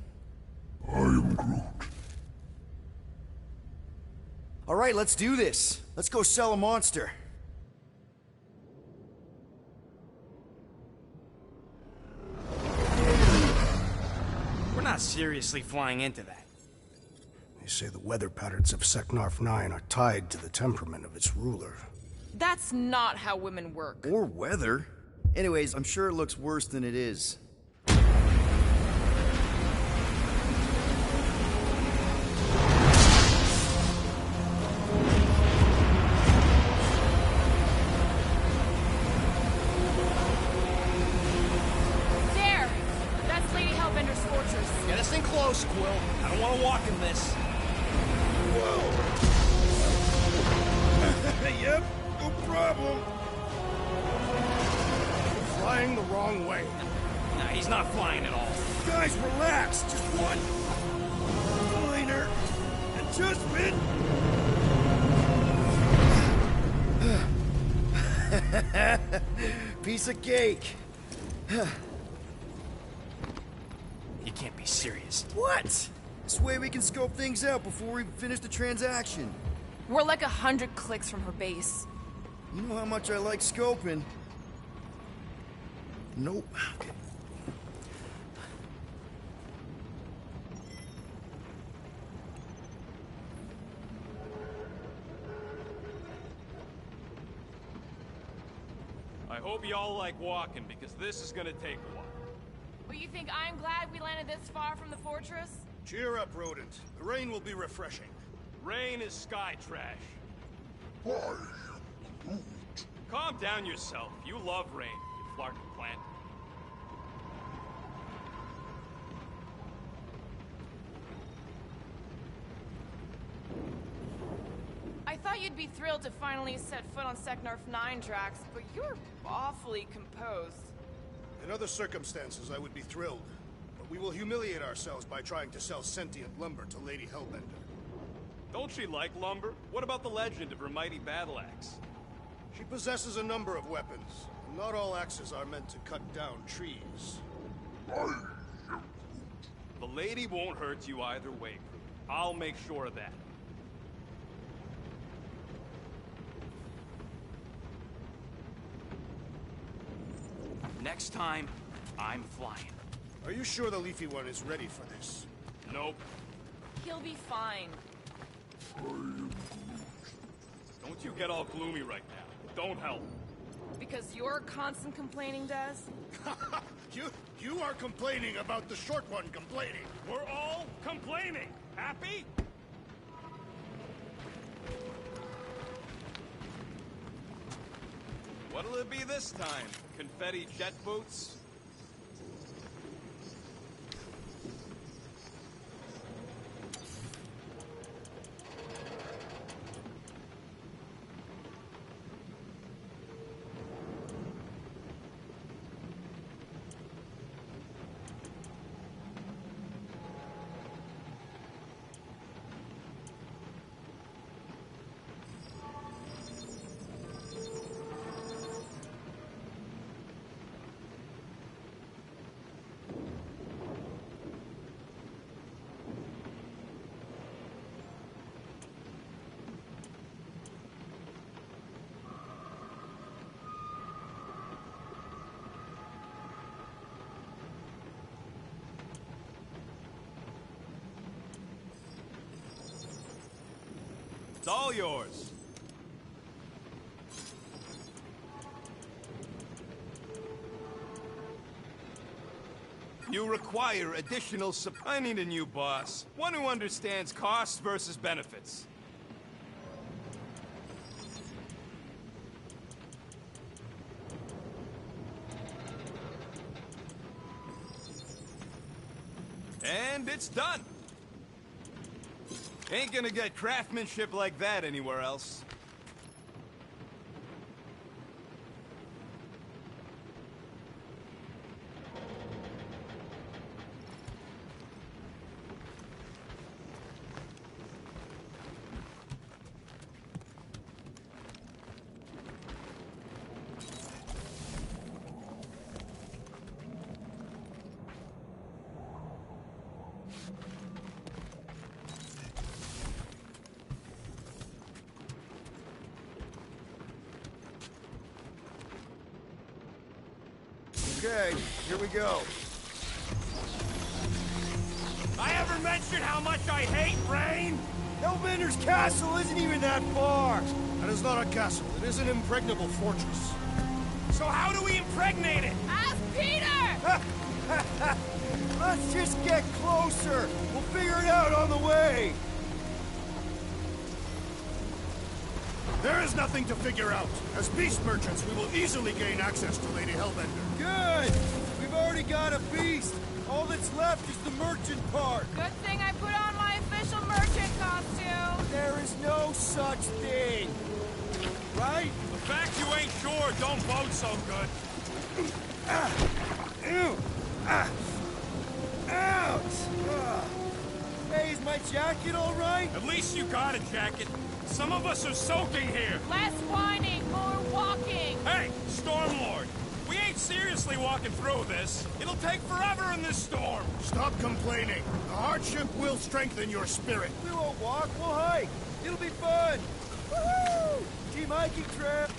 I am Groot. All right, let's do this. Let's go sell a monster. We're not seriously flying into that. They say the weather patterns of Seknarf 9 are tied to the temperament of its ruler. That's not how women work. Or weather. Anyways, I'm sure it looks worse than it is. There! That's Lady Hellbender's fortress. Get us in close, Quill. I don't want to walk in this. Yep, no problem. Flying the wrong way. Nah, he's not flying at all. Guys, relax. Just one minor adjustment. Piece of cake. You can't be serious. What? This way we can scope things out before we finish the transaction. We're like 100 clicks from her base. You know how much I like scoping. Nope. Okay. I hope y'all like walking, because this is gonna take a while. Well, you think I'm glad we landed this far from the fortress? Cheer up, Rodent. The rain will be refreshing. Rain is sky trash. I am Groot. Calm down yourself. You love rain, you flarkin' plant. you'd be thrilled to finally set foot on Seknarf 9 tracks, but you're awfully composed. In other circumstances, I would be thrilled. But we will humiliate ourselves by trying to sell sentient lumber to Lady Hellbender. Don't she like lumber? What about the legend of her mighty battle axe? She possesses a number of weapons, and not all axes are meant to cut down trees. The lady won't hurt you either way, Groot. I'll make sure of that. Next time, I'm flying. Are you sure the Leafy One is ready for this? Nope. He'll be fine. Don't you get all gloomy right now. Don't help. Because your constant complaining does? You are complaining about the short one complaining. We're all complaining. Happy? What'll it be this time? Confetti jet boots? It's all yours. You require additional support. I need a new boss. One who understands costs versus benefits. And it's done. Ain't gonna get craftsmanship like that anywhere else. Okay, here we go. I ever mentioned how much I hate rain? Hellbender's castle isn't even that far. That is not a castle. It is an impregnable fortress. So how do we impregnate it? Ask Peter! Let's just get closer. We'll figure it out on the way. There is nothing to figure out. As beast merchants, we will easily gain access to Lady Hellbender. Good! We've already got a beast. All that's left is the merchant part. Good thing I put on my official merchant costume. There is no such thing. Right? The fact you ain't sure don't vote so good. Ew! Ouch! Hey, is my jacket all right? At least you got a jacket. Some of us are soaking here. Less whining, more walking. Hey, Stormlord. We ain't seriously walking through this. It'll take forever in this storm. Stop complaining. The hardship will strengthen your spirit. We won't walk, we'll hike. It'll be fun. Woohoo! Team hiking trip.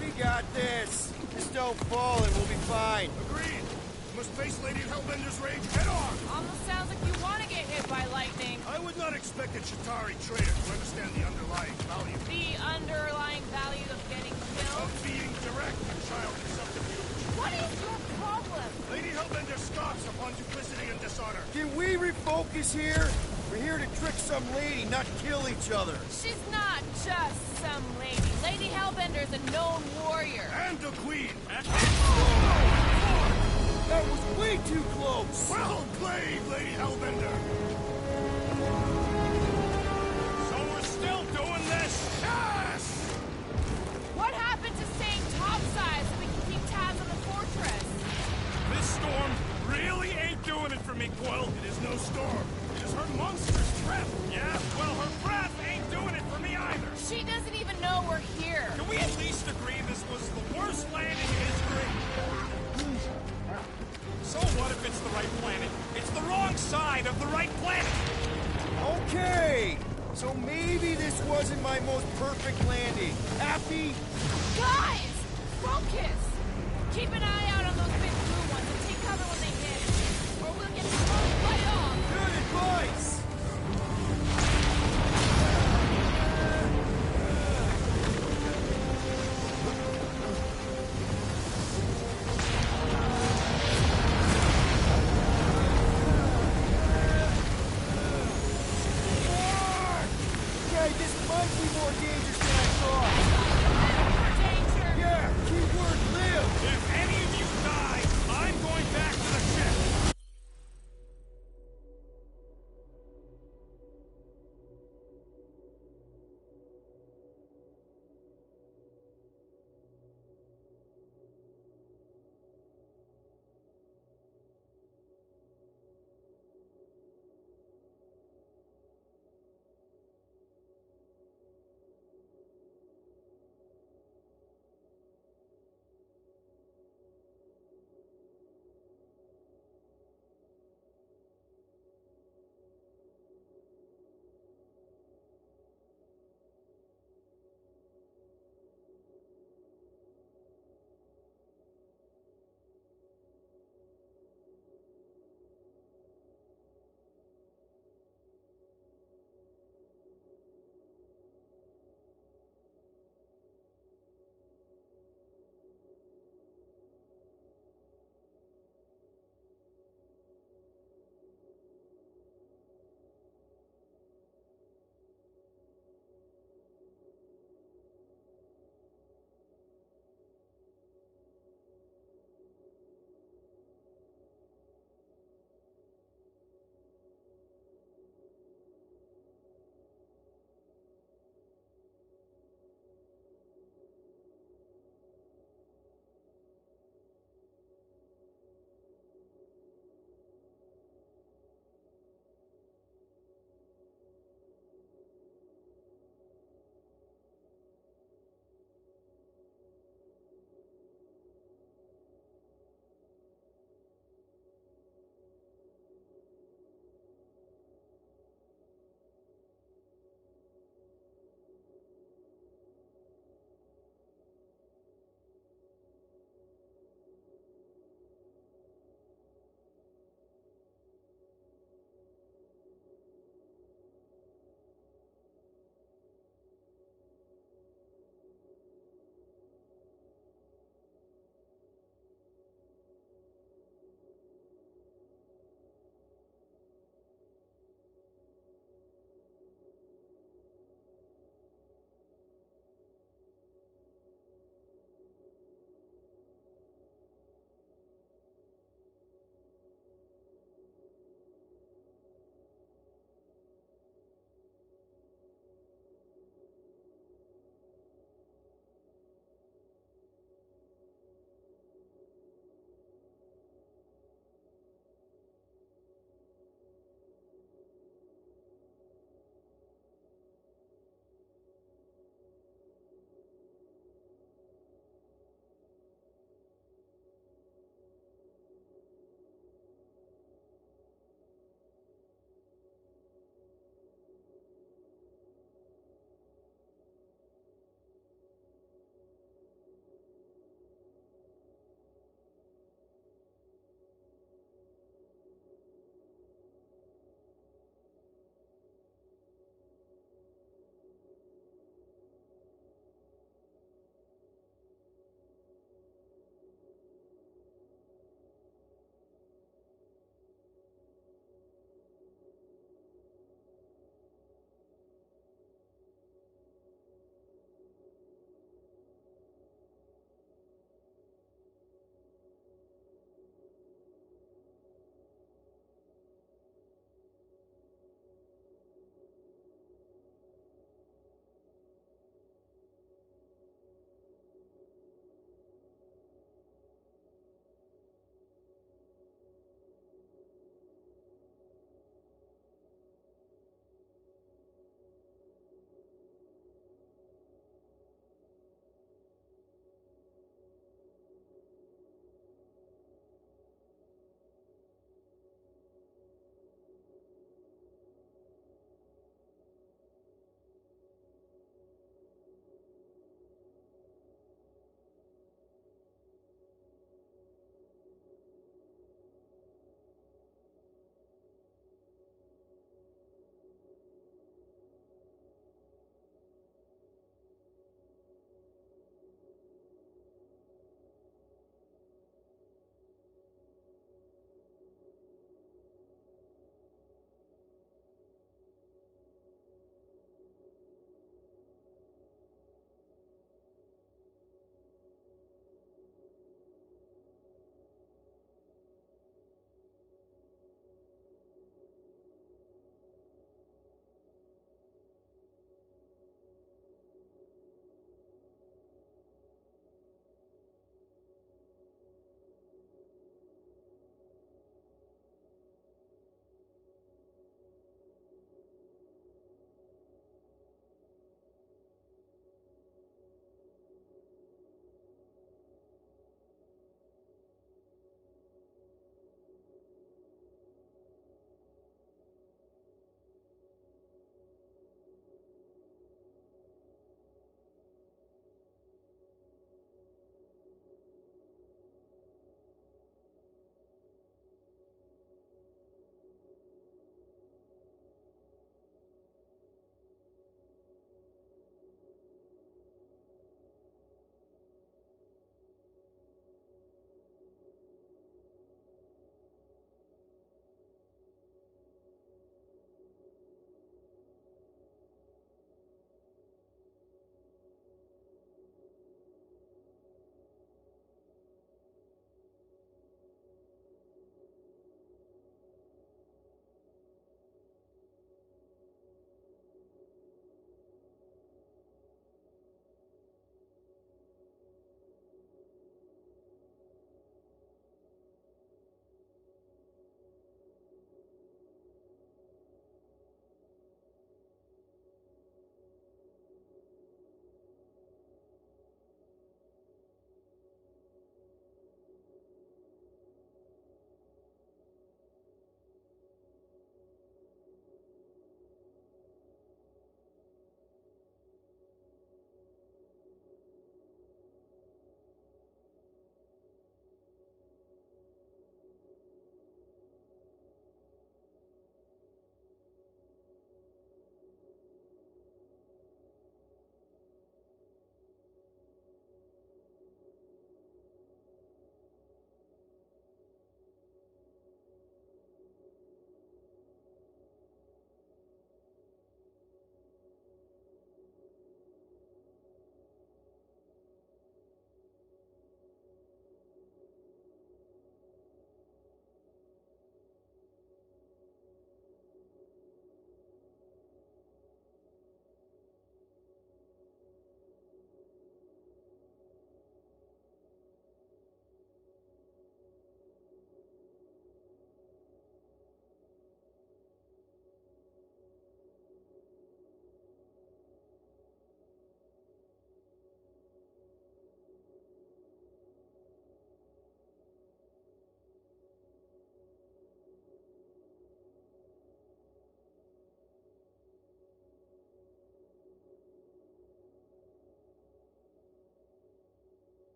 We got this. Just don't fall and we'll be fine. Agreed. You must face Lady Hellbender's rage head on. Almost sounds like you want to get hit by lightning. I would not expect a Chitauri trader to understand the underlying value. The underlying value of getting killed. Of being direct and childish subterfuge. What is your problem? Lady Hellbender scoffs upon duplicity and dishonor. Can we refocus here? We're here to trick some lady, not kill each other. She's not just some lady. Lady Hellbender's a known warrior. And a queen. That was way too close. Well played, Lady Hellbender. So we're still doing this? Yes! Quill. It is no storm. It is her monstrous breath. Yeah, well, her breath ain't doing it for me either. She doesn't even know we're here. Can we at least agree this was the worst landing in history? So what if it's the right planet? It's the wrong side of the right planet! Okay! So maybe this wasn't my most perfect landing. Happy? Guys! Focus! Keep an eye out on those big blue ones and take cover when they hit. Or we'll get blown right off. Good advice! Okay, this might be more dangerous than I thought. Yeah, keyword live! If any of you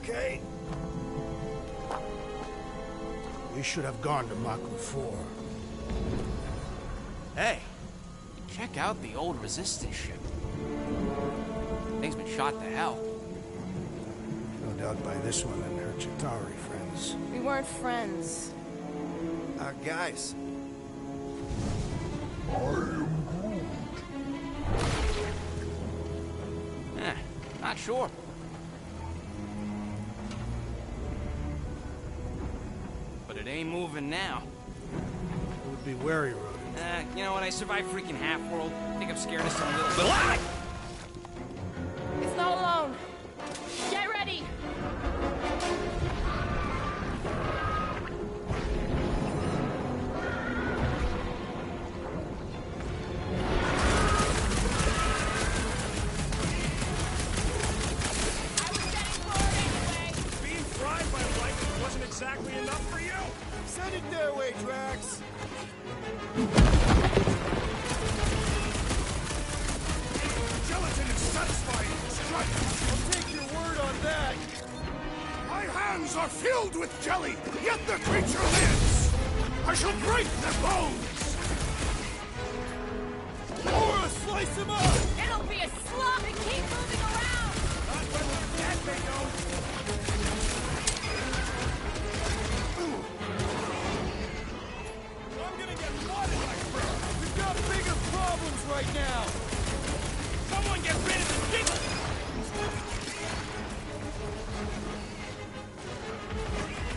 okay? We should have gone to Mako 4. Hey, check out the old Resistance ship. Thing's been shot to hell. No doubt by this one and her Chitauri friends. We weren't friends. Guys. Not sure. But it ain't moving now. Would be wary, Rodent. You know what? I survived freaking Half-World. I think I'm scared of some little... Ah! It's not alone. Get ready! Being fried by lightning wasn't exactly enough for you. Send it their way, Drax. Gelatin is satisfying. Strike. I'll take your word on that. My hands are filled with jelly, yet the creature lives. I shall break their bones. Or slice him up. It'll be a slump and keep moving around! Not when we're dead, they don't. I'm gonna get blood in my throat. We've got bigger problems right now. Someone get rid of the giggle.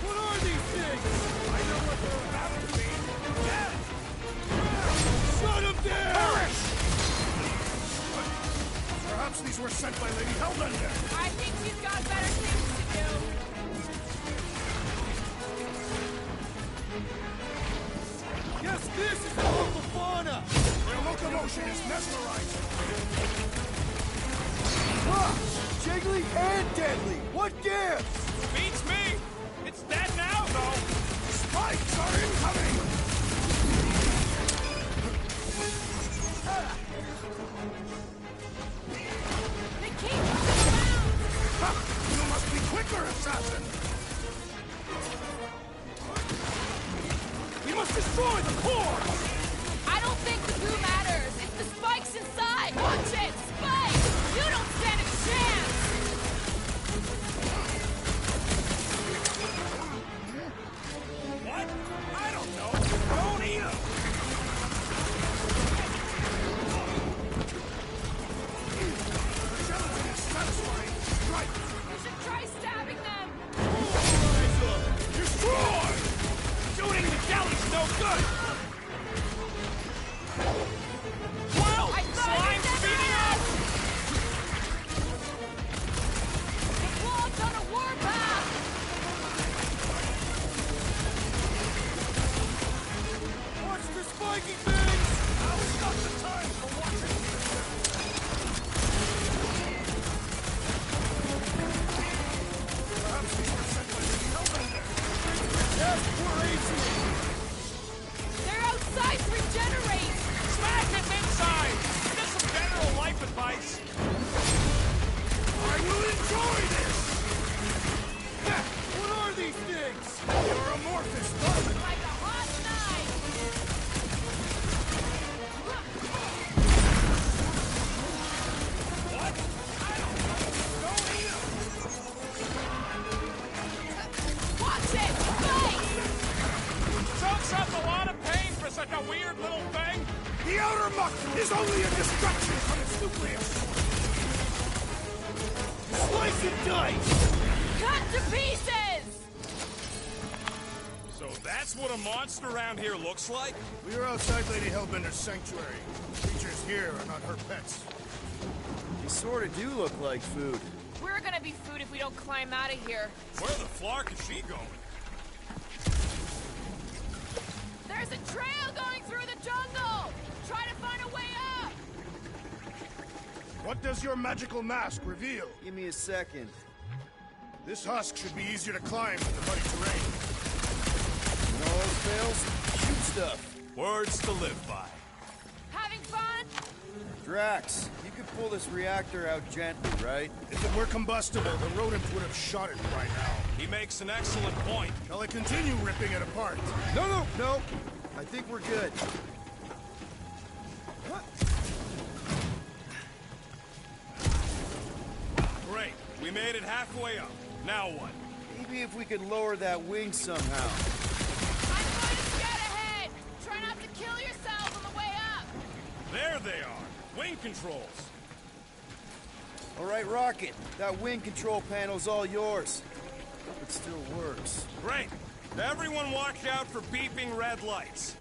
What are these things? I know what they're about to be. Dead. Shut him down! Perish! Perhaps these were sent by Lady Hellbender. I think she's got better things to do. Yes, this is the local fauna. Their locomotion is mesmerizing. Ah, jiggly and deadly. What gives? Beats me. It's dead now, though. Spikes are incoming. They keep moving around! Ha! You must be quicker, assassin. We must destroy the core. I don't think the goo matters. It's the spikes inside. Watch it! Spike! You don't stand a chance! What? I don't know. Don't eat 'em. Gelatin is satisfying. Strike. You should try stabbing them! Destroy! Shooting the jelly's no good. Wow! I thought Slime's you beating up! The blob's on a warpath! Watch the spiky things! Now is not the time for watching. Perhaps these were sent by Lady Hellbender. Desperation! They're outside to regenerate! Smack him inside! Just some general life advice. I will enjoy this! What are these things? You're amorphous vermin! Like a hot knife! What? I don't know. Don't eat 'em! Watch it! Spike! Soaks up a lot of pain for such a weird little thing! The outer muck is only a distraction from its nucleus! Slice and dice! Cut to pieces! So that's what a monster around here looks like? We are outside Lady Hellbender's sanctuary. Creatures here are not her pets. You sort of do look like food. We're gonna be food if we don't climb out of here. Where the flark is she going? There's a trail going through the jungle! Try to find a way up! What does your magical mask reveal? Give me a second. This husk should be easier to climb with the muddy terrain. No fails, shoot stuff. Words to live by. Having fun? Drax, you could pull this reactor out gently, right? If it were combustible, the rodent would have shot it by now. He makes an excellent point. Shall I continue ripping it apart? No. I think we're good. Great. We made it halfway up. Now what? Maybe if we could lower that wing somehow. I'm going to scout ahead! Try not to kill yourselves on the way up! There they are. Wing controls. All right, Rocket. That wing control panel's all yours. Hope it still works. Great. Everyone watch out for beeping red lights.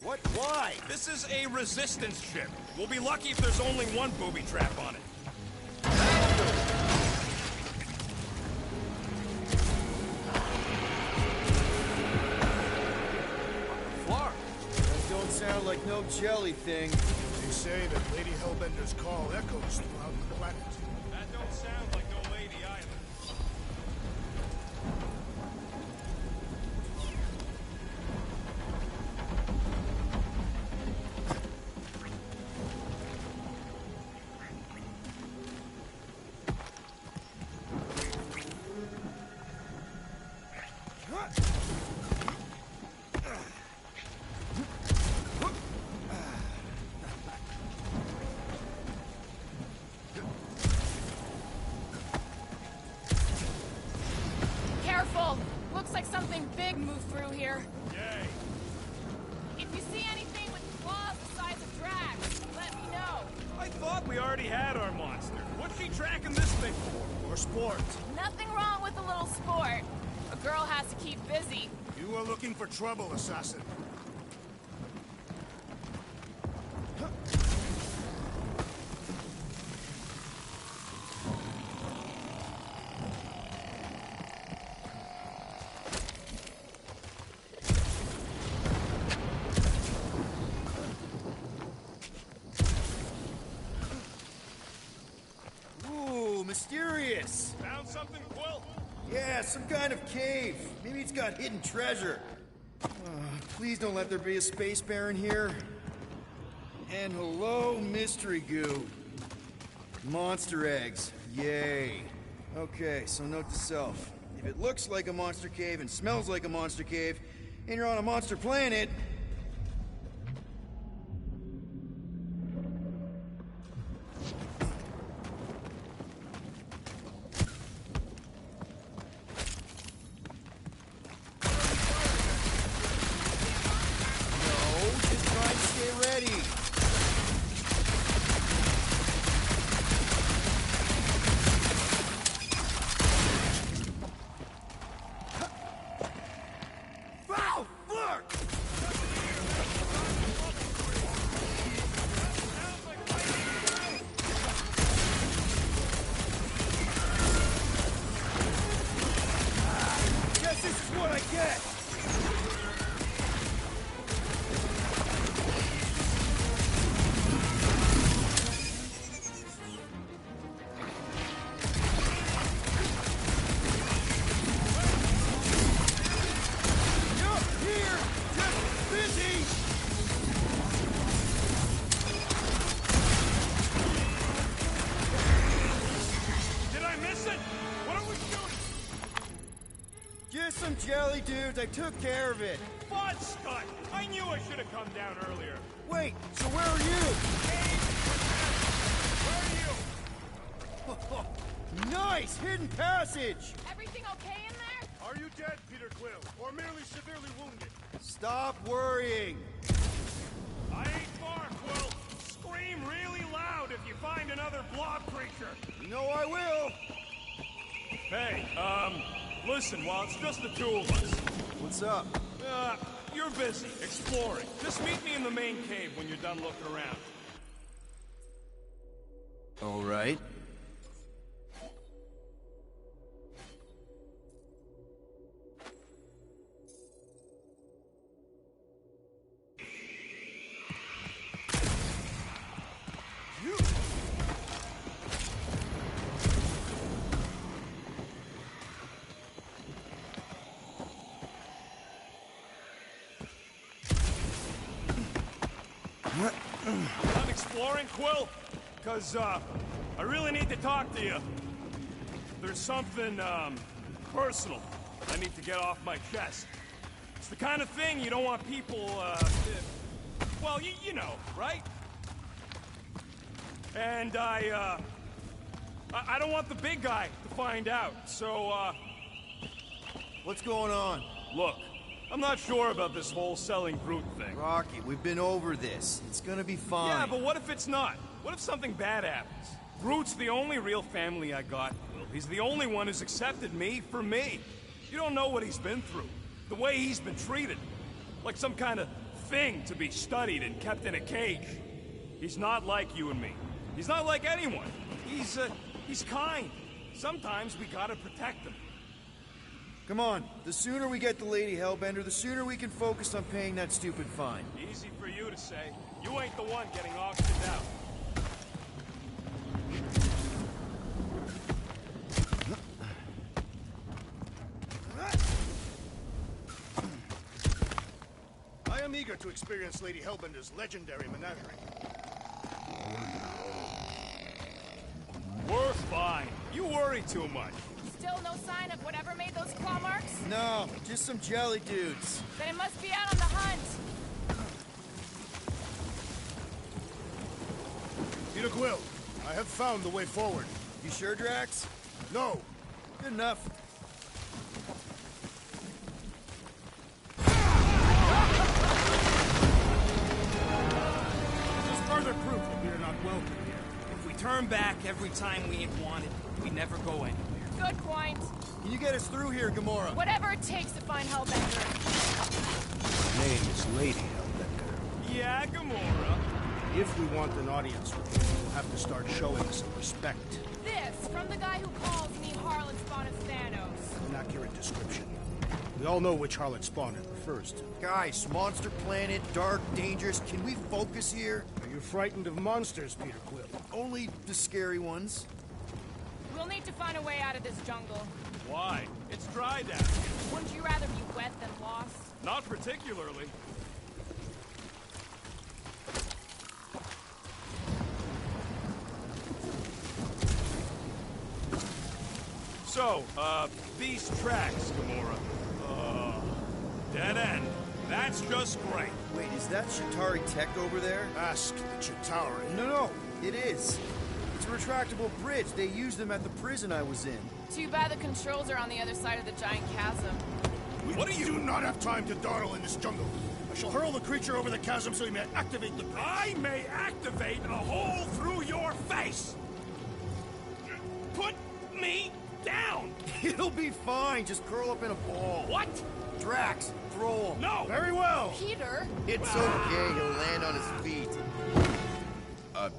What? Why? This is a resistance ship. We'll be lucky if there's only one booby trap on it. Flark. That don't sound like no jelly thing. They say that Lady Hellbender's call echoes throughout the planet. That don't sound like no lady either. Careful! Looks like something big moved through here. Yay. If you see anything with claws the size of drags, let me know. I thought we already had our monster. What's she tracking this thing for? For sport. Nothing wrong with a little sport. A girl has to keep busy. You are looking for trouble, assassin. Ooh, mysterious. Found something, Quill? Yeah, some kind of cave. Maybe it's got hidden treasure. Please don't let there be a space baron here. And hello, mystery goo. Monster eggs. Yay. Okay, so note to self. If it looks like a monster cave and smells like a monster cave, and you're on a monster planet, just try and stay ready. Foul! Fuck! Guess this is what I get! Yup, here! Just busy! Did I miss it? What are we shooting? Just some jelly dudes, I took care of it. Fun stunt! I knew I should have come down earlier. Wait, so where are you? Where are you? Nice! Hidden passage! Everything okay in there? Are you dead, Peter Quill, or merely severely wounded? Stop worrying! I ain't far, Quill. Scream really loud if you find another blob creature. You know I will! Hey, listen, while it's just the two of us. What's up? You're busy, exploring. Just meet me in the main cave when you're done looking around. All right. I'm exploring, Quill? Because, I really need to talk to you. There's something, personal I need to get off my chest. It's the kind of thing you don't want people, well, you know, right? And I don't want the big guy to find out, so, What's going on? Look, I'm not sure about this whole selling Groot thing. Rocky, we've been over this. It's gonna be fine. Yeah, but what if it's not? What if something bad happens? Groot's the only real family I got, Will. He's the only one who's accepted me for me. You don't know what he's been through. The way he's been treated. Like some kind of thing to be studied and kept in a cage. He's not like you and me. He's not like anyone. He's kind. Sometimes we gotta protect him. Come on, the sooner we get the Lady Hellbender, the sooner we can focus on paying that stupid fine. Easy for you to say. You ain't the one getting auctioned out. I am eager to experience Lady Hellbender's legendary menagerie. We're fine. You worry too much. Still no sign of whatever made those claw marks? No, just some jelly dudes. Then it must be out on the hunt. Peter Quill, I have found the way forward. You sure, Drax? No. Good enough. This is further proof that we are not welcome here. If we turn back every time we ain't wanted, we never go anywhere. Good point. Can you get us through here, Gamora? Whatever it takes to find Hellbender. Her name is Lady Hellbender. Yeah, Gamora. If we want an audience with her, we'll have to start showing some respect. This from the guy who calls me Harlan Spawn of Thanos. An accurate description. We all know which harlot Spawn it refers to. Guys, monster planet, dark, dangerous. Can we focus here? Are you frightened of monsters, Peter Quill? Only the scary ones. We'll need to find a way out of this jungle. Why? It's dry down. Wouldn't you rather be wet than lost? Not particularly. So, these tracks, Gamora. Dead end. That's just great. Wait, is that Chitauri tech over there? Ask the Chitauri. No, it is. It's a retractable bridge. They used them at the prison I was in. Too bad the controls are on the other side of the giant chasm. What do you do not have time to dawdle in this jungle? I shall hurl the creature over the chasm so he may activate the bridge. I may activate a hole through your face! Put me down! It'll be fine. Just curl up in a ball. What? Drax, throw him. No! Very well! Peter? It's okay. He'll land on his feet. I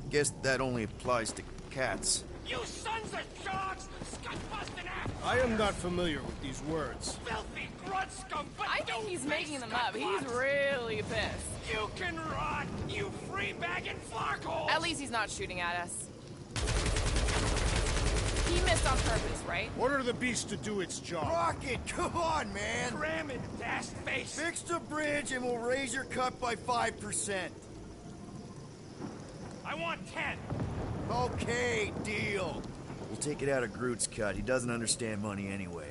guess that only applies to cats. You sons of dogs! Scut-busting ass! I am not familiar with these words. Filthy grunt scum! I think he's making them up. He's really pissed. You can rot, you free-bagging flarkholes! At least he's not shooting at us. He missed on purpose, right? Order the beast to do its job. Rocket, come on, man! Cram it, ass face! Fix the bridge and we'll raise your cut by 5%. I want 10! Okay, deal. We'll take it out of Groot's cut. He doesn't understand money anyway.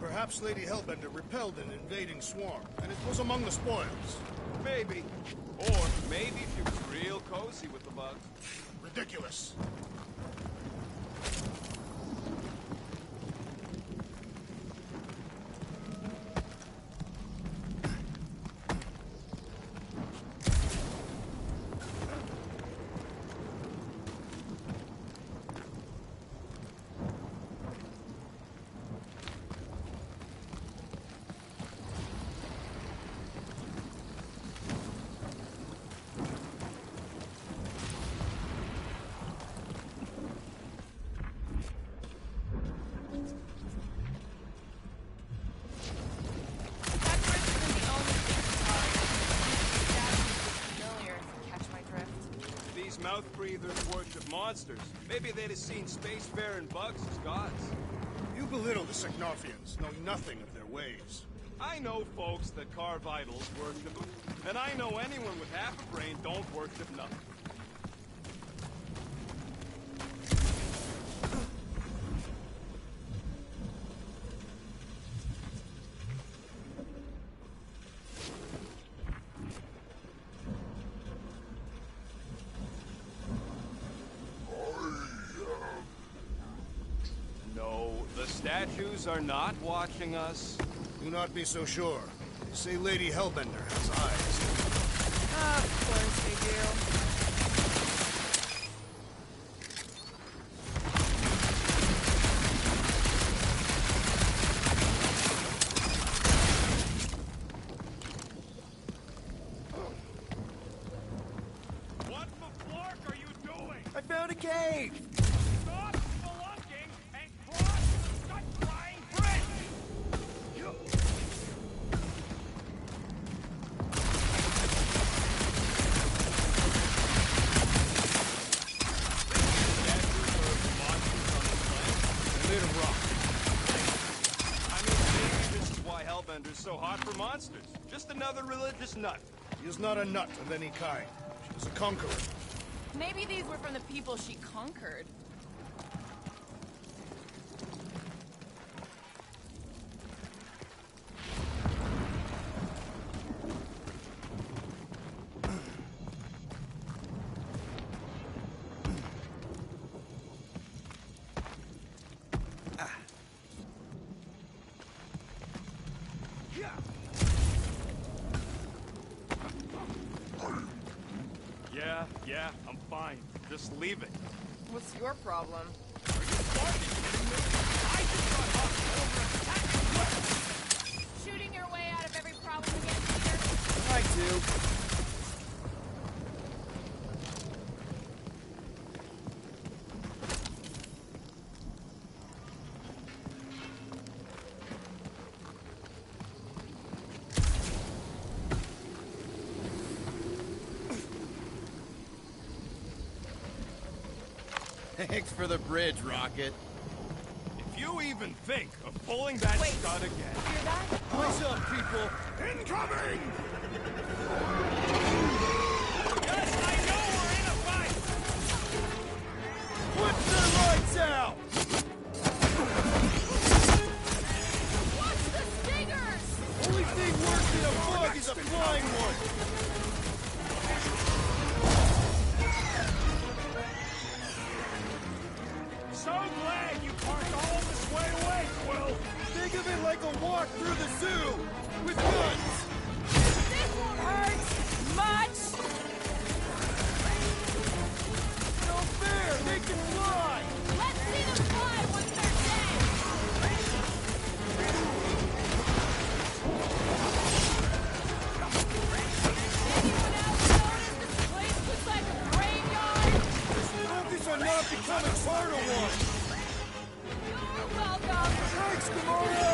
Perhaps Lady Hellbender repelled an invading swarm, and it was among the spoils. Maybe. Or maybe she was real cozy with the bugs. Ridiculous. Mouth breathers worship monsters. Maybe they'd have seen spacefaring bugs as gods. You belittle the Seknarfians, knowing nothing of their ways. I know folks that carve idols worship them, and I know anyone with half a brain don't worship nothing. No, the statues are not watching us. Do not be so sure. They say Lady Hellbender has eyes. Of course they do. What the flark are you doing? I found a cave! Stop spelunking and cross the gut-flying bridge! They're made of rock. I mean, maybe this is why Hellbender's so hot for monsters. Just another religious nut. She is not a nut of any kind. She is a conqueror. Maybe these were from the people she conquered. Yeah, I'm fine. Just leave it. What's your problem? Shooting your way out of every problem again, Peter? I do. Thanks for the bridge, Rocket. If you even think of pulling that stud again. Hear that? What's up, people? Incoming! Yes, I know we're in a fight! Put the lights out! Watch the stingers! Only thing worse than a bug is a flying one! So glad you parked all this way away, Quill! Think of it like a walk through the zoo! With guns! This won't hurt much! No fair! They can fly! Let's see them fly once they're dead! Anyone else notice this place looks like a graveyard? Focus on not becoming part of one! You're welcome! Thanks, Gamora!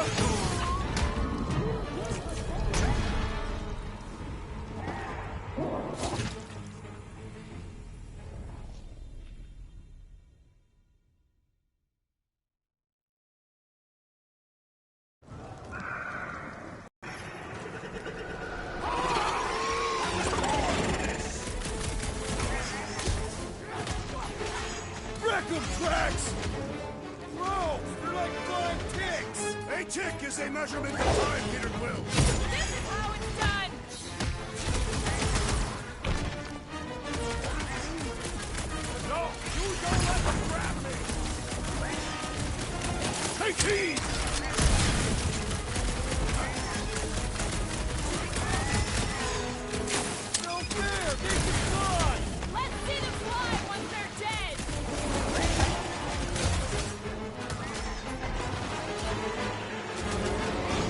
Wreck 'em, Drax! Bro, they're like flying ticks! A tick is a measurement of time, Peter Quill. This is how it's done! No, you don't let them grab me! Take heed! No fair! They can fly! Let's see them fly once they're dead!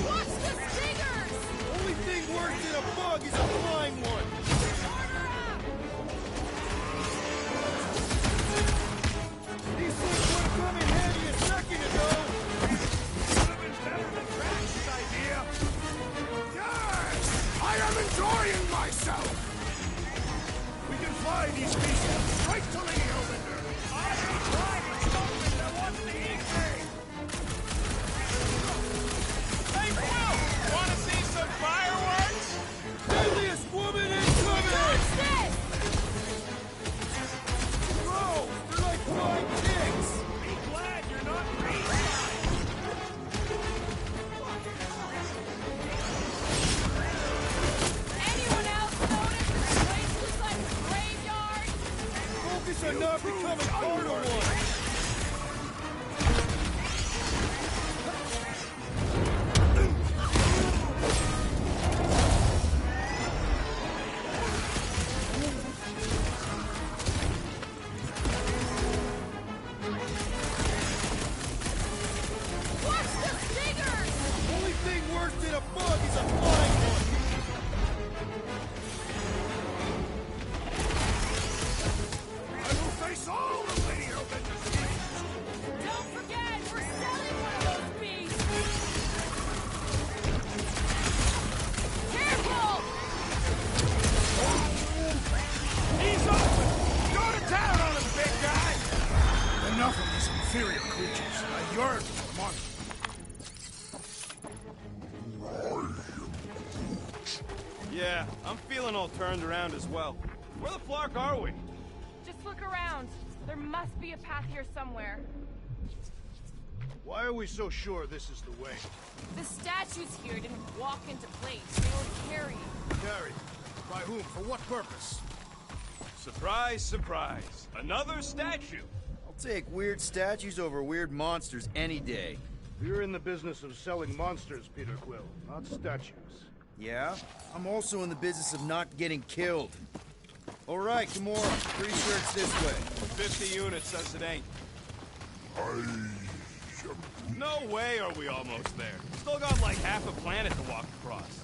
Watch the stingers! Only thing worse than a bug is a flying one! These things would have come in handy a second ago! Would have been better than Drax's idea! Yes! I am enjoying myself! We can fly these beasts straight to Lady Hellbender! I ain't driving something that wants to eat me! Hey, Quill! Wanna see some fireworks? Deadliest woman incoming! Watch this! Bro, they're like flying ticks! Be glad you're not me! Anyone else notice this place looks like a graveyard? Focus on not becoming part of one! enough of these inferior creatures. I yearn for monsters. Yeah, I'm feeling all turned around as well. Where the flark are we? Just look around. There must be a path here somewhere. Why are we so sure this is the way? The statues here didn't walk into place. They were carried. Carried? By whom? For what purpose? Surprise, surprise. Another statue. I'll take weird statues over weird monsters any day. You're in the business of selling monsters, Peter Quill, not statues. Yeah? I'm also in the business of not getting killed. All right, Gamora. Pretty sure it's this way. 50 units says it ain't. No way are we almost there. Still got like half a planet to walk across.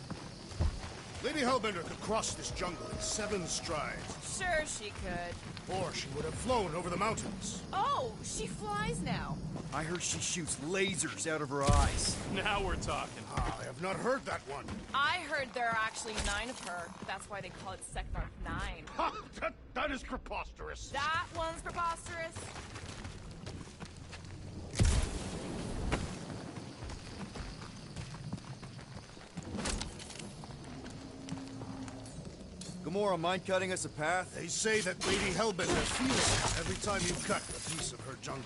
Lady Hellbender could cross this jungle in 7 strides. Sure she could. Or she would have flown over the mountains. Oh, she flies now. I heard she shoots lasers out of her eyes. Now we're talking. I have not heard that one. I heard there are actually 9 of her. That's why they call it Seknarf 9. Ha! That is preposterous. That one's preposterous. Gamora, mind cutting us a path? They say that Lady Hellbender feels it every time you cut a piece of her jungle.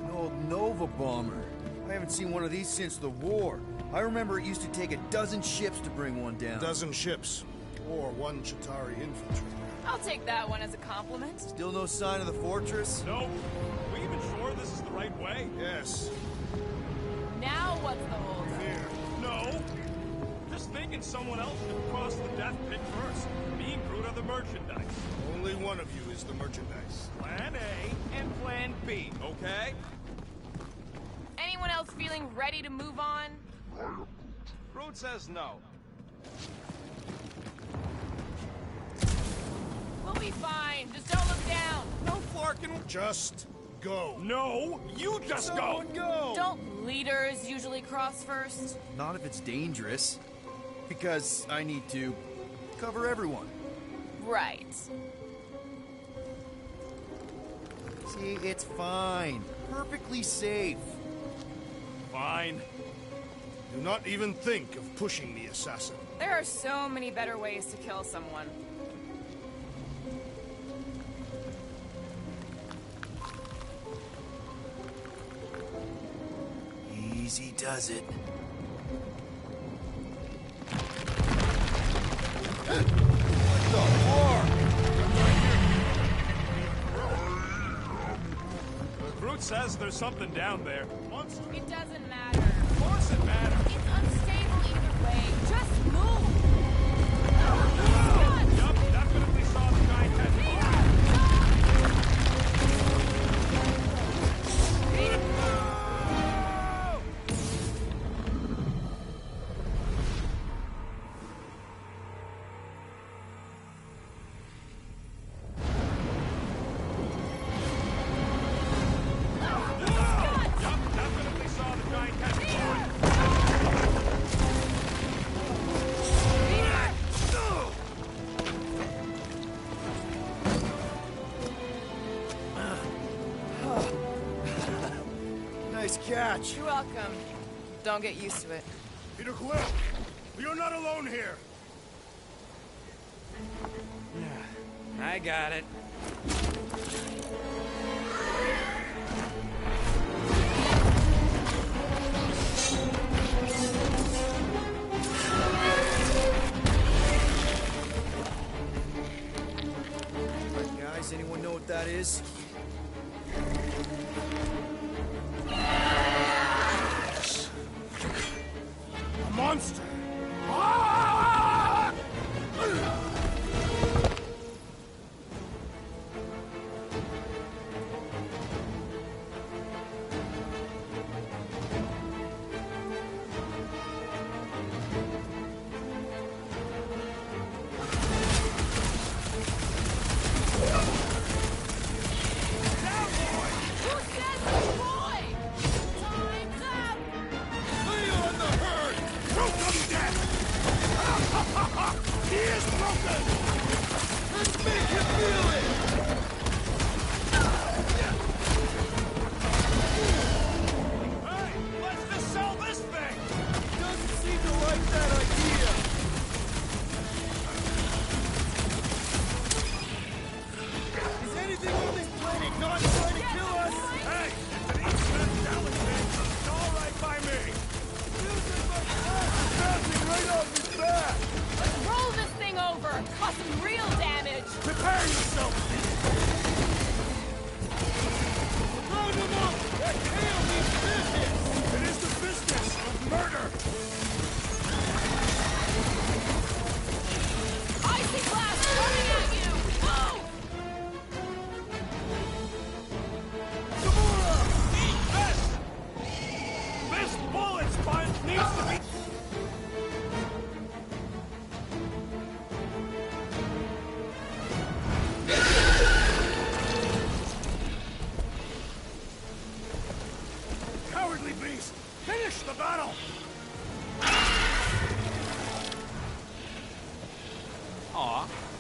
An old Nova bomber. I haven't seen one of these since the war. I remember it used to take a dozen ships to bring one down. A dozen ships. Or 1 Chitauri infantry. I'll take that one as a compliment. Still no sign of the fortress? Nope. Are we even sure this is the right way? Yes. Now what's the hold? Fear. No. Just thinking someone else should have crossed the death pit first. Me and Groot are the merchandise. Only one of you is the merchandise. Plan A and Plan B, okay? Anyone else feeling ready to move on? Groot says no. We'll be fine. Just don't look down. No flarking. Just go. No, you just go. Go! Don't leaders usually cross first? Not if it's dangerous. Because I need to cover everyone. Right. See, it's fine. Perfectly safe. Fine. Do not even think of pushing the assassin. There are so many better ways to kill someone. Easy does it. Groot says there's something down there. It doesn't matter. Of course it matters. It's unstable either way. Just move. Yup, definitely saw the giant head. Nice catch. You're welcome. Don't get used to it. Peter Quill, you're not alone here. I got it. Guys, anyone know what that is? A monster. He is broken! Let's make him feel it!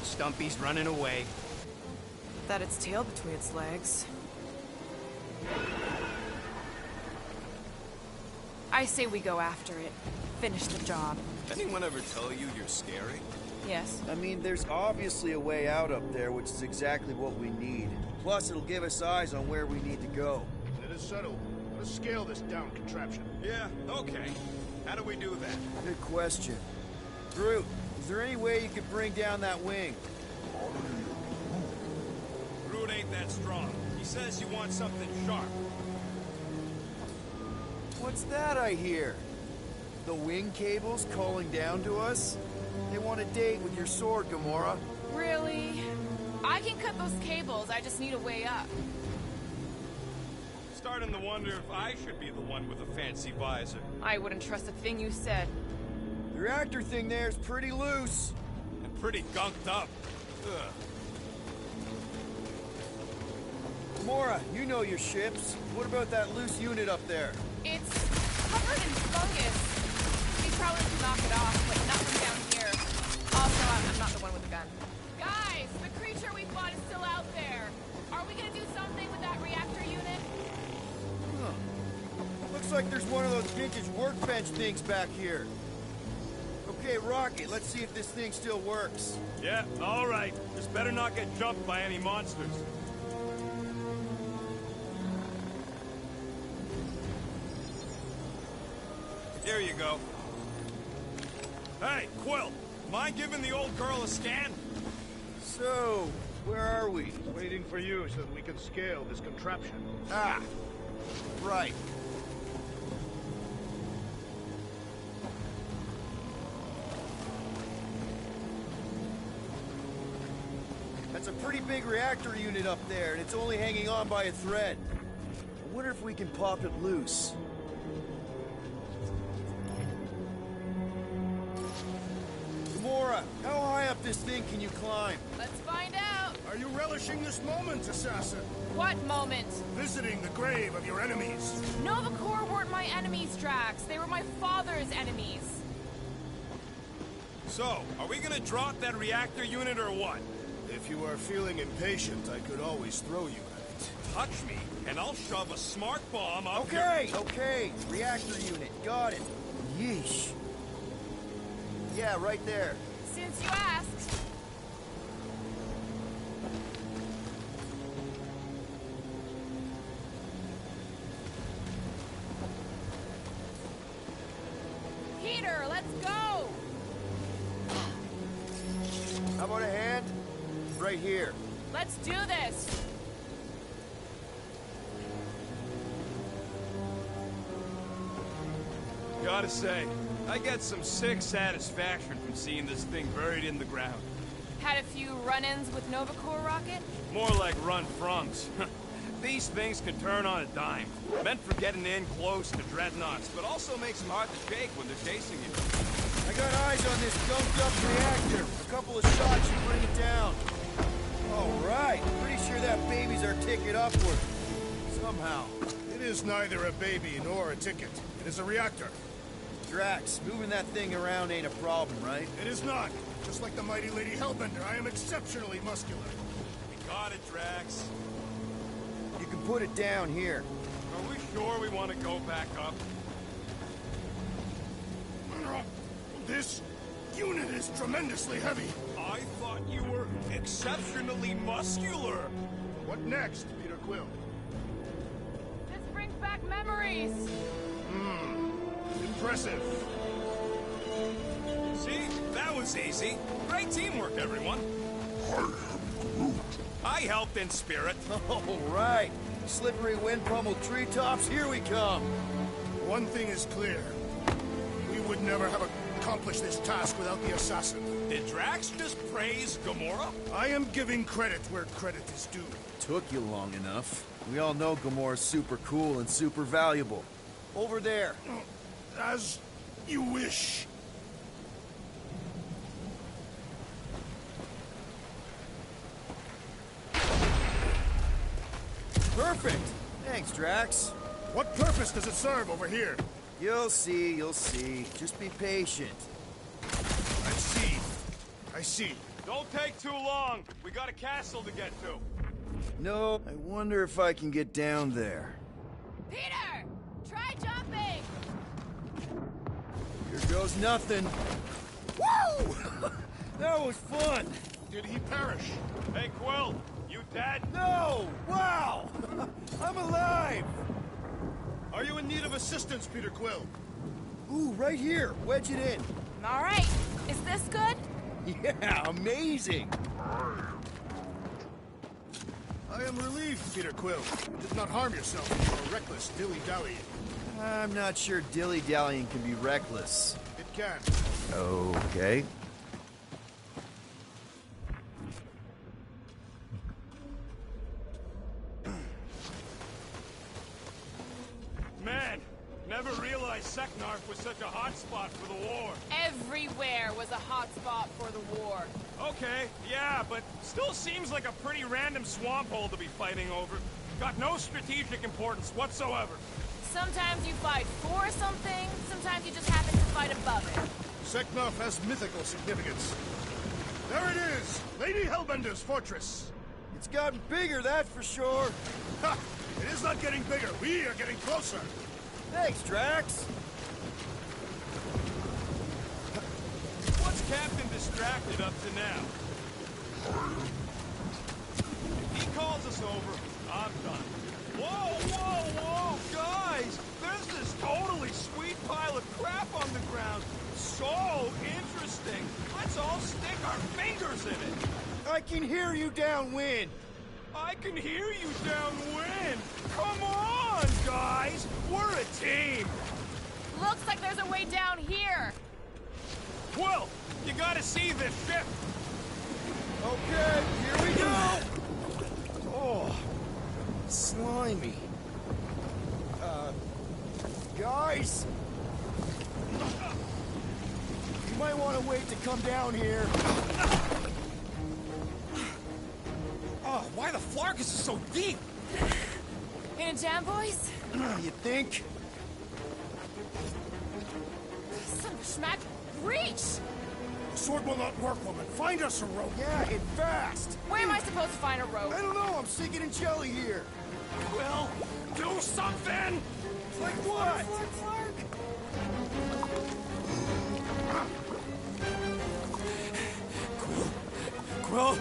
Stumpy's running away. That its tail between its legs. I say we go after it. Finish the job. Anyone ever tell you you're scary? Yes. I mean, there's obviously a way out up there, which is exactly what we need. Plus, it'll give us eyes on where we need to go. Let us settle. Let us scale this down contraption. Yeah, okay. How do we do that? Good question. Groot, is there any way you could bring down that wing? Groot ain't that strong. He says you want something sharp. What's that I hear? The wing cables calling down to us? They want a date with your sword, Gamora. Really? I can cut those cables, I just need a way up. Starting to wonder if I should be the one with a fancy visor. I wouldn't trust a thing you said. The reactor thing there's pretty loose. And pretty gunked up. Ugh. Gamora, you know your ships. What about that loose unit up there? It's covered in fungus. We probably can knock it off, but not from down here. Also, I'm not the one with the gun. Guys, the creature we fought is still out there. Are we gonna do something with that reactor unit? Huh. Looks like there's one of those vintage workbench things back here. Okay, Rocket, let's see if this thing still works. Yeah, all right. Just better not get jumped by any monsters. Here you go. Hey, Quill, mind giving the old girl a scan? So, where are we? Waiting for you so that we can scale this contraption. Ah, right. That's a pretty big reactor unit up there, and it's only hanging on by a thread. I wonder if we can pop it loose. Gamora, how high up this thing can you climb? Let's find out. Are you relishing this moment, assassin? What moment? Visiting the grave of your enemies. Nova Corps weren't my enemies, Drax. They were my father's enemies. So, are we gonna drop that reactor unit or what? If you are feeling impatient, I could always throw you at it. Touch me, and I'll shove a smart bomb up Okay, okay. Reactor unit, got it. Yeesh. Yeah, right there. Since you asked. Peter, let's go! How about a hand? Right here. Let's do this! Gotta say, I get some sick satisfaction from seeing this thing buried in the ground. Had a few run-ins with Nova Corps rocket? More like run-froms. These things can turn on a dime. Meant for getting in close to dreadnoughts, but also makes them hard to shake when they're chasing you. I got eyes on this gunked-up reactor. A couple of shots should bring it down. All right. Pretty sure that baby's our ticket upward. Somehow. It is neither a baby nor a ticket. It is a reactor. Drax, moving that thing around ain't a problem, right? It is not. Just like the mighty Lady Hellbender, I am exceptionally muscular. We got it, Drax. You can put it down here. Are we sure we want to go back up? This unit is tremendously heavy. I thought you were exceptionally muscular. What next, Peter Quill? This brings back memories! Impressive. See? That was easy. Great teamwork, everyone. I helped in spirit. All right. Slippery wind-pummeled treetops, here we come. One thing is clear. We would never have accomplished this task without the assassin. Did Drax just praise Gamora? I am giving credit where credit is due. Took you long enough. We all know Gamora's super cool and super valuable. Over there. As you wish. Perfect! Thanks, Drax. What purpose does it serve over here? You'll see, you'll see. Just be patient. I see. I see. Don't take too long. We got a castle to get to. No, I wonder if I can get down there. Peter! Try jumping! Here goes nothing. Woo! That was fun! Did he perish? Hey, Quill, you dead? No! Wow! I'm alive! Are you in need of assistance, Peter Quill? Ooh, right here. Wedge it in. All right. Is this good? Yeah, amazing! I am relieved, Peter Quill. You did not harm yourself or reckless dilly-dallying. I'm not sure dilly-dallying can be reckless. It can. Okay. Man, never realized Seknarf was such a hot spot for the war. Everywhere was a hot spot for the war. Okay, yeah, but still seems like a pretty random swamp hole to be fighting over. Got no strategic importance whatsoever. Sometimes you fight for something, sometimes you just happen to fight above it. Seknarf has mythical significance. There it is! Lady Hellbender's fortress! It's gotten bigger, that's for sure. Ha! It is not getting bigger. We are getting closer. Thanks, Drax. What's Captain distracted up to now? If he calls us over, I'm done. Whoa, whoa, whoa, guys! There's this totally sweet pile of crap on the ground. So interesting. Let's all stick our fingers in it. I can hear you downwind. I can hear you downwind. Come on, guys. We're a team. Looks like there's a way down here. Quill, you gotta see this ship. Okay, here we go. Oh, slimy. Guys? You might want to wait to come down here. Oh, why the Flarkus is so deep? In a jam, boys? You think? Son of a schmack, reach! Sword will not work, woman. Find us a rope. Yeah, and fast. Where am I supposed to find a rope? I don't know. I'm sinking in jelly here. Quill, do something! Like what? Quill.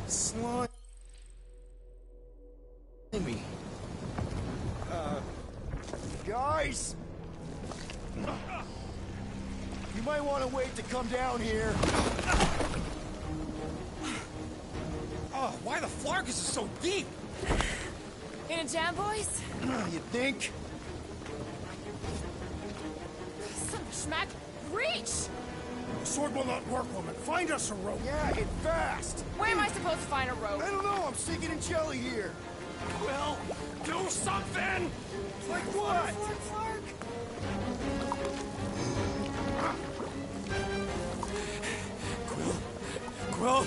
Slimy. Guys? You might want to wait to come down here. Oh, why the Flarkus is so deep? In a jam, boys? You think? Son of a schmack, reach! Sword will not work, woman. Find us a rope. Yeah, and fast. Where am I supposed to find a rope? I don't know. I'm sinking in jelly here. Quill, do something! Like what? Quill.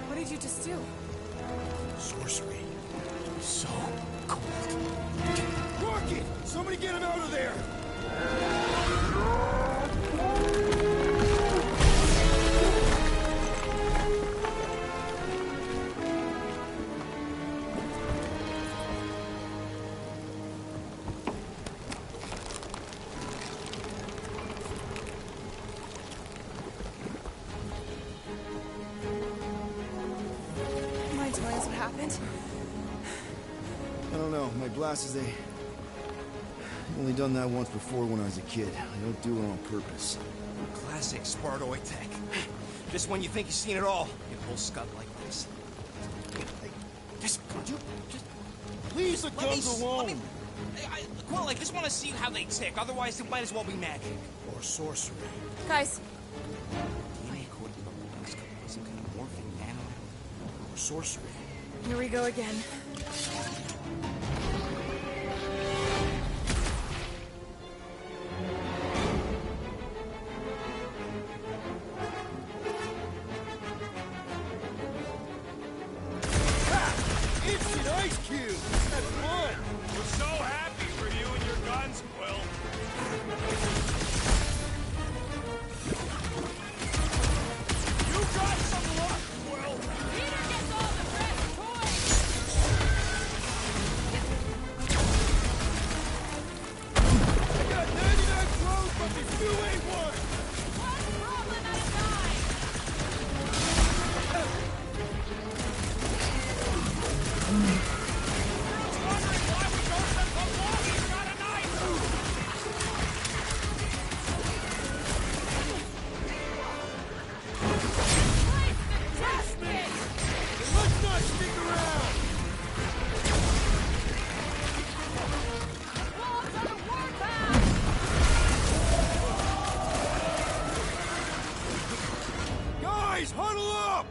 What did you just do? Sorcery. So cold. Rocket! Somebody get him out of there! equipment? I don't know. My glasses, they... Only done that once before when I was a kid. I don't do it on purpose. Classic Spartoid tech. Just when you think you've seen it all, you pull scud like this. Just, Leave the guns alone! Quill, I just want to see how they tick. Otherwise, it might as well be magic. Or sorcery. Guys. DNA coded some kind of morphing nano. Or sorcery. Here we go again. Instant ice cube! That's fun! We're so happy for you and your guns, Quill. You got some luck, Quill. Peter gets all the best toys! I got 99 throws, but there's 2 A1! One problem at a time! Let's not stick around! Wolves on a warpath! Guys, huddle up!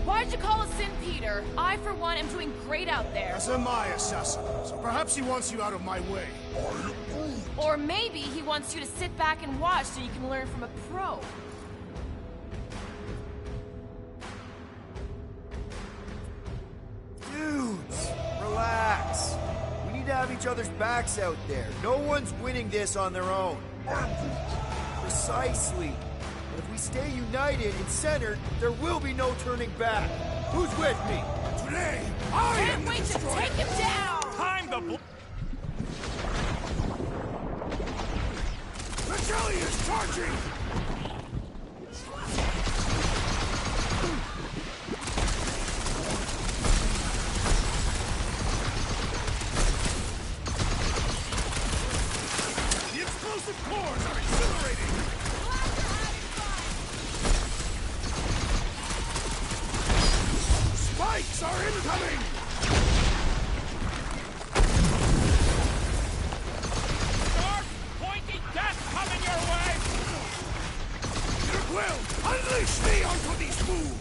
Why'd you call us in, Peter? I, for one, am doing great out there. As am I, assassin. So perhaps he wants you out of my way. Or maybe he wants you to sit back and watch so you can learn from a pro. Dudes, relax. We need to have each other's backs out there. No one's winning this on their own. Precisely. But if we stay united and centered, there will be no turning back. Who's with me? Today, I am Can't the wait to destroyer! take him down! Time to The jelly is charging! The explosive cores are exhilarating! Spikes are incoming! Dark, pointy death coming your way! Peter Quill, unleash me onto these fools!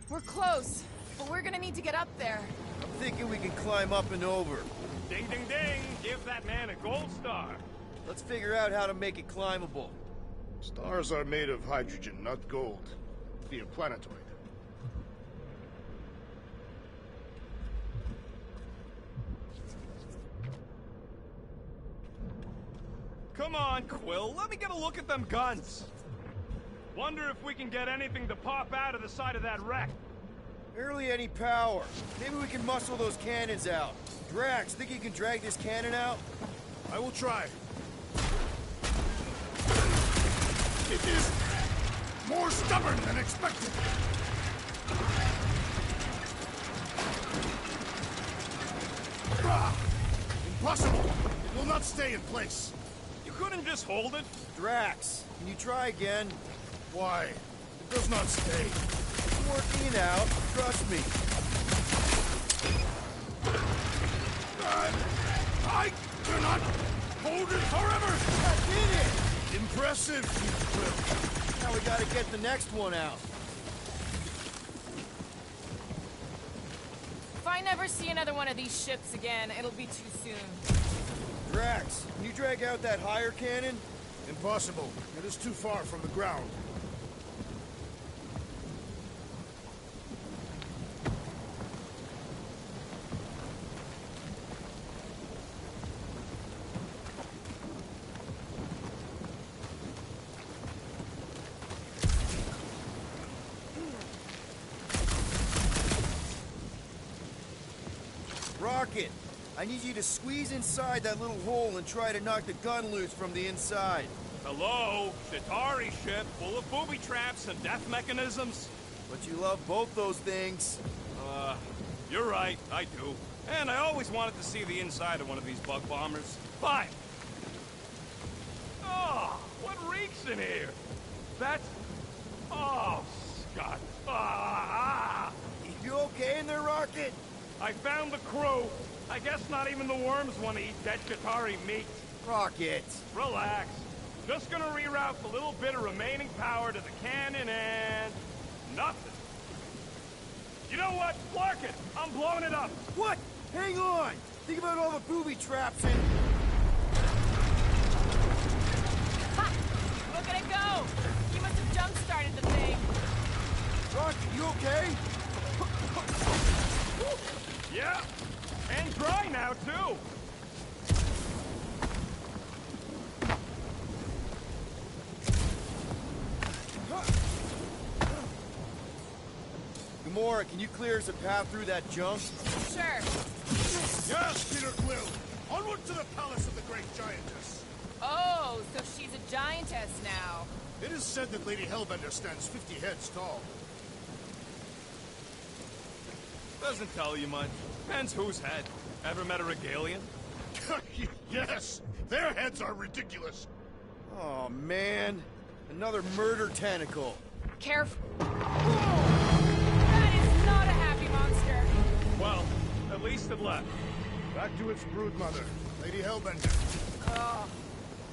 We're close, but we're gonna need to get up there. I'm thinking we can climb up and over. Ding, ding, ding! Give that man a gold star. Let's figure out how to make it climbable. Stars are made of hydrogen, not gold. Via planetoid. Come on, Quill. Let me get a look at them guns. Wonder if we can get anything to pop out of the side of that wreck. Barely any power. Maybe we can muscle those cannons out. Drax, think you can drag this cannon out? I will try. It is more stubborn than expected. Impossible! It will not stay in place. You couldn't just hold it? Drax, can you try again? Why? It does not stay. I'm working it out. Trust me. I cannot hold it forever! I did it! Impressive, you will. Now we gotta get the next one out. If I never see another one of these ships again, it'll be too soon. Drax, can you drag out that higher cannon? Impossible. It is too far from the ground. rocket. I need you to squeeze inside that little hole and try to knock the gun loose from the inside. Hello? Chitauri ship full of booby traps and death mechanisms? But you love both those things. You're right, I do. And I always wanted to see the inside of one of these bug bombers. Fine. Oh, what reeks in here? That's... Oh, Scott. Ah! You okay in there, Rocket? I found the crew. I guess not even the worms want to eat dead Chitauri meat. Rocket. Relax. Just gonna reroute the little bit of remaining power to the cannon and... nothing. You know what? Clark it! I'm blowing it up! What? Hang on! Think about all the booby traps and... Ha! Look at it go! You must have jump-started the thing. Rocket, you okay? Yeah! And dry now, too! Gamora, can you clear us a path through that junk? Sure. Yes, Peter Quill! Onward to the palace of the great giantess! Oh, so she's a giantess now. It is said that Lady Hellbender stands 50 heads tall. Doesn't tell you much. Depends whose head. Ever met a Regalian? Yes! Their heads are ridiculous! Oh, man. Another murder tentacle. Careful. That is not a happy monster. Well, at least it left. Back to its broodmother, Lady Hellbender. Oh.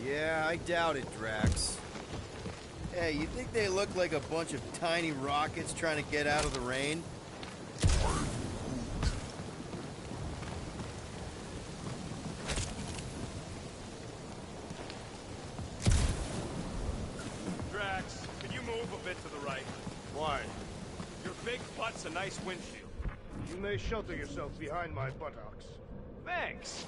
Yeah, I doubt it, Drax. Hey, you think they look like a bunch of tiny rockets trying to get out of the rain? Drax, can you move a bit to the right? Why? Your big butt's a nice windshield. You may shelter yourself behind my buttocks. Thanks.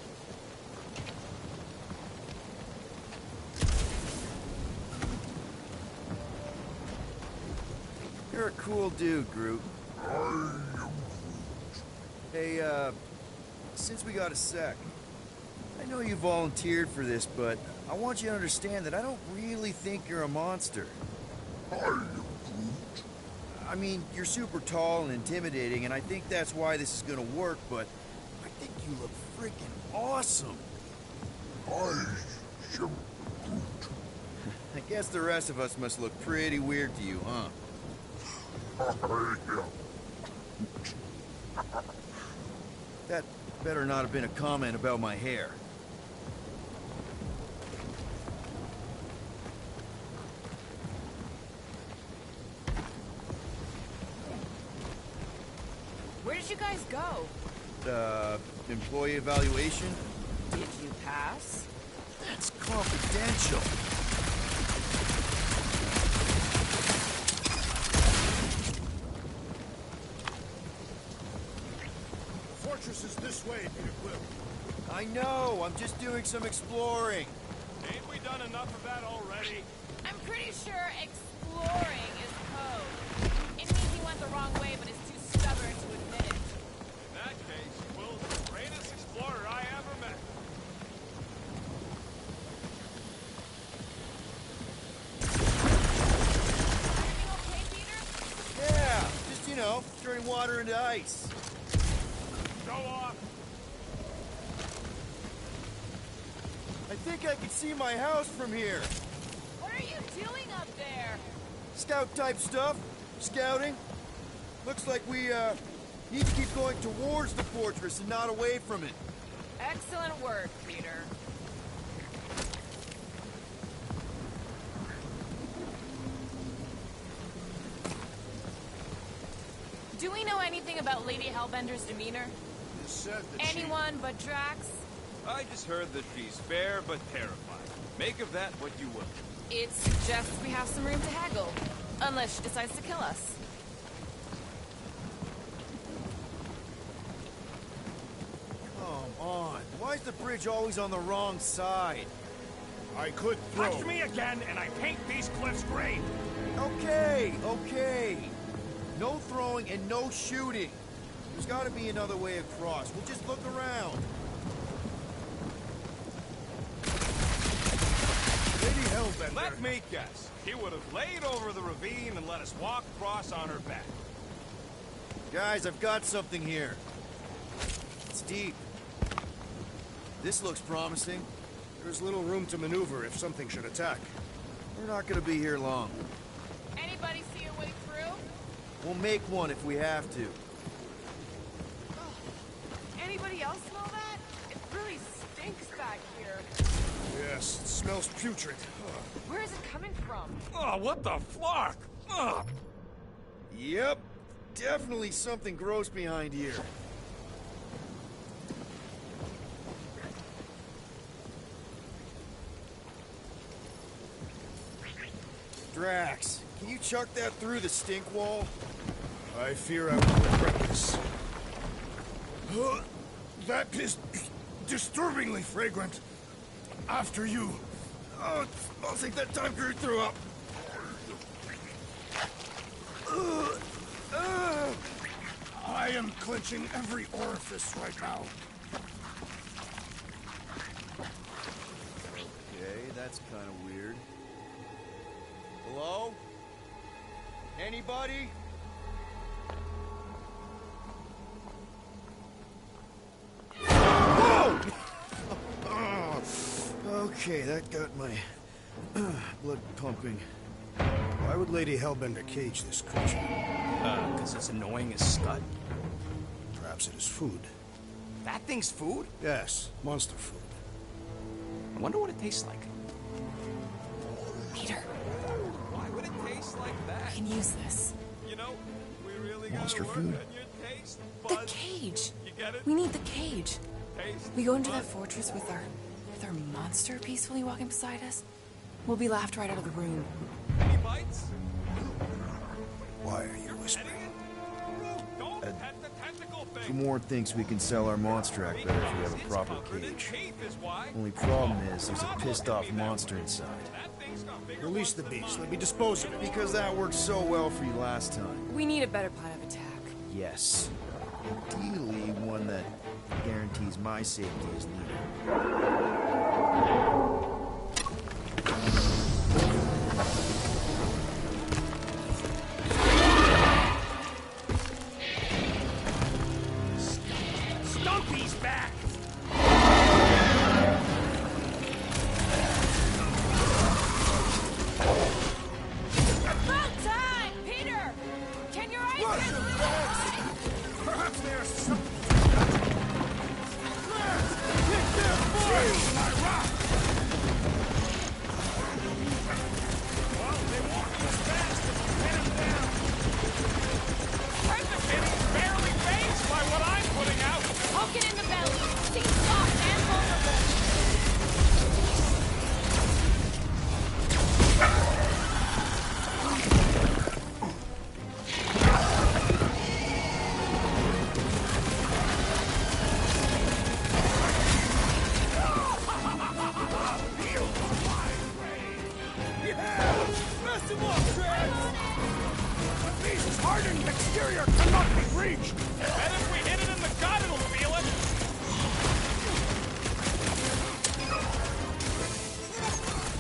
You're a cool dude, Groot. Hey, since we got a sec, I know you volunteered for this, but I want you to understand that I don't really think you're a monster. I mean, you're super tall and intimidating, and I think that's why this is gonna work, but I think you look freaking awesome. I guess the rest of us must look pretty weird to you, huh? That better not have been a comment about my hair. Where did you guys go? Employee evaluation? Did you pass? That's confidential. The fortress is this way, Peter Quill. I know, I'm just doing some exploring. Ain't we done enough of that already? I'm pretty sure exploring is code. It means he went the wrong way, but is too stubborn to admit it. In that case, Will's the greatest explorer I ever met. Everything okay, Peter? Yeah, just, you know, turning water into ice. Show off. I think I can see my house from here. What are you doing up there? Scout-type stuff. Scouting. Looks like we, need to keep going towards the fortress and not away from it. Excellent work, Peter. Do we know anything about Lady Hellbender's demeanor? It is said that Anyone but Drax? I just heard that she's fair but terrified. Make of that what you will. It suggests we have some room to haggle. Unless she decides to kill us. Come on. Why is the bridge always on the wrong side? I could throw. Touch me again and I paint these cliffs green. Okay, okay. No throwing and no shooting. There's gotta be another way across. We'll just look around. Lady Hellbender. Let me guess. He would have laid over the ravine and let us walk across on her back. Guys, I've got something here. It's deep. This looks promising. There's little room to maneuver if something should attack. We're not gonna be here long. Anybody see a way through? We'll make one if we have to. Anybody else smell that? It really stinks back here. Yes, it smells putrid. Where is it coming from? Oh, what the flark? Ugh. Yep. Definitely something gross behind here. Drax, can you chuck that through the stink wall? I fear I will regret this. That is disturbingly fragrant. After you. Oh, I'll take that time Groot threw up. I am clenching every orifice right now. Okay, that's kind of weird. Hello? Anybody? Whoa! Okay, that got my blood pumping. Why would Lady Hellbender cage this creature? Because it's annoying as scud. Perhaps it is food. That thing's food? Yes, monster food. I wonder what it tastes like. Peter, Why would it taste like I that? can use this. You know, we really Monster gotta work food? on your taste The buds. cage. You get it? We need the cage. Taste We go into that buds. fortress with our monster peacefully walking beside us. We'll be laughed right out of the room. Any bites? Why are you whispering? Don't pet the tentacle thing. Gamorrean thinks we can sell our monster act better if we have a It's proper covered in cage. teeth is why. Only problem is there's a pissed off monster inside. That thing's got bigger Release the beast. Let me dispose of it. Because that worked so well for you last time. We need a better plan of attack. Yes. Ideally, one that guarantees my safety as leader. Stumpy's back! About time! Peter! Can your eyes get through? Perhaps there's some... Well, they won't be as fast if we pin him down. He's barely phased by what I'm putting out. Poke it in the belly. Seems soft and vulnerable. Mess him up, Drax! The beast's hardened exterior cannot be reached! And if we hit it in the gut, it'll feel it.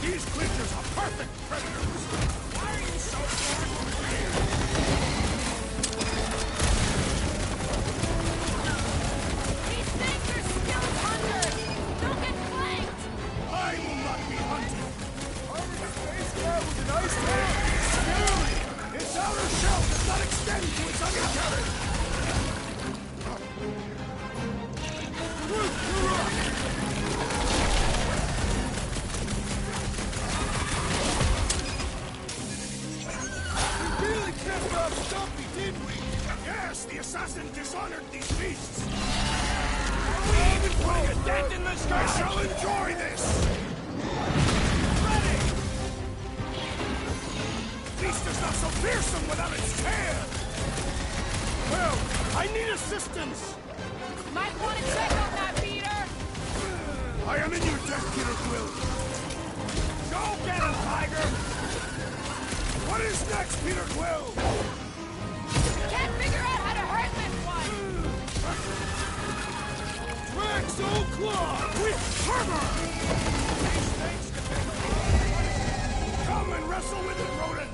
These creatures are perfect predators! Why are you so These things are still hunters. Don't get flanked. I will not be hunted! Armored space guy with an ice tank? Scary! Its outer shell does not extend to its undercarriage! We really kept off Stumpy, didn't we? Yes, the assassin dishonored these beasts! Are we even putting a dent in this guy? I shall enjoy this! Ready! Beast is not so fearsome without its tail! Well, I need assistance! Might want to check on that, Peter. I am in your debt, Peter Quill! Go get him, Tiger! What is next, Peter Quill? Can't figure out how to hurt this one. Exo-Claw with Armor! Come and wrestle with it, rodent!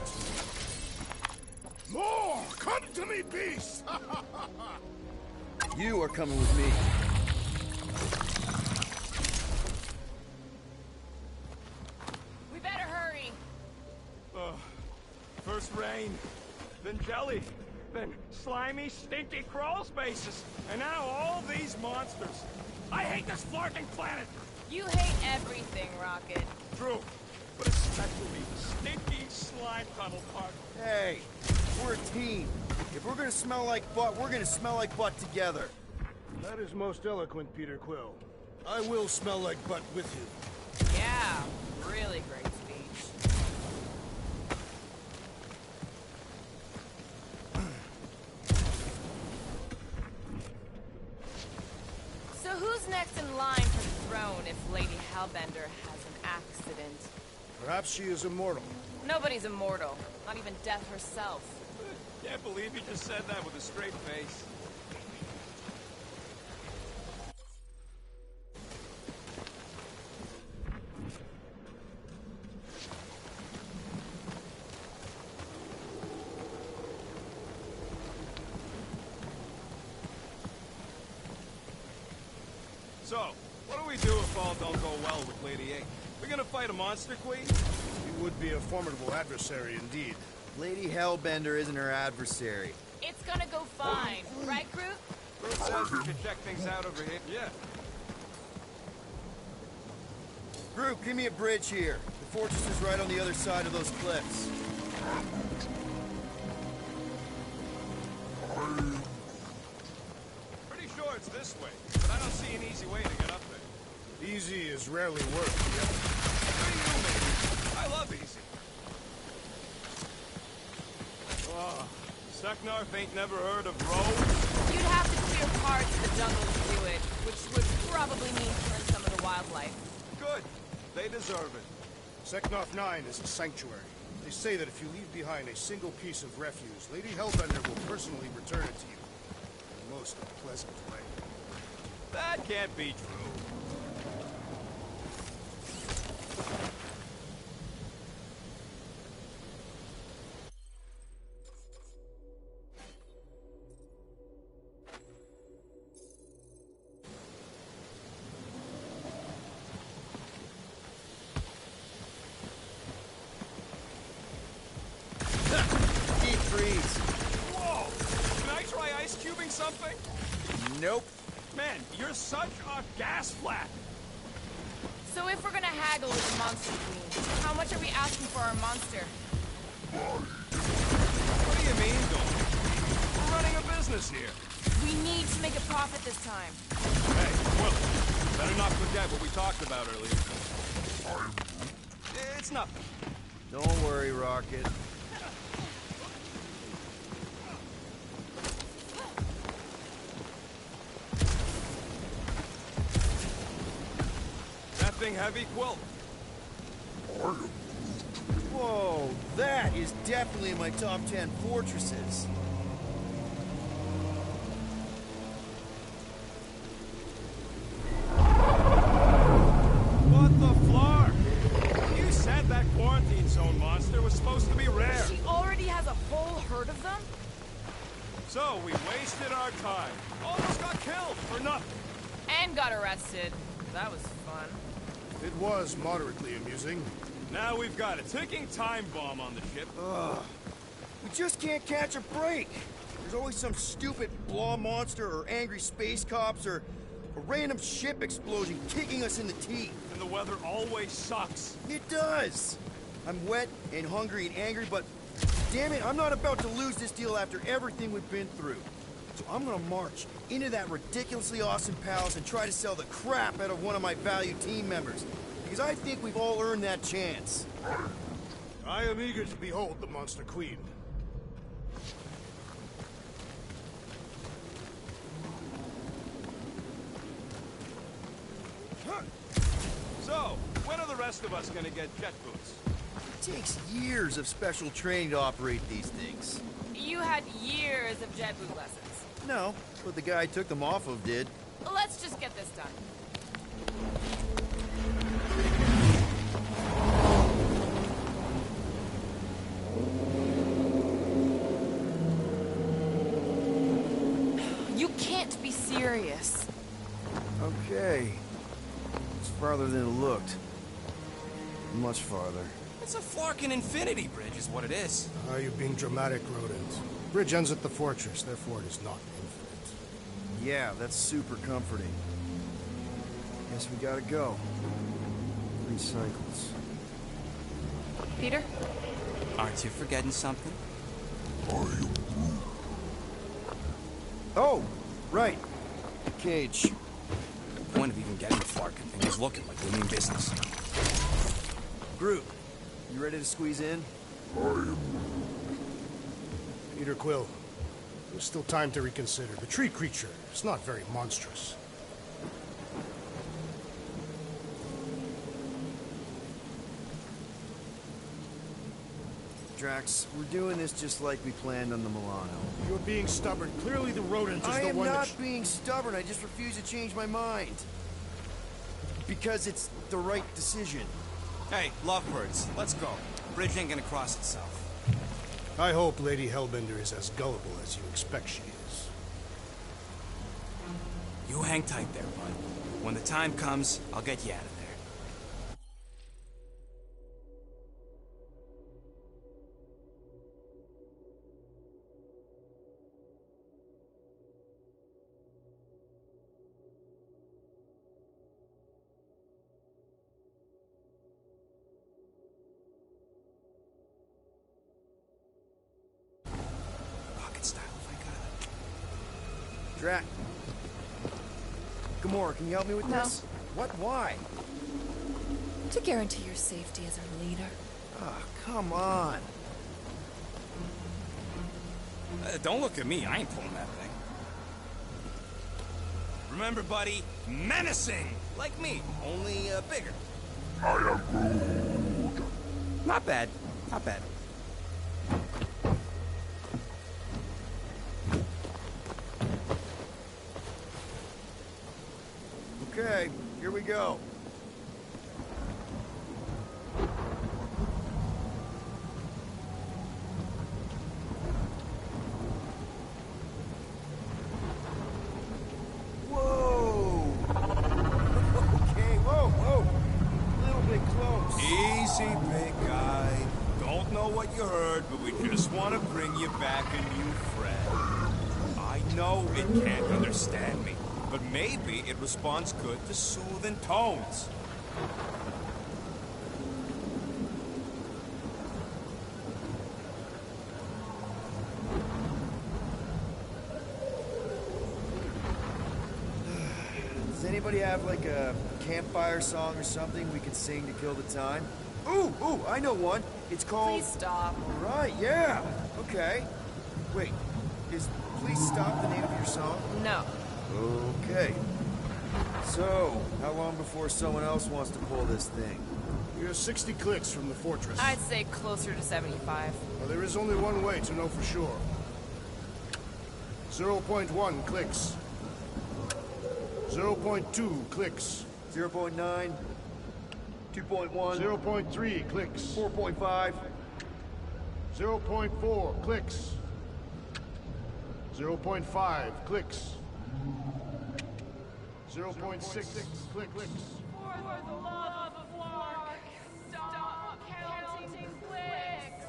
More! Come to me, beast! You are coming with me. We better hurry. First rain, then jelly, then slimy, stinky crawl spaces, and now all these monsters. I hate this flarking planet! You hate everything, Rocket. True, but especially the stinky slime tunnel part. Hey, we're a team. If we're gonna smell like butt, we're gonna smell like butt together. That is most eloquent, Peter Quill. I will smell like butt with you. Yeah, really great speech. So who's next in line for the throne if Lady Hellbender has an accident? Perhaps she is immortal. Nobody's immortal, not even death herself. Can't believe you just said that with a straight face. So, what do we do if all don't go well with Lady A? We're gonna fight a monster queen? She would be a formidable adversary indeed. Lady Hellbender isn't her adversary. It's gonna go fine, right, Groot? Groot says we should check things out over here. Yeah. Groot, give me a bridge here. The fortress is right on the other side of those cliffs. Pretty sure it's this way, but I don't see an easy way to get up there. Easy is rarely worth the effort. What do you mean? I love easy. Oh, Seknarf ain't never heard of Row? You'd have to clear parts of the jungle to do it, which would probably mean killing some of the wildlife. Good. They deserve it. Seknarf 9 is a sanctuary. They say that if you leave behind a single piece of refuse, Lady Hellbender will personally return it to you. In the most unpleasant way. That can't be true. Deep freeze. Whoa! Can I try ice cubing something? Nope. Man, you're such a gas flat. So if we're gonna haggle with the Monster Queen, how much are we asking for our monster? What do you mean, don't? We're running a business here. We need to make a profit this time. Hey, Will, better not forget what we talked about earlier. It's nothing. Don't worry, Rocket. That thing heavy, Quill? Whoa, that is definitely in my top 10 fortresses. What the flar? You said that quarantine zone monster was supposed to be rare. She already has a whole herd of them? So we wasted our time. Almost got killed for nothing. And got arrested. That was fun. It was moderately amusing. Now we've got a ticking time bomb on the ship. Ugh. We just can't catch a break. There's always some stupid blah monster or angry space cops or a random ship explosion kicking us in the teeth. And the weather always sucks. It does. I'm wet and hungry and angry, but damn it, I'm not about to lose this deal after everything we've been through. So I'm gonna march into that ridiculously awesome palace and try to sell the crap out of one of my valued team members. Because I think we've all earned that chance. I am eager to behold the Monster Queen. So, when are the rest of us gonna get jet boots? It takes years of special training to operate these things. You had years of jet boot lessons. No, but the guy I took them off of did. let's just get this done. You can't be serious. Okay. It's farther than it looked. Much farther. It's a Flarkin Infinity Bridge is what it is. Are you being dramatic, Rodent? Bridge ends at the fortress, therefore it is not infinite. Yeah, that's super comforting. Guess we gotta go. 3 cycles. Peter? Aren't you forgetting something? Oh, right. Cage. The point of even getting the Flarkin thing is looking like we mean business. Groot, you ready to squeeze in? Peter Quill, there's still time to reconsider. The tree creature is not very monstrous. Drax, we're doing this just like we planned on the Milano. You're being stubborn. Clearly the rodent is I the am one not being stubborn, I just refuse to change my mind. Because it's the right decision. Hey, lovebirds, let's go. Bridge ain't gonna cross itself. I hope Lady Hellbender is as gullible as you expect she is. You hang tight there, bud. When the time comes, I'll get you out of there. Drax. Gamora, can you help me with No. this? What? Why? To guarantee your safety as our leader. Ah, come on. Don't look at me. I ain't pulling that thing. Remember, buddy, menacing! Like me, only bigger. I am Groot. Not bad. Not bad. Okay, here we go. Whoa! Okay, whoa! A little bit close. Easy, big guy. Don't know what you heard, but we just want to bring you back a new friend. I know it can't understand me, but maybe it responds good to soothing tones. Does anybody have like a campfire song or something we could sing to kill the time? Ooh, I know one. It's called... Please stop. Right, yeah. Okay. Wait, is Please Stop the name of your song? No. Okay. So, how long before someone else wants to pull this thing? We are 60 clicks from the fortress. I'd say closer to 75. Well, there is only one way to know for sure. 0.1 clicks. 0.2 clicks. 0.9. 2.1. 0.3 clicks. 4.5. 0.4 clicks. 0.5 clicks. 0.6 clicks. For the love of Mark, stop counting clicks.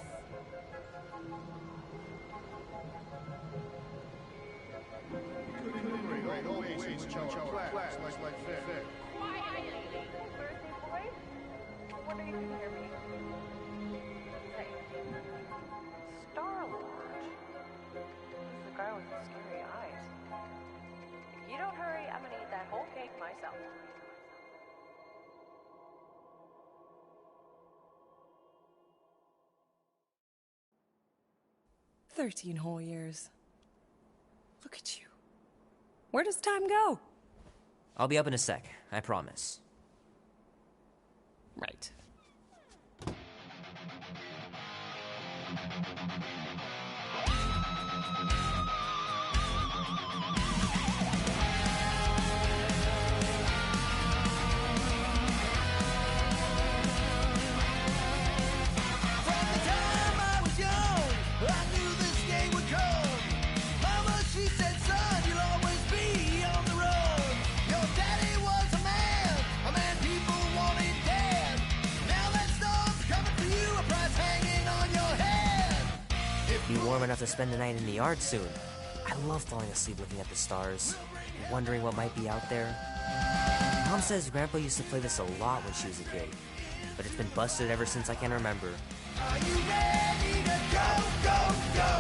Right, always switch our class like fair. What are you hear me? Say, Star-Lord. He's the guy with the scary eyes. If you don't hurry, I'm gonna eat that whole cake myself. "13 whole years. Look at you. Where does time go?" I'll be up in a sec, I promise. Right. warm enough to spend the night in the yard soon. I love falling asleep looking at the stars, wondering what might be out there. Mom says Grandpa used to play this a lot when she was a kid, but it's been busted ever since I can remember. Are you ready to go, go, go?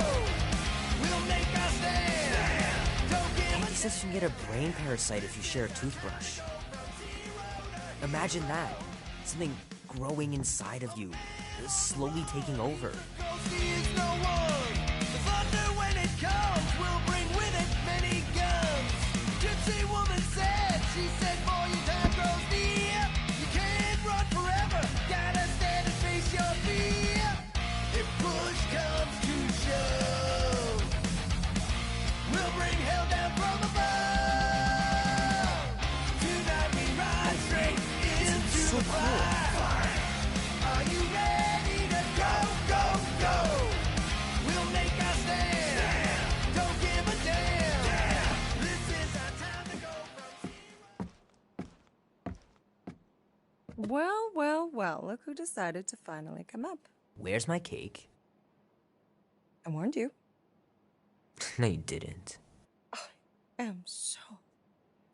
We'll make our stand. Don't give Andy says you can get a brain parasite if you share a toothbrush. Imagine that. Something growing inside of you, slowly taking over. is no one. The thunder when it comes will bring with it many guns. Gypsy woman said, she said, boy, your time grows near. You can't run forever, gotta stand and face your fear. If push comes to shove, we'll bring hell down from above. Tonight we ride straight into the fire. Are you ready to go, go, go? We'll make our stand. Don't give a damn. This is our time to go from Well, well, well, look who decided to finally come up. Where's my cake? I warned you. No, you didn't. I am so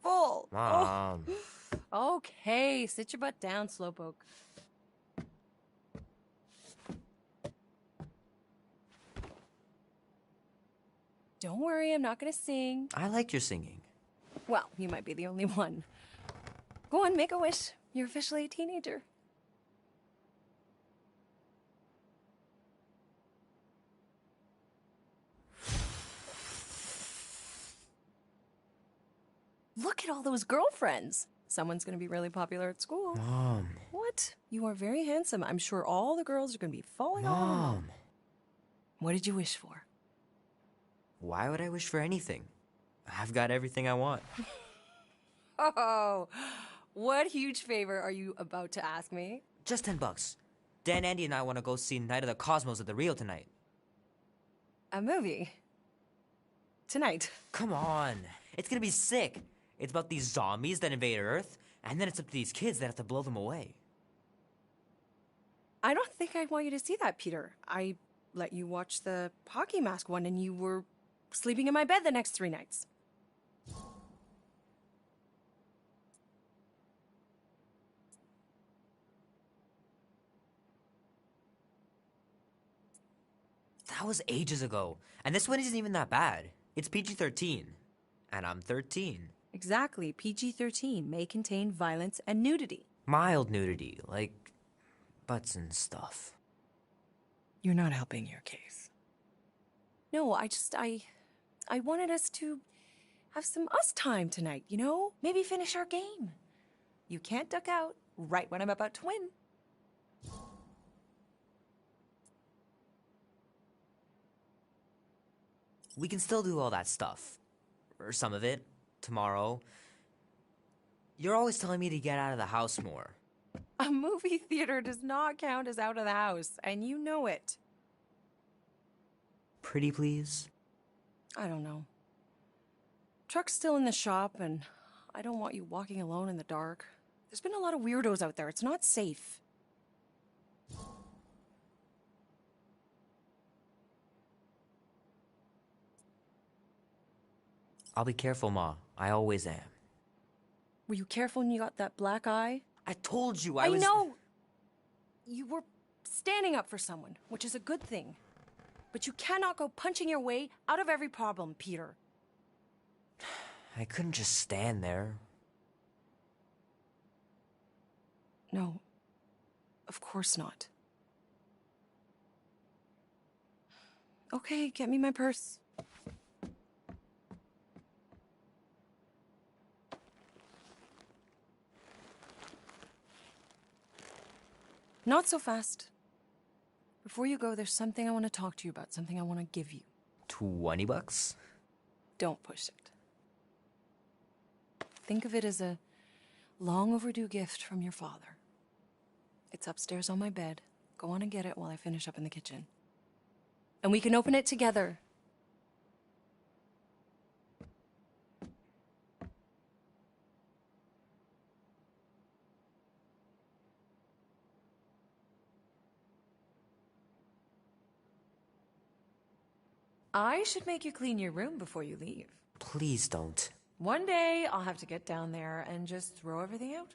full. Mom. Oh. Okay, sit your butt down, Slowpoke. Don't worry, I'm not gonna sing. I like your singing. Well, you might be the only one. Go on, make a wish. You're officially a teenager. Look at all those girlfriends. Someone's gonna be really popular at school. Mom. What? You are very handsome. I'm sure all the girls are gonna be falling all over you. Mom. What did you wish for? Why would I wish for anything? I've got everything I want. Oh, what huge favor are you about to ask me? Just $10. Dan, Andy, and I want to go see Night of the Cosmos at the Rio tonight. A movie? Tonight? Come on. It's gonna be sick. It's about these zombies that invade Earth, and then it's up to these kids that have to blow them away. I don't think I want you to see that, Peter. I let you watch the hockey mask one and you were sleeping in my bed the next 3 nights. That was ages ago. And this one isn't even that bad. It's PG-13. And I'm 13. Exactly. PG-13 may contain violence and nudity. Mild nudity, like butts and stuff. You're not helping your case. No, I wanted us to have some us time tonight, you know? Maybe finish our game. You can't duck out right when I'm about to win. We can still do all that stuff. Or some of it. Tomorrow. You're always telling me to get out of the house more. A movie theater does not count as out of the house, and you know it. Pretty please? I don't know. Truck's still in the shop, and I don't want you walking alone in the dark. There's been a lot of weirdos out there. It's not safe. I'll be careful, Ma. I always am. Were you careful when you got that black eye? I told you I was... know! You were standing up for someone, which is a good thing. But you cannot go punching your way out of every problem, Peter. I couldn't just stand there. No. Of course not. Okay, get me my purse. Not so fast. Before you go, there's something I want to talk to you about, something I want to give you. $20? Don't push it. Think of it as a long overdue gift from your father. It's upstairs on my bed. Go on and get it while I finish up in the kitchen. And we can open it together. I should make you clean your room before you leave. Please don't. One day, I'll have to get down there and just throw everything out.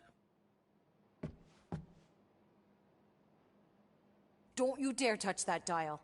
Don't you dare touch that dial.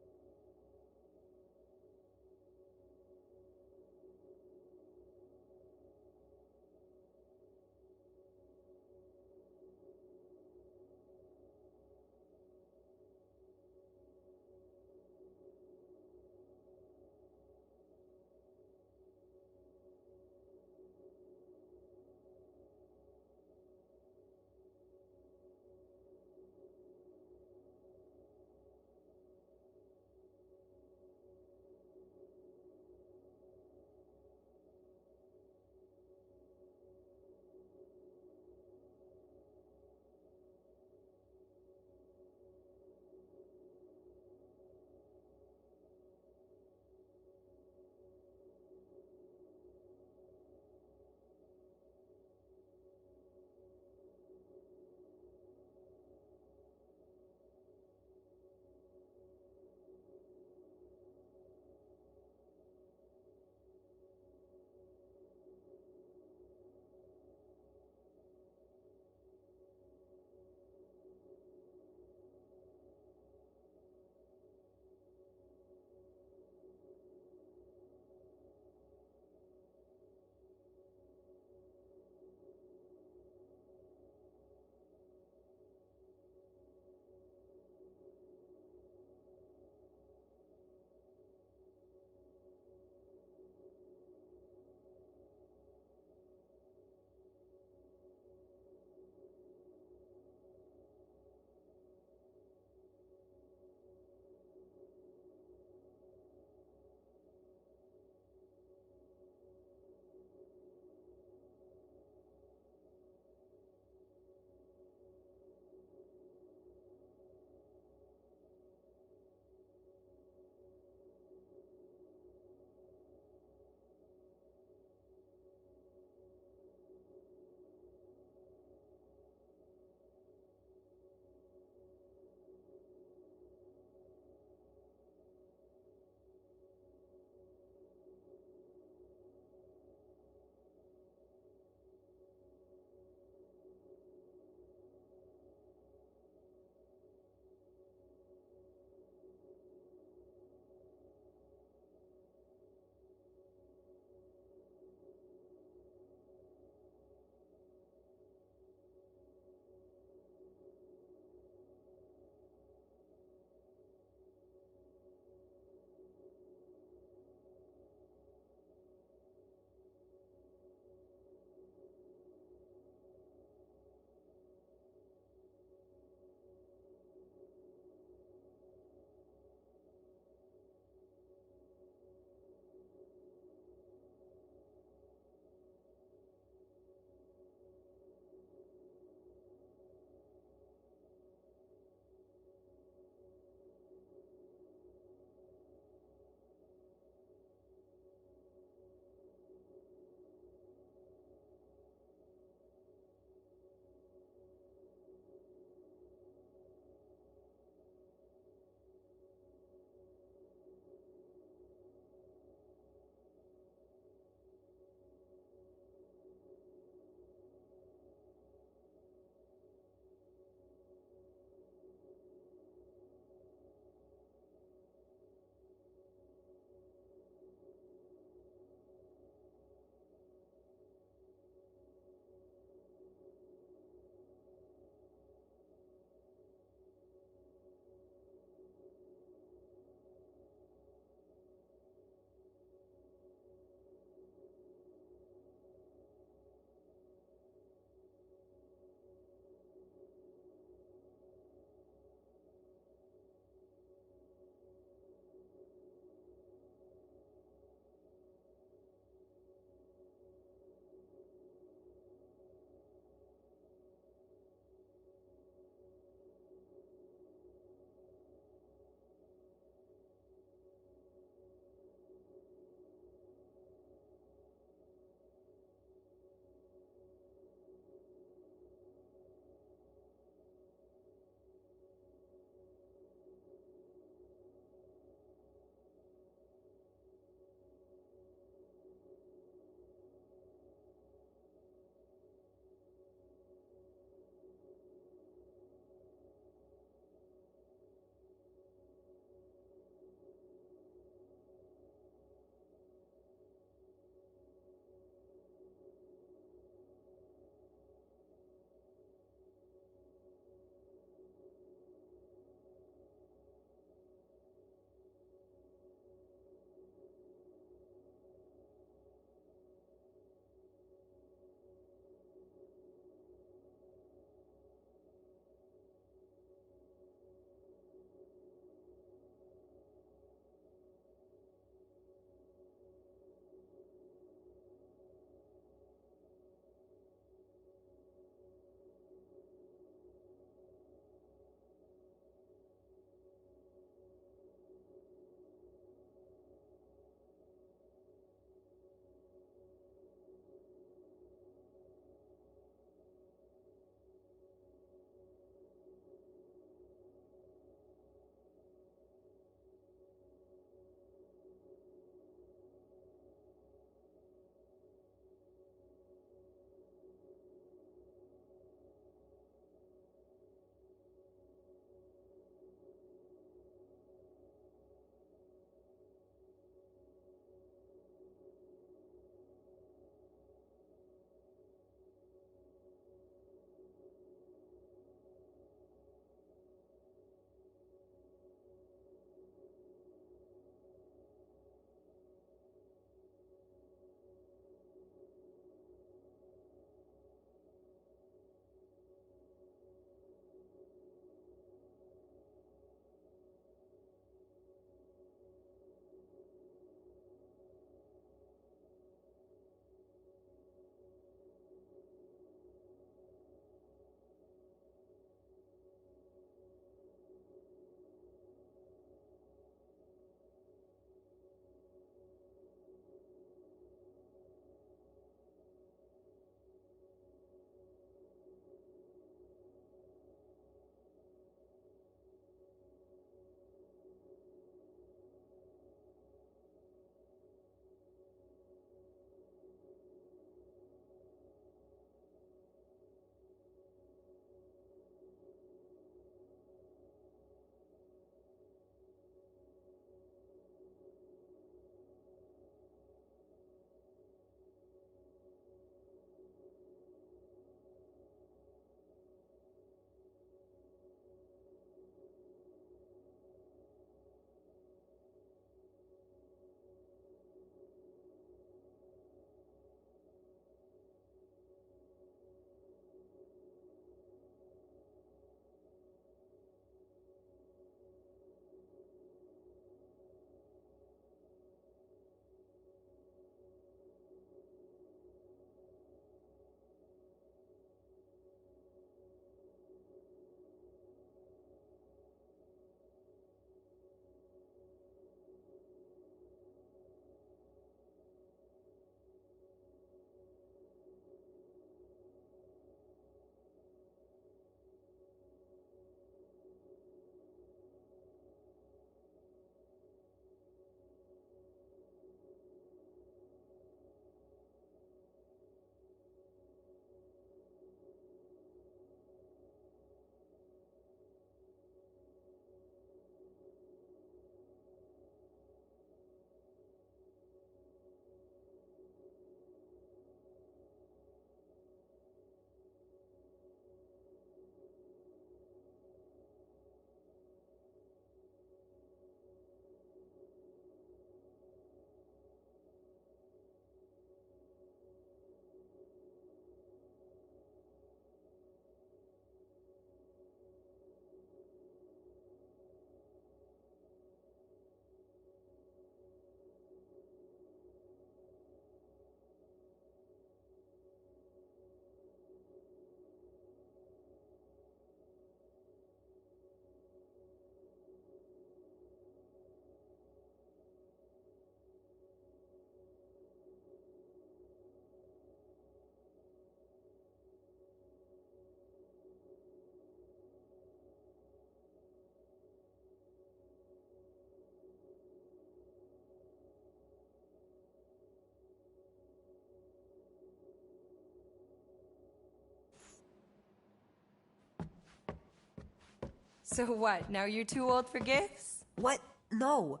So what, now you're too old for gifts? What? No.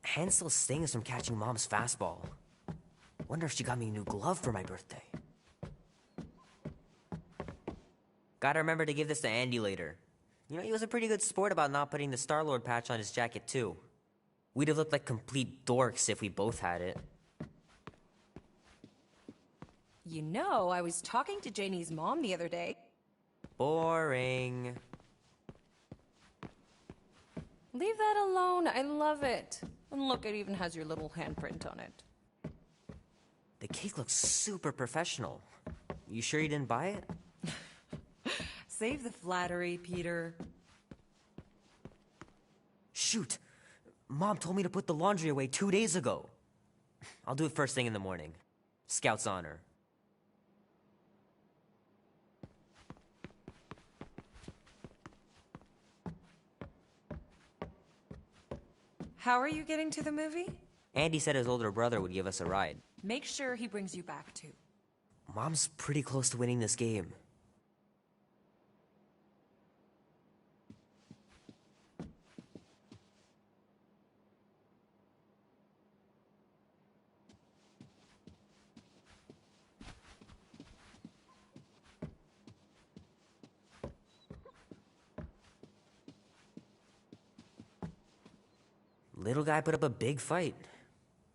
Hand still stings from catching Mom's fastball. Wonder if she got me a new glove for my birthday. Gotta remember to give this to Andy later. You know, he was a pretty good sport about not putting the Star-Lord patch on his jacket, too. We'd have looked like complete dorks if we both had it. You know, I was talking to Janie's mom the other day. Boring. Leave that alone, I love it. And look, it even has your little handprint on it. The cake looks super professional. You sure you didn't buy it? Save the flattery, Peter. Shoot! Mom told me to put the laundry away 2 days ago. I'll do it first thing in the morning. Scout's honor. How are you getting to the movie? Andy said his older brother would give us a ride. Make sure he brings you back too. Mom's pretty close to winning this game. Little guy put up a big fight.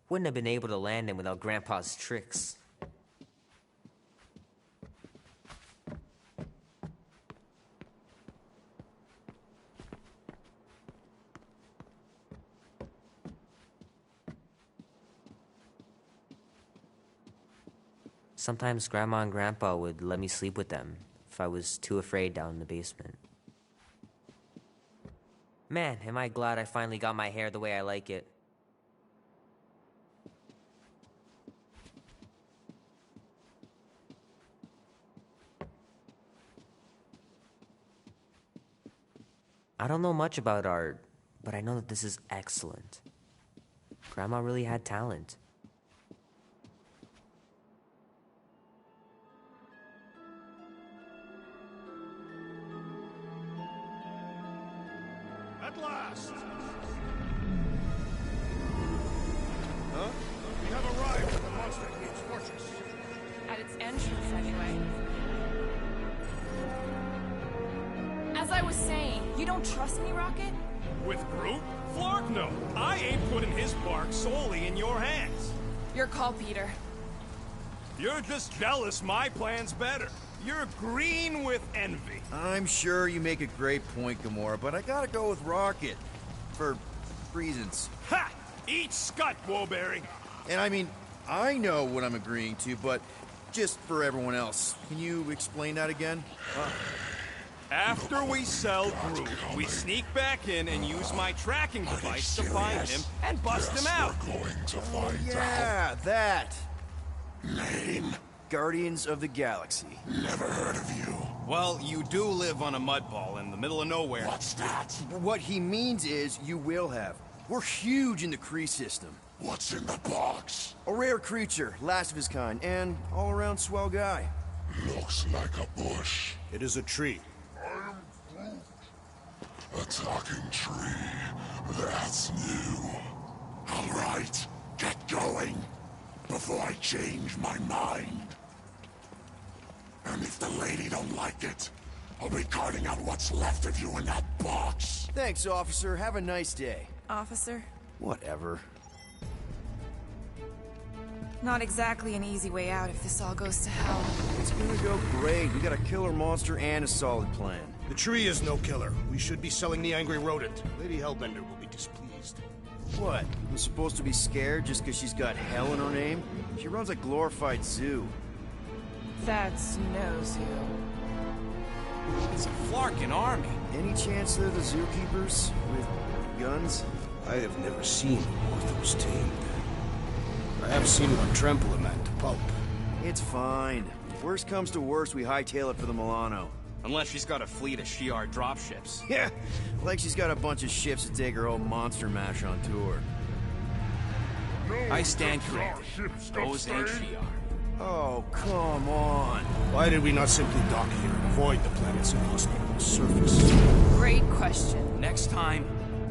Wouldn't have been able to land him without Grandpa's tricks. Sometimes Grandma and Grandpa would let me sleep with them if I was too afraid down in the basement. Man, am I glad I finally got my hair the way I like it. I don't know much about art, but I know that this is excellent. Grandma really had talent. At last! Huh? We have arrived at the Monster King's fortress. At its entrance, anyway. As I was saying, you don't trust me, Rocket? With Groot? Flark, no. I ain't putting his bark solely in your hands. Your call, Peter. You're just jealous my plan's better. You're green with envy. I'm sure you make a great point, Gamora, but I gotta go with Rocket. For reasons. Ha! Eat scut, Woolberry! And I mean, I know what I'm agreeing to, but just for everyone else, can you explain that again? After we sell Groot, we sneak back in and use my tracking device to find him and bust him out. Yeah, that. Name? Guardians of the Galaxy. Never heard of you. Well, you do live on a mud ball in the middle of nowhere. What's that? What he means is you will have. We're huge in the Kree system. What's in the box? A rare creature, last of his kind, and all-around swell guy. Looks like a bush. It is a tree. A talking tree. That's new. All right, get going before I change my mind. And if the lady don't like it, I'll be carting out what's left of you in that box. Thanks, officer. Have a nice day. Officer? Whatever. Not exactly an easy way out if this all goes to hell. It's gonna go great. We got a killer monster and a solid plan. The tree is no killer. We should be selling the angry rodent. Lady Hellbender will be displeased. What? I'm supposed to be scared just because she's got hell in her name? She runs a glorified zoo. That's no zoo. It's a Flarkin army. Any chance they're the zookeepers? With guns? I have never seen Orthos tamed. I have seen one trample a man to pulp. It's fine. Worst comes to worst, we hightail it for the Milano. Unless she's got a fleet of Shi'ar dropships. Yeah, like she's got a bunch of ships to take her old monster mash on tour. I stand corrected. Those ain't Shi'ar. Oh, come on. Why did we not simply dock here and avoid the planet's inhospitable surface? Great question. Next time,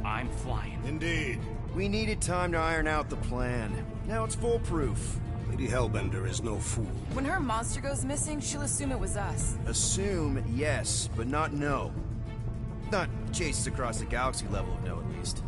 I'm flying. Indeed. We needed time to iron out the plan. Now it's foolproof. Lady Hellbender is no fool. When her monster goes missing, she'll assume it was us. Assume, yes, but not know. Not chase us across the galaxy level of no, at least.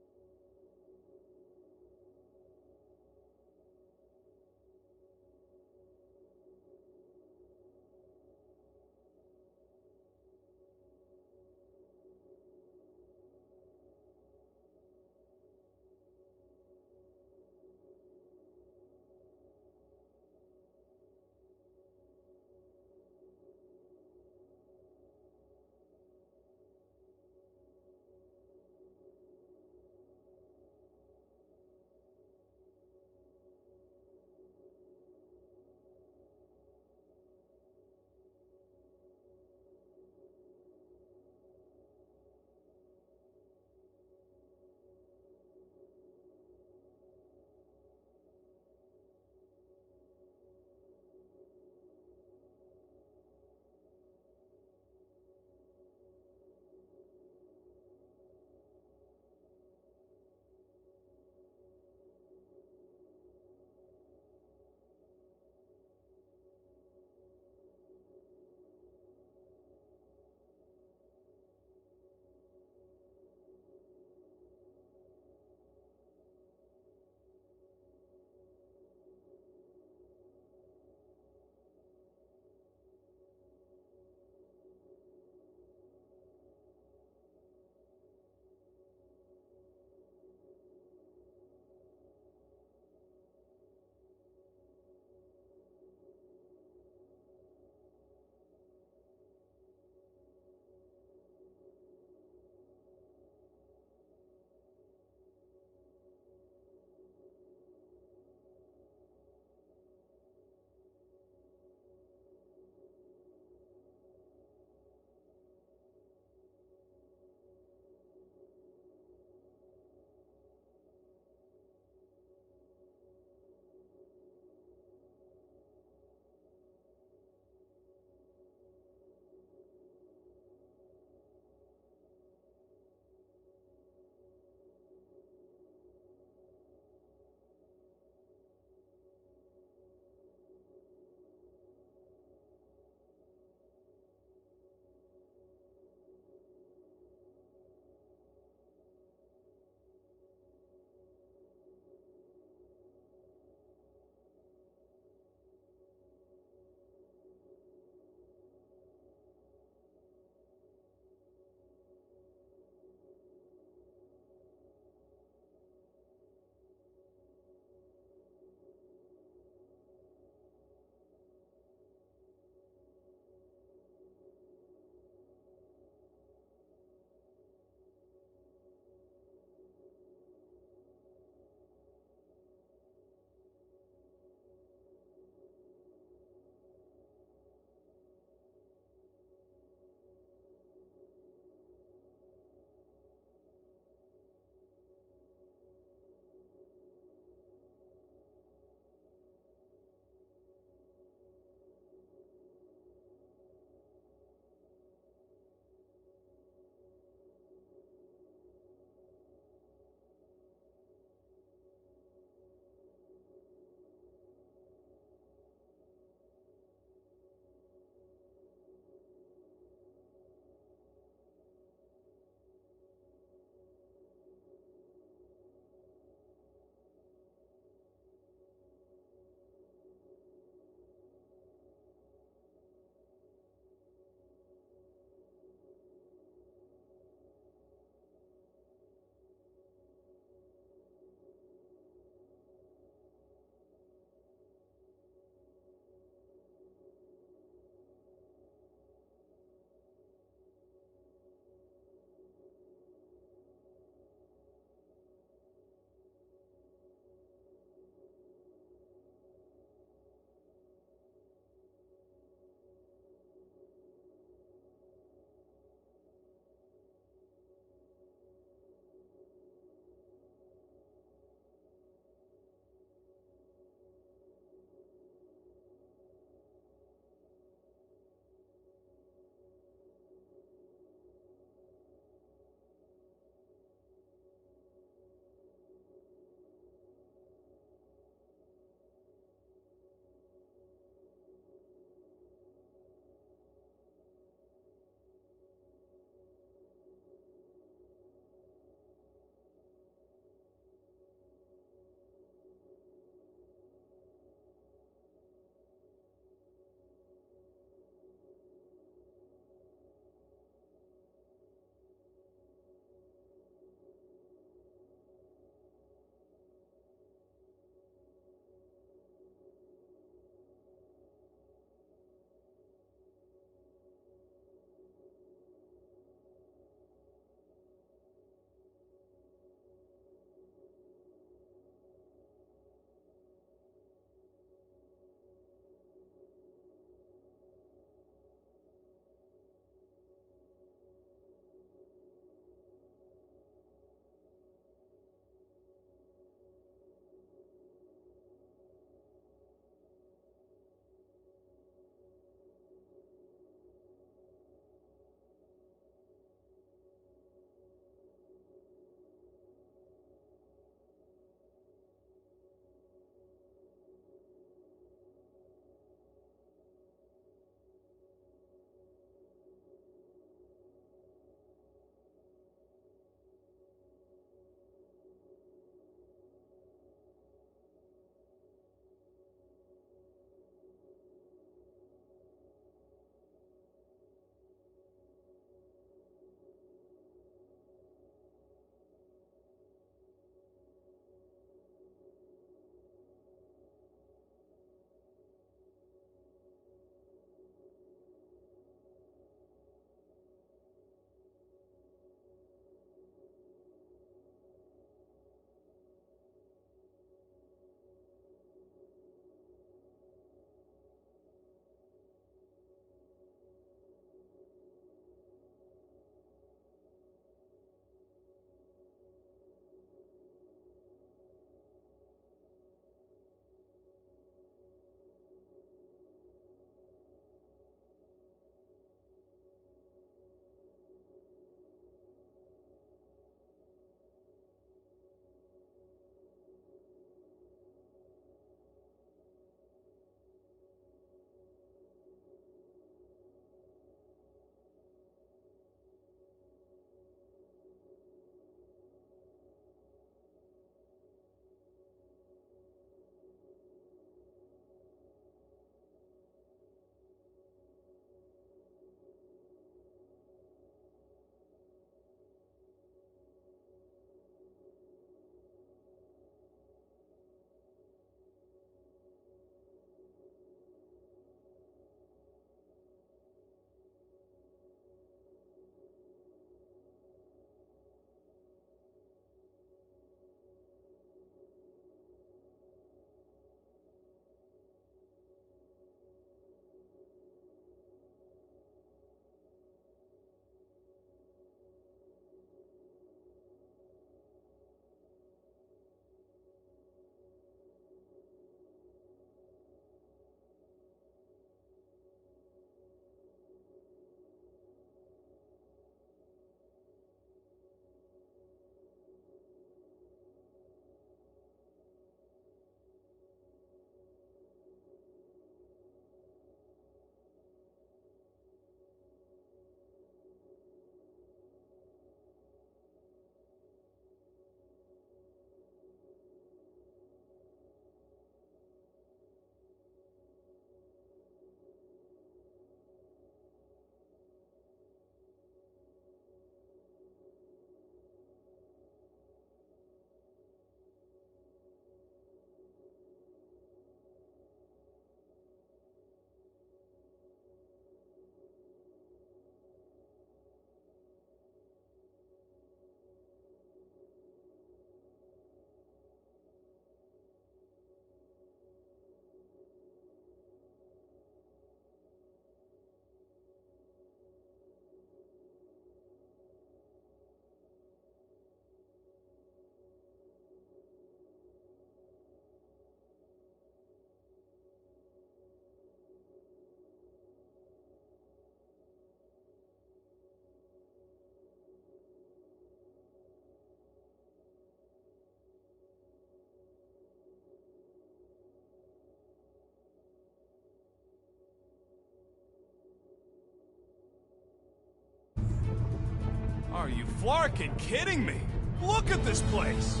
flarkin' kidding me? Look at this place!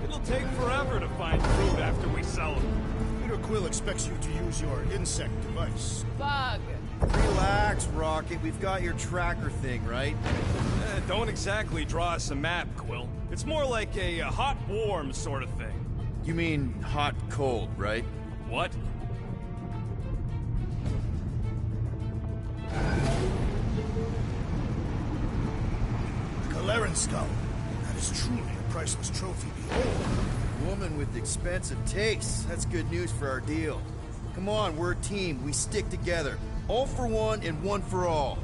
It'll take forever to find fruit after we sell them. Peter Quill expects you to use your insect device. Bug. Relax, Rocket. We've got your tracker thing, right? Don't exactly draw us a map, Quill. It's more like a hot-warm sort of thing. You mean hot-cold, right? What? Galeran skull. That is truly a priceless trophy. Behold. Woman with expensive tastes. That's good news for our deal. Come on, we're a team. We stick together. All for one and one for all.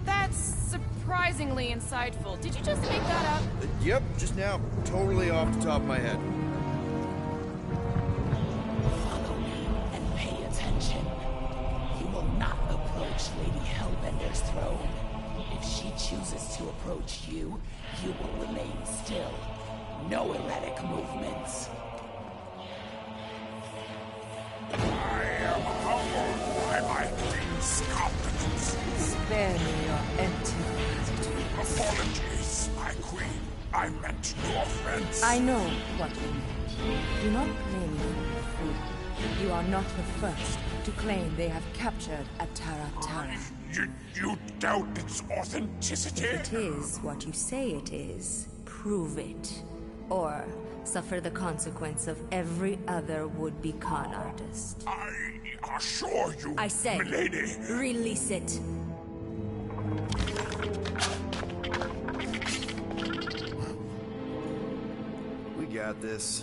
That's surprisingly insightful. Did you just make that up? Yep, just now. Totally off the top of my head. Follow me and pay attention. You will not approach Lady Hellbender's throne. If she chooses to approach you, you will remain still. No erratic movements. I am humbled by my queen's competence. Spare me your empty gratitude. Apologies, my queen. I meant no offense. I know what you meant. Do not blame me, fool. You are not the first to claim they have captured Atara Tara. You doubt its authenticity? If it is what you say it is, prove it. Or suffer the consequence of every other would-be con artist. I assure you, I say, milady. Release it. We got this.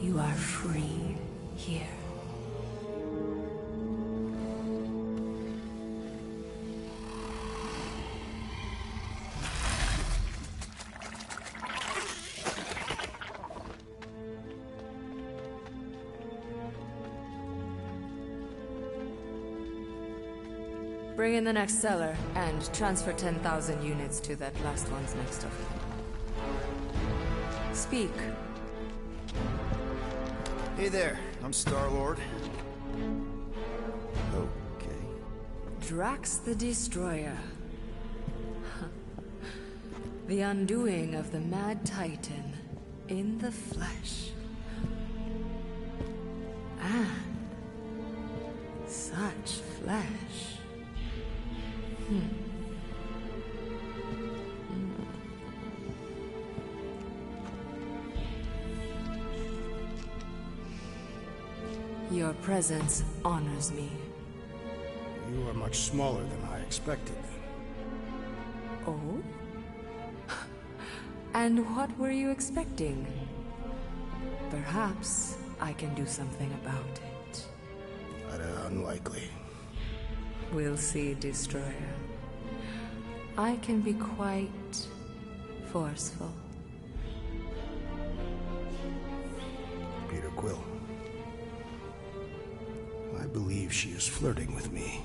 You are free here. Bring in the next seller, and transfer 10,000 units to that last one's next of kin. Speak. Hey there, I'm Star-Lord. Okay. Drax the Destroyer. The undoing of the Mad Titan in the flesh. And such flesh. Your presence honors me. You are much smaller than I expected. Oh? And what were you expecting? Perhaps I can do something about it. But unlikely. We'll see, Destroyer. I can be quite forceful. Peter Quill. I believe she is flirting with me.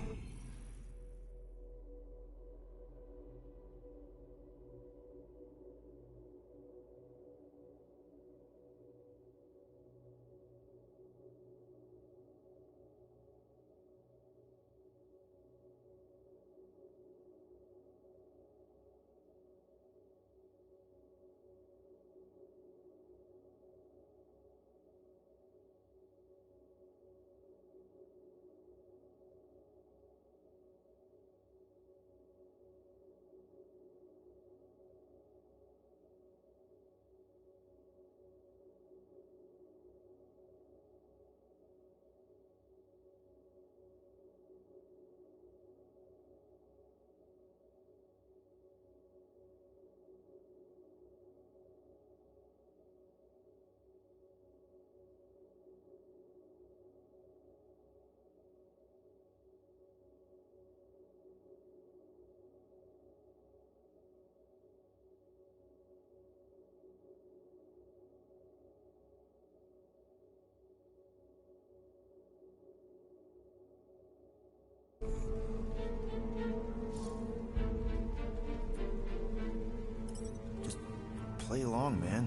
wrong, man.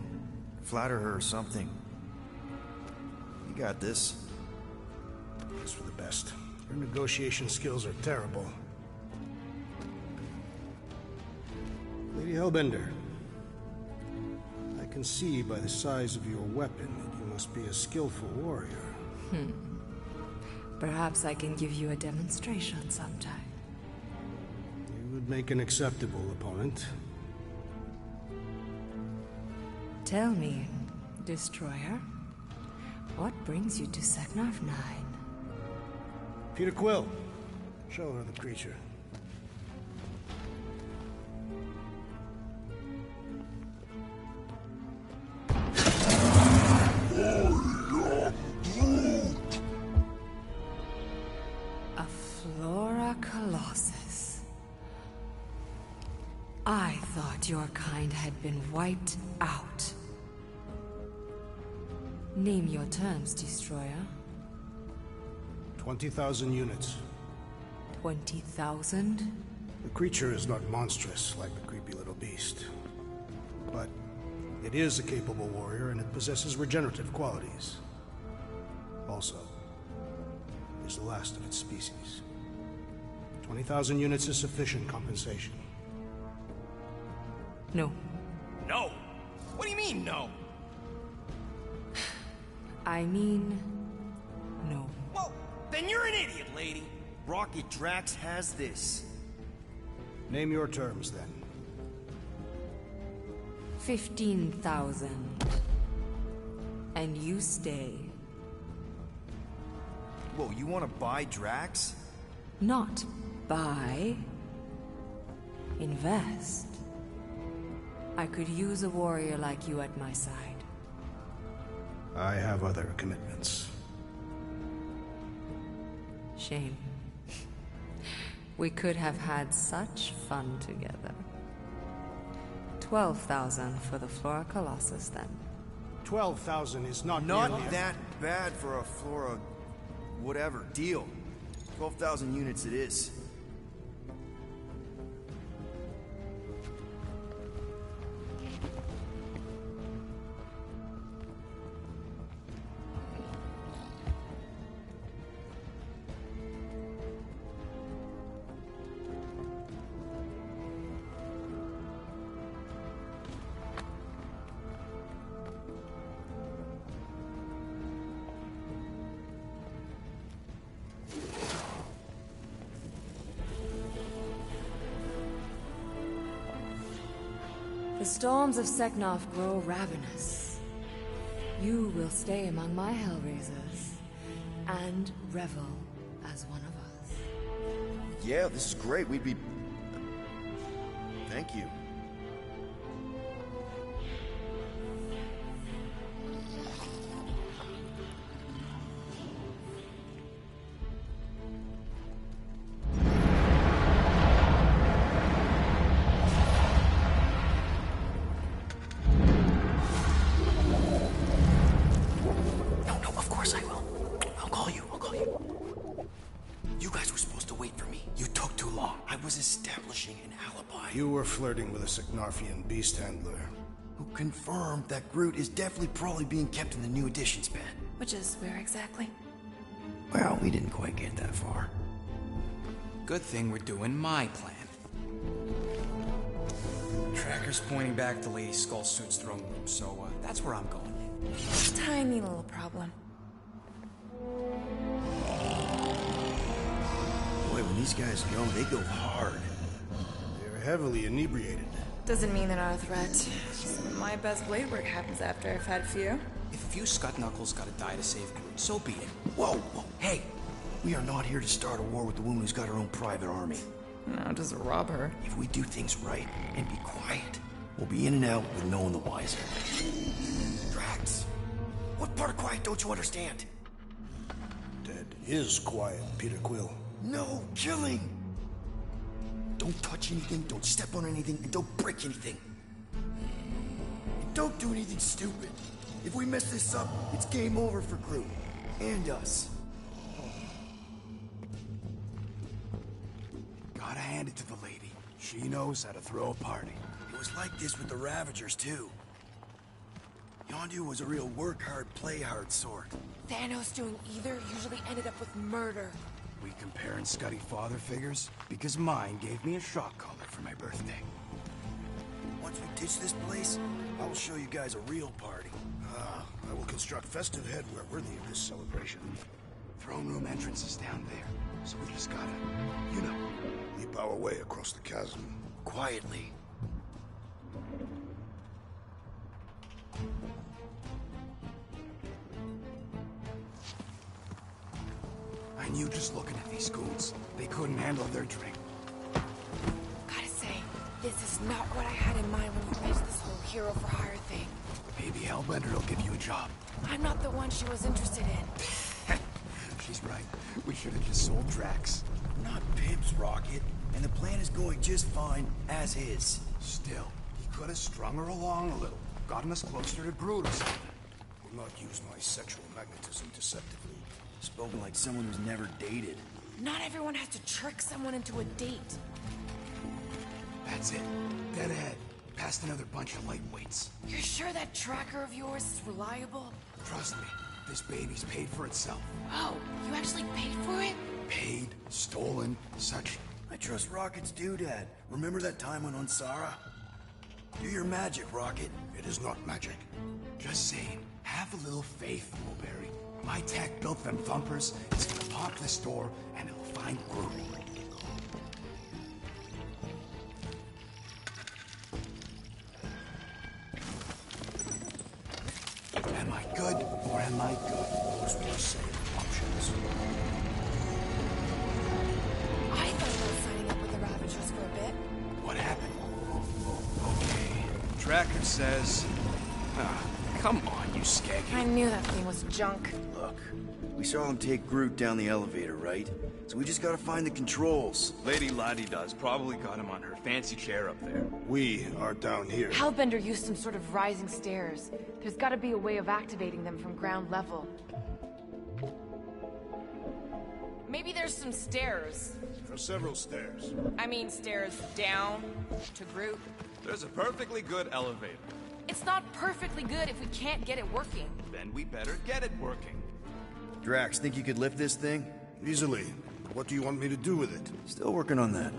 Flatter her or something. You got this. It's for the best. Your negotiation skills are terrible. Lady Hellbender, I can see by the size of your weapon that you must be a skillful warrior. Perhaps I can give you a demonstration sometime. You would make an acceptable opponent. Tell me, Destroyer, what brings you to Seknarf 9? Peter Quill, show her the creature. A Flora Colossus. I thought your kind had been wiped out. Name your terms, Destroyer. 20,000 units. 20,000? The creature is not monstrous like the creepy little beast. But it is a capable warrior and it possesses regenerative qualities. Also, it is the last of its species. 20,000 units is sufficient compensation. No. No? What do you mean, no? I mean, no. Well, then you're an idiot, lady. Rocket Drax has this. Name your terms, then. 15,000. And you stay. Whoa, you want to buy Drax? Not buy. Invest. I could use a warrior like you at my side. I have other commitments. Shame. We could have had such fun together. 12,000 for the Flora Colossus, then. 12,000 is not nearly that bad for a Flora... whatever. Deal. 12,000 units it is. The storms of Seknarf grow ravenous. You will stay among my Hellraisers and revel as one of us. Yeah, this is great. We'd be... Thank you. You were flirting with a Seknarfian beast handler. Who confirmed that Groot is definitely probably being kept in the new editions bin. Which is where exactly? Well, we didn't quite get that far. Good thing we're doing my plan. Tracker's pointing back to Lady Skullsuit's throne room, so that's where I'm going. Tiny little problem. Boy, when these guys go, they go hard. They're heavily inebriated. Doesn't mean they're not a threat. Some of my best blade work happens after I've had a few. If a few Scut Knuckles gotta die to save Groot, so be it. Whoa, whoa, hey! We are not here to start a war with the woman who's got her own private army. No, just rob her. If we do things right and be quiet, we'll be in and out with no one the wiser. Drax, what part of quiet don't you understand? Dead is quiet, Peter Quill. No killing! Don't touch anything, don't step on anything, and don't break anything. And don't do anything stupid. If we mess this up, it's game over for Groot. And us. Gotta hand it to the lady. She knows how to throw a party. It was like this with the Ravagers, too. Yondu was a real work hard, play hard sort. Thanos doing either usually ended up with murder. We comparing Scuddy father figures? Because mine gave me a shock collar for my birthday. Once we ditch this place, I will show you guys a real party. I will construct festive headwear worthy of this celebration. Throne room entrance is down there, so we just gotta, you know, leap our way across the chasm. Quietly. I knew just looking at these goons, they couldn't handle their drink. Gotta say, this is not what I had in mind when you pitched this whole hero for hire thing. Maybe Hellbender will give you a job. I'm not the one she was interested in. She's right. We should have just sold Drax. We're not pimps, Rocket, and the plan is going just fine as is. Still, he could have strung her along a little, gotten us closer to Groot or something. Will not use my sexual magnetism deceptively. Spoken like someone who's never dated. Not everyone has to trick someone into a date. That's it. Dead ahead. Past another bunch of lightweights. You're sure that tracker of yours is reliable? Trust me, this baby's paid for itself. Oh, you actually paid for it? Paid, stolen, such. I trust Rocket's doodad. Remember that time on Unsara? Do your magic, Rocket. It is not magic. Just saying, have a little faith, Mulberry. My tech built them thumpers. It's gonna pop this door, and it'll find Groot. Am I good, or am I good? Those were the same options. I thought about signing up with the Ravagers for a bit. What happened? Okay. Tracker says... Come on, you skeggy. I knew that thing was junk. Look, we saw him take Groot down the elevator, right? So we just gotta find the controls. Lady Ladi-Da's probably got him on her fancy chair up there. We are down here. Hellbender used some sort of rising stairs. There's gotta be a way of activating them from ground level. Maybe there's some stairs. There are several stairs. I mean stairs down to Groot. There's a perfectly good elevator. It's not perfectly good if we can't get it working. Then we better get it working. Drax, think you could lift this thing? Easily. What do you want me to do with it? Still working on that.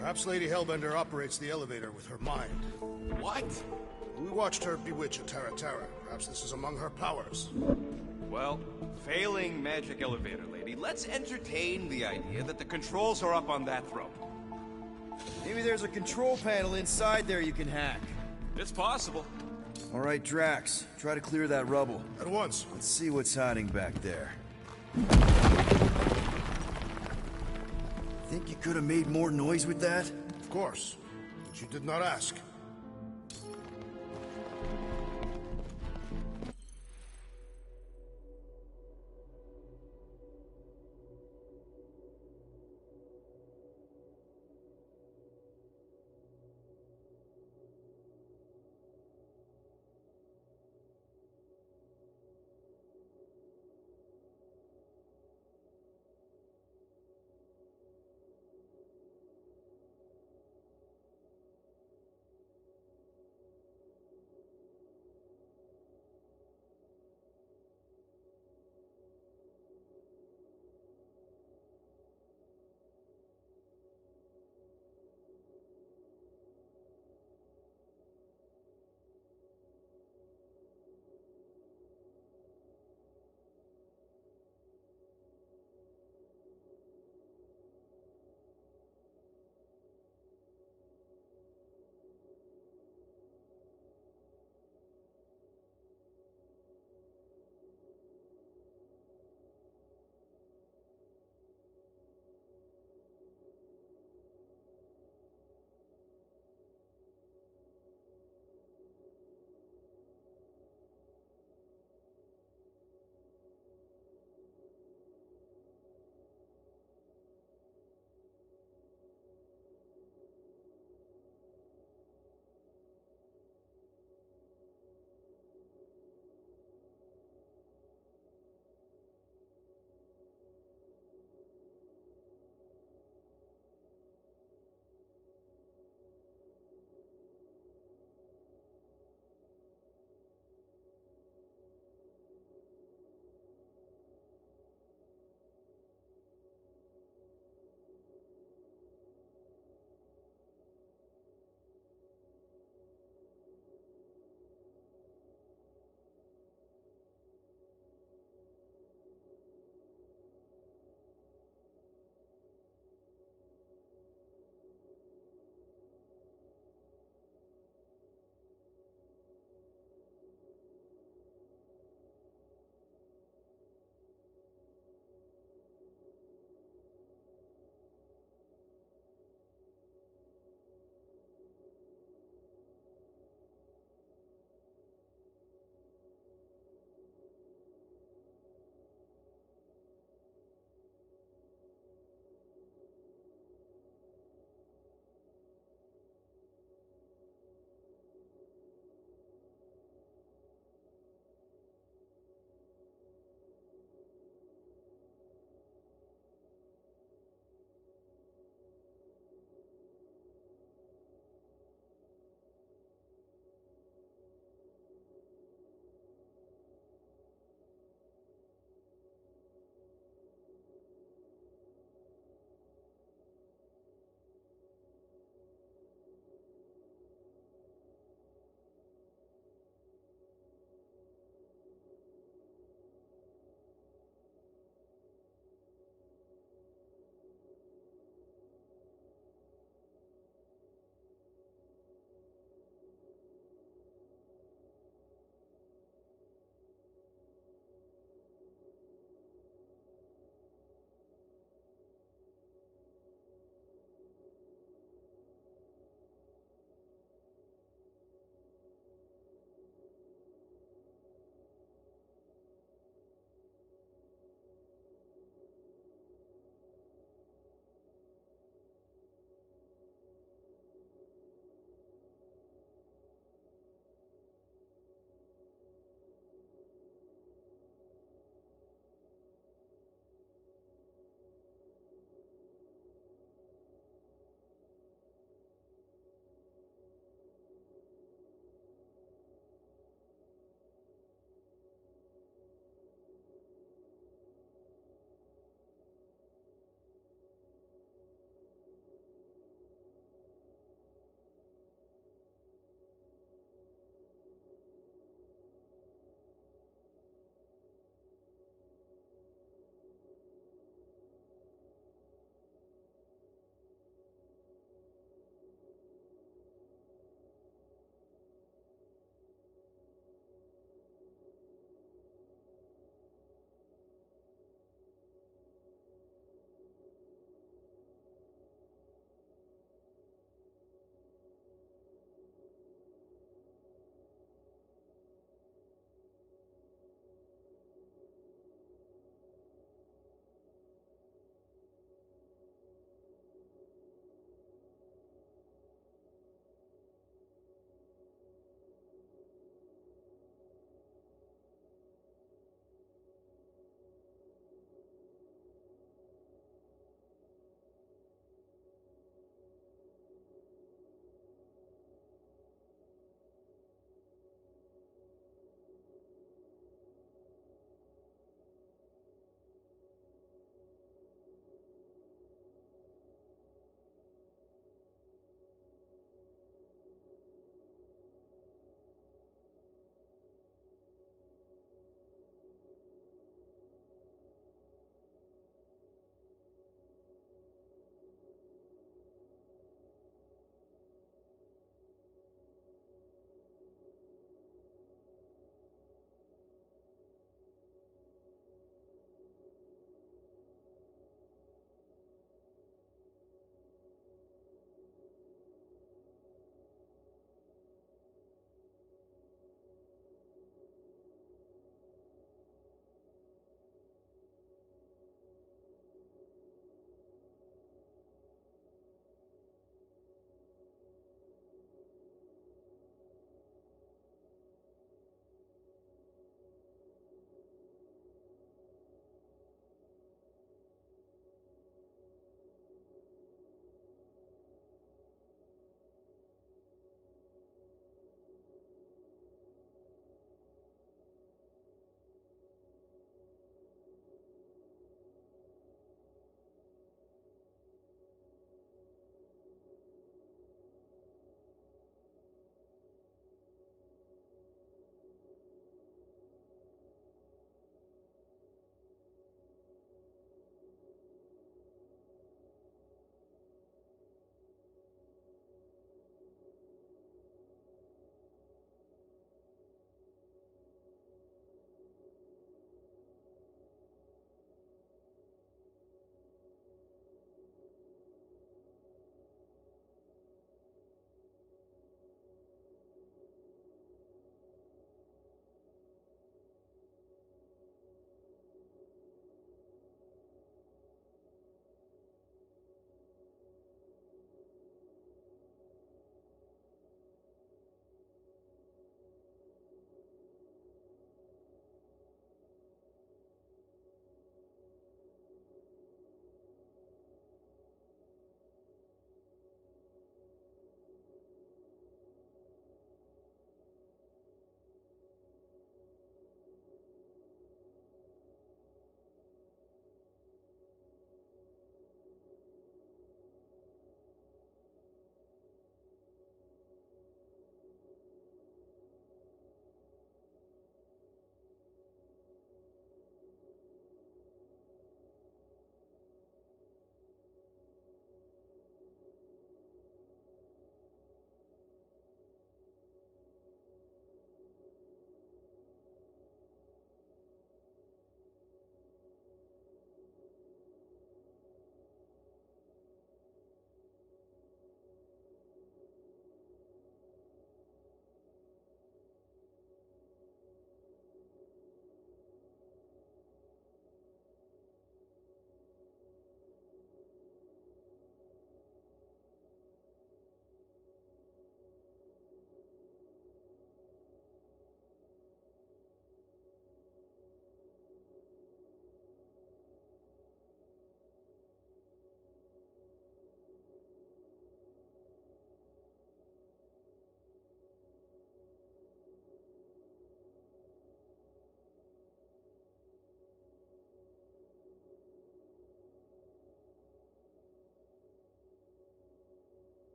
Perhaps Lady Hellbender operates the elevator with her mind. What? We watched her bewitch a Tara Tara. Perhaps this is among her powers. Well, failing magic elevator lady, let's entertain the idea that the controls are up on that throne. Maybe there's a control panel inside there you can hack. It's possible. All right, Drax, try to clear that rubble. At once. Let's see what's hiding back there. Think you could have made more noise with that? Of course. But you did not ask.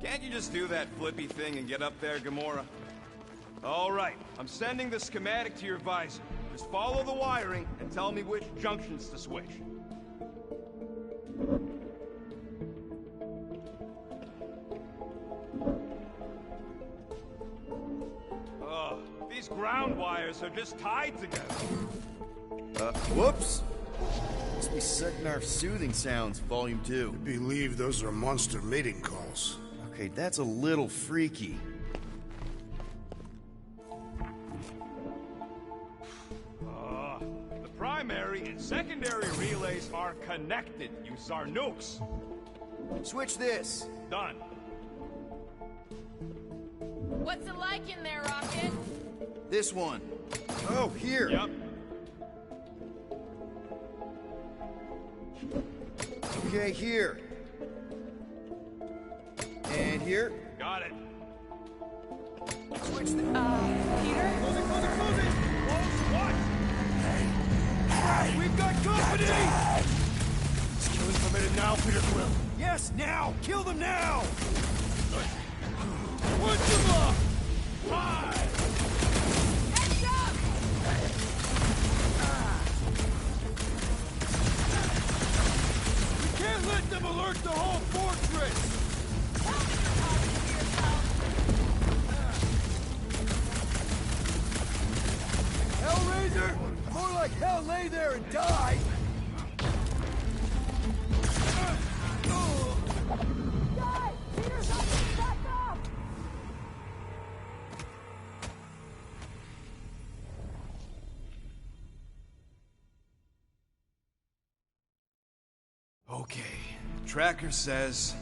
Can't you just do that flippy thing and get up there, Gamora? All right, I'm sending the schematic to your visor. Just follow the wiring and tell me which junctions to switch. Ugh, these ground wires are just tied together. Whoops! Must be Seknarf's soothing sounds, Volume 2. I believe those are monster mating calls. Okay, that's a little freaky. The primary and secondary relays are connected, you Zarnooks. Switch this. Done. What's it like in there, Rocket? This one. Oh, here. Yep. Okay, here. And here. Got it. Switch the... Peter? Close it, close it, close it! What? We've got company! Is killing permitted now, Peter Quill? Yes, now! Kill them now! Punch them up! Heads up! We can't let them alert the whole fortress! Tell me you're talking to yourself. Hellraiser? More like hell lay there and die! Guys, Peter's up and back up! Okay, Tracker says...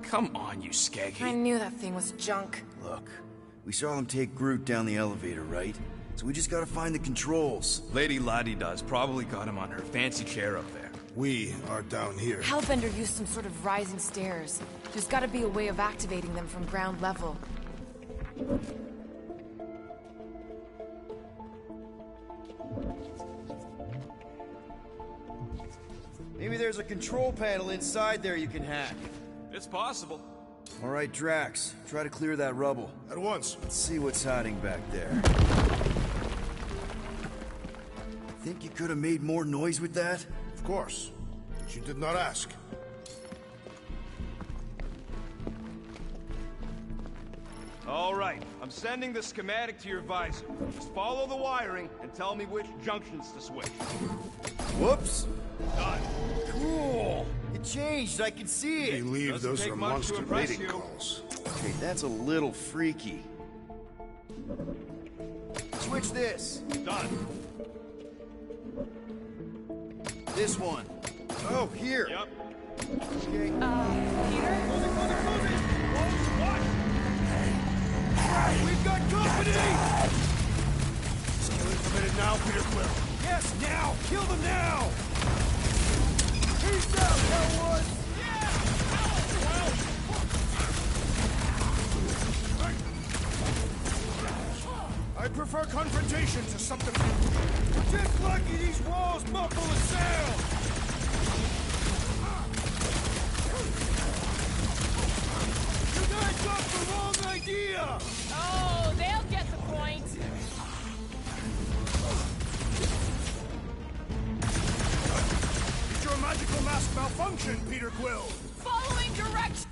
come on, you I skeggy. knew that thing was junk. Look, we saw them take Groot down the elevator, right? So we just gotta find the controls. Lady Ladi-Da's probably got him on her fancy chair up there. We are down here. Hellbender used some sort of rising stairs. There's gotta be a way of activating them from ground level. Maybe there's a control panel inside there you can hack. It's possible. All right, Drax, try to clear that rubble. At once. Let's see what's hiding back there. Think you could have made more noise with that? Of course. But you did not ask. All right, I'm sending the schematic to your visor. Just follow the wiring and tell me which junctions to switch. Whoops! Done. Cool! It changed, I can see I it! believe Doesn't those take are much to monster impress mating you. calls. Okay, that's a little freaky. Switch this. Done. This one. Oh, here. Yep. Okay. Peter? Close it, close it, close it! What? We've got company! Is killing permitted now, Peter Quill? Yes, now! Kill them now! Peace out, Hellwood! I prefer confrontation to subterfuge. We're just lucky these walls muffle the sound! You guys got the wrong idea! Oh, they'll get the point. Did your magical mask malfunction, Peter Quill? Following directions.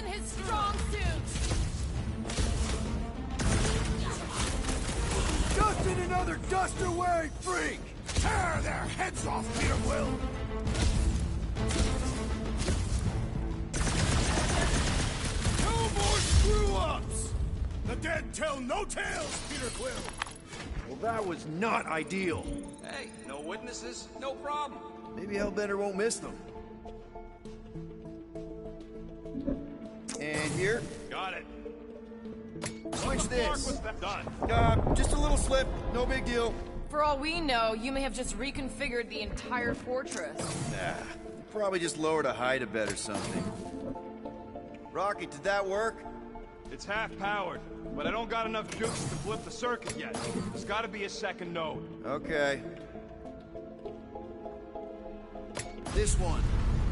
isn't his strong suit! Just in another duster-wearing freak! Tear their heads off, Peter Quill! No more screw-ups! The dead tell no tales, Peter Quill! Well, that was not ideal. Hey, no witnesses, no problem. Maybe Hellbender won't miss them. And here. Got it. Switch this. Done. Just a little slip. No big deal. For all we know, you may have just reconfigured the entire fortress. Nah. Probably just lowered a height a bit or something. Rocket, did that work? It's half-powered, but I don't got enough juice to flip the circuit yet. There's gotta be a second node. Okay. This one.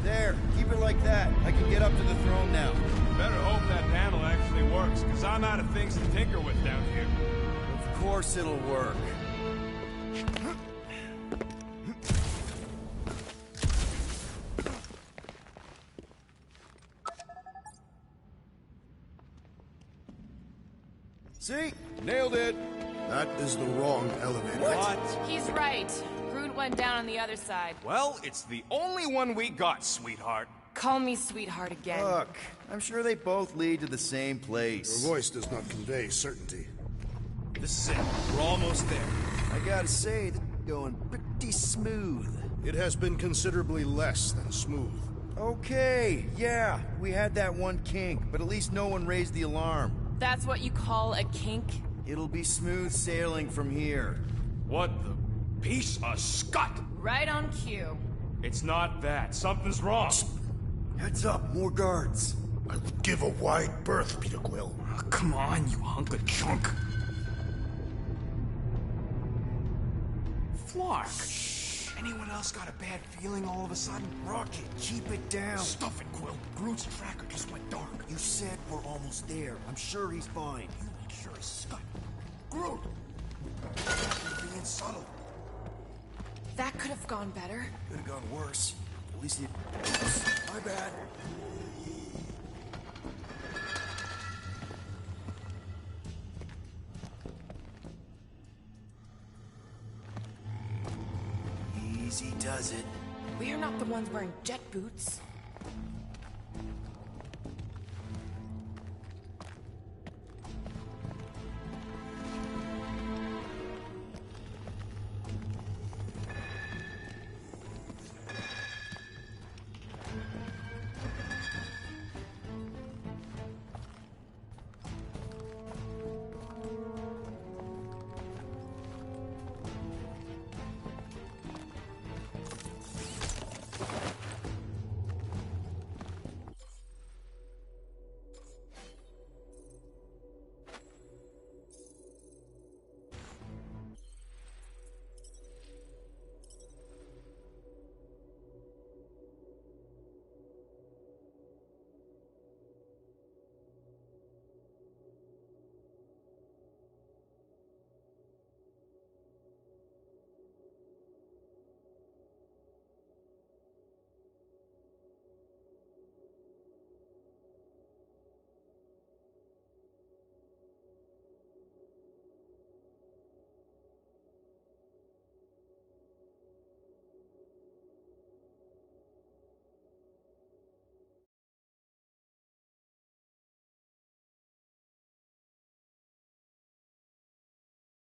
There, keep it like that. I can get up to the throne now. Better hope that panel actually works, because I'm out of things to tinker with down here. Of course it'll work. See? Nailed it! That is the wrong elevator. What? He's right. Groot went down on the other side. Well, it's the only one we got, sweetheart. Call me sweetheart again. Look, I'm sure they both lead to the same place. Your voice does not convey certainty. This is it. We're almost there. I gotta say, this is going pretty smooth. It has been considerably less than smooth. Okay, yeah, we had that one kink, but at least no one raised the alarm. That's what you call a kink? It'll be smooth sailing from here. What the piece of scut? Right on cue. It's not that. Something's wrong. Heads up, more guards. I would give a wide berth, Peter Quill. Oh, come on, you hunk of junk. Flark. Anyone else got a bad feeling all of a sudden? Rocket, keep it down. Stuff it, Quill. Groot's tracker just went dark. You said we're almost there. I'm sure he's fine. You ain't sure as scut. Groot! You're being subtle. That could have gone better. Could have gone worse. At least you... Oops, my bad. Easy does it. We're not the ones wearing jet boots.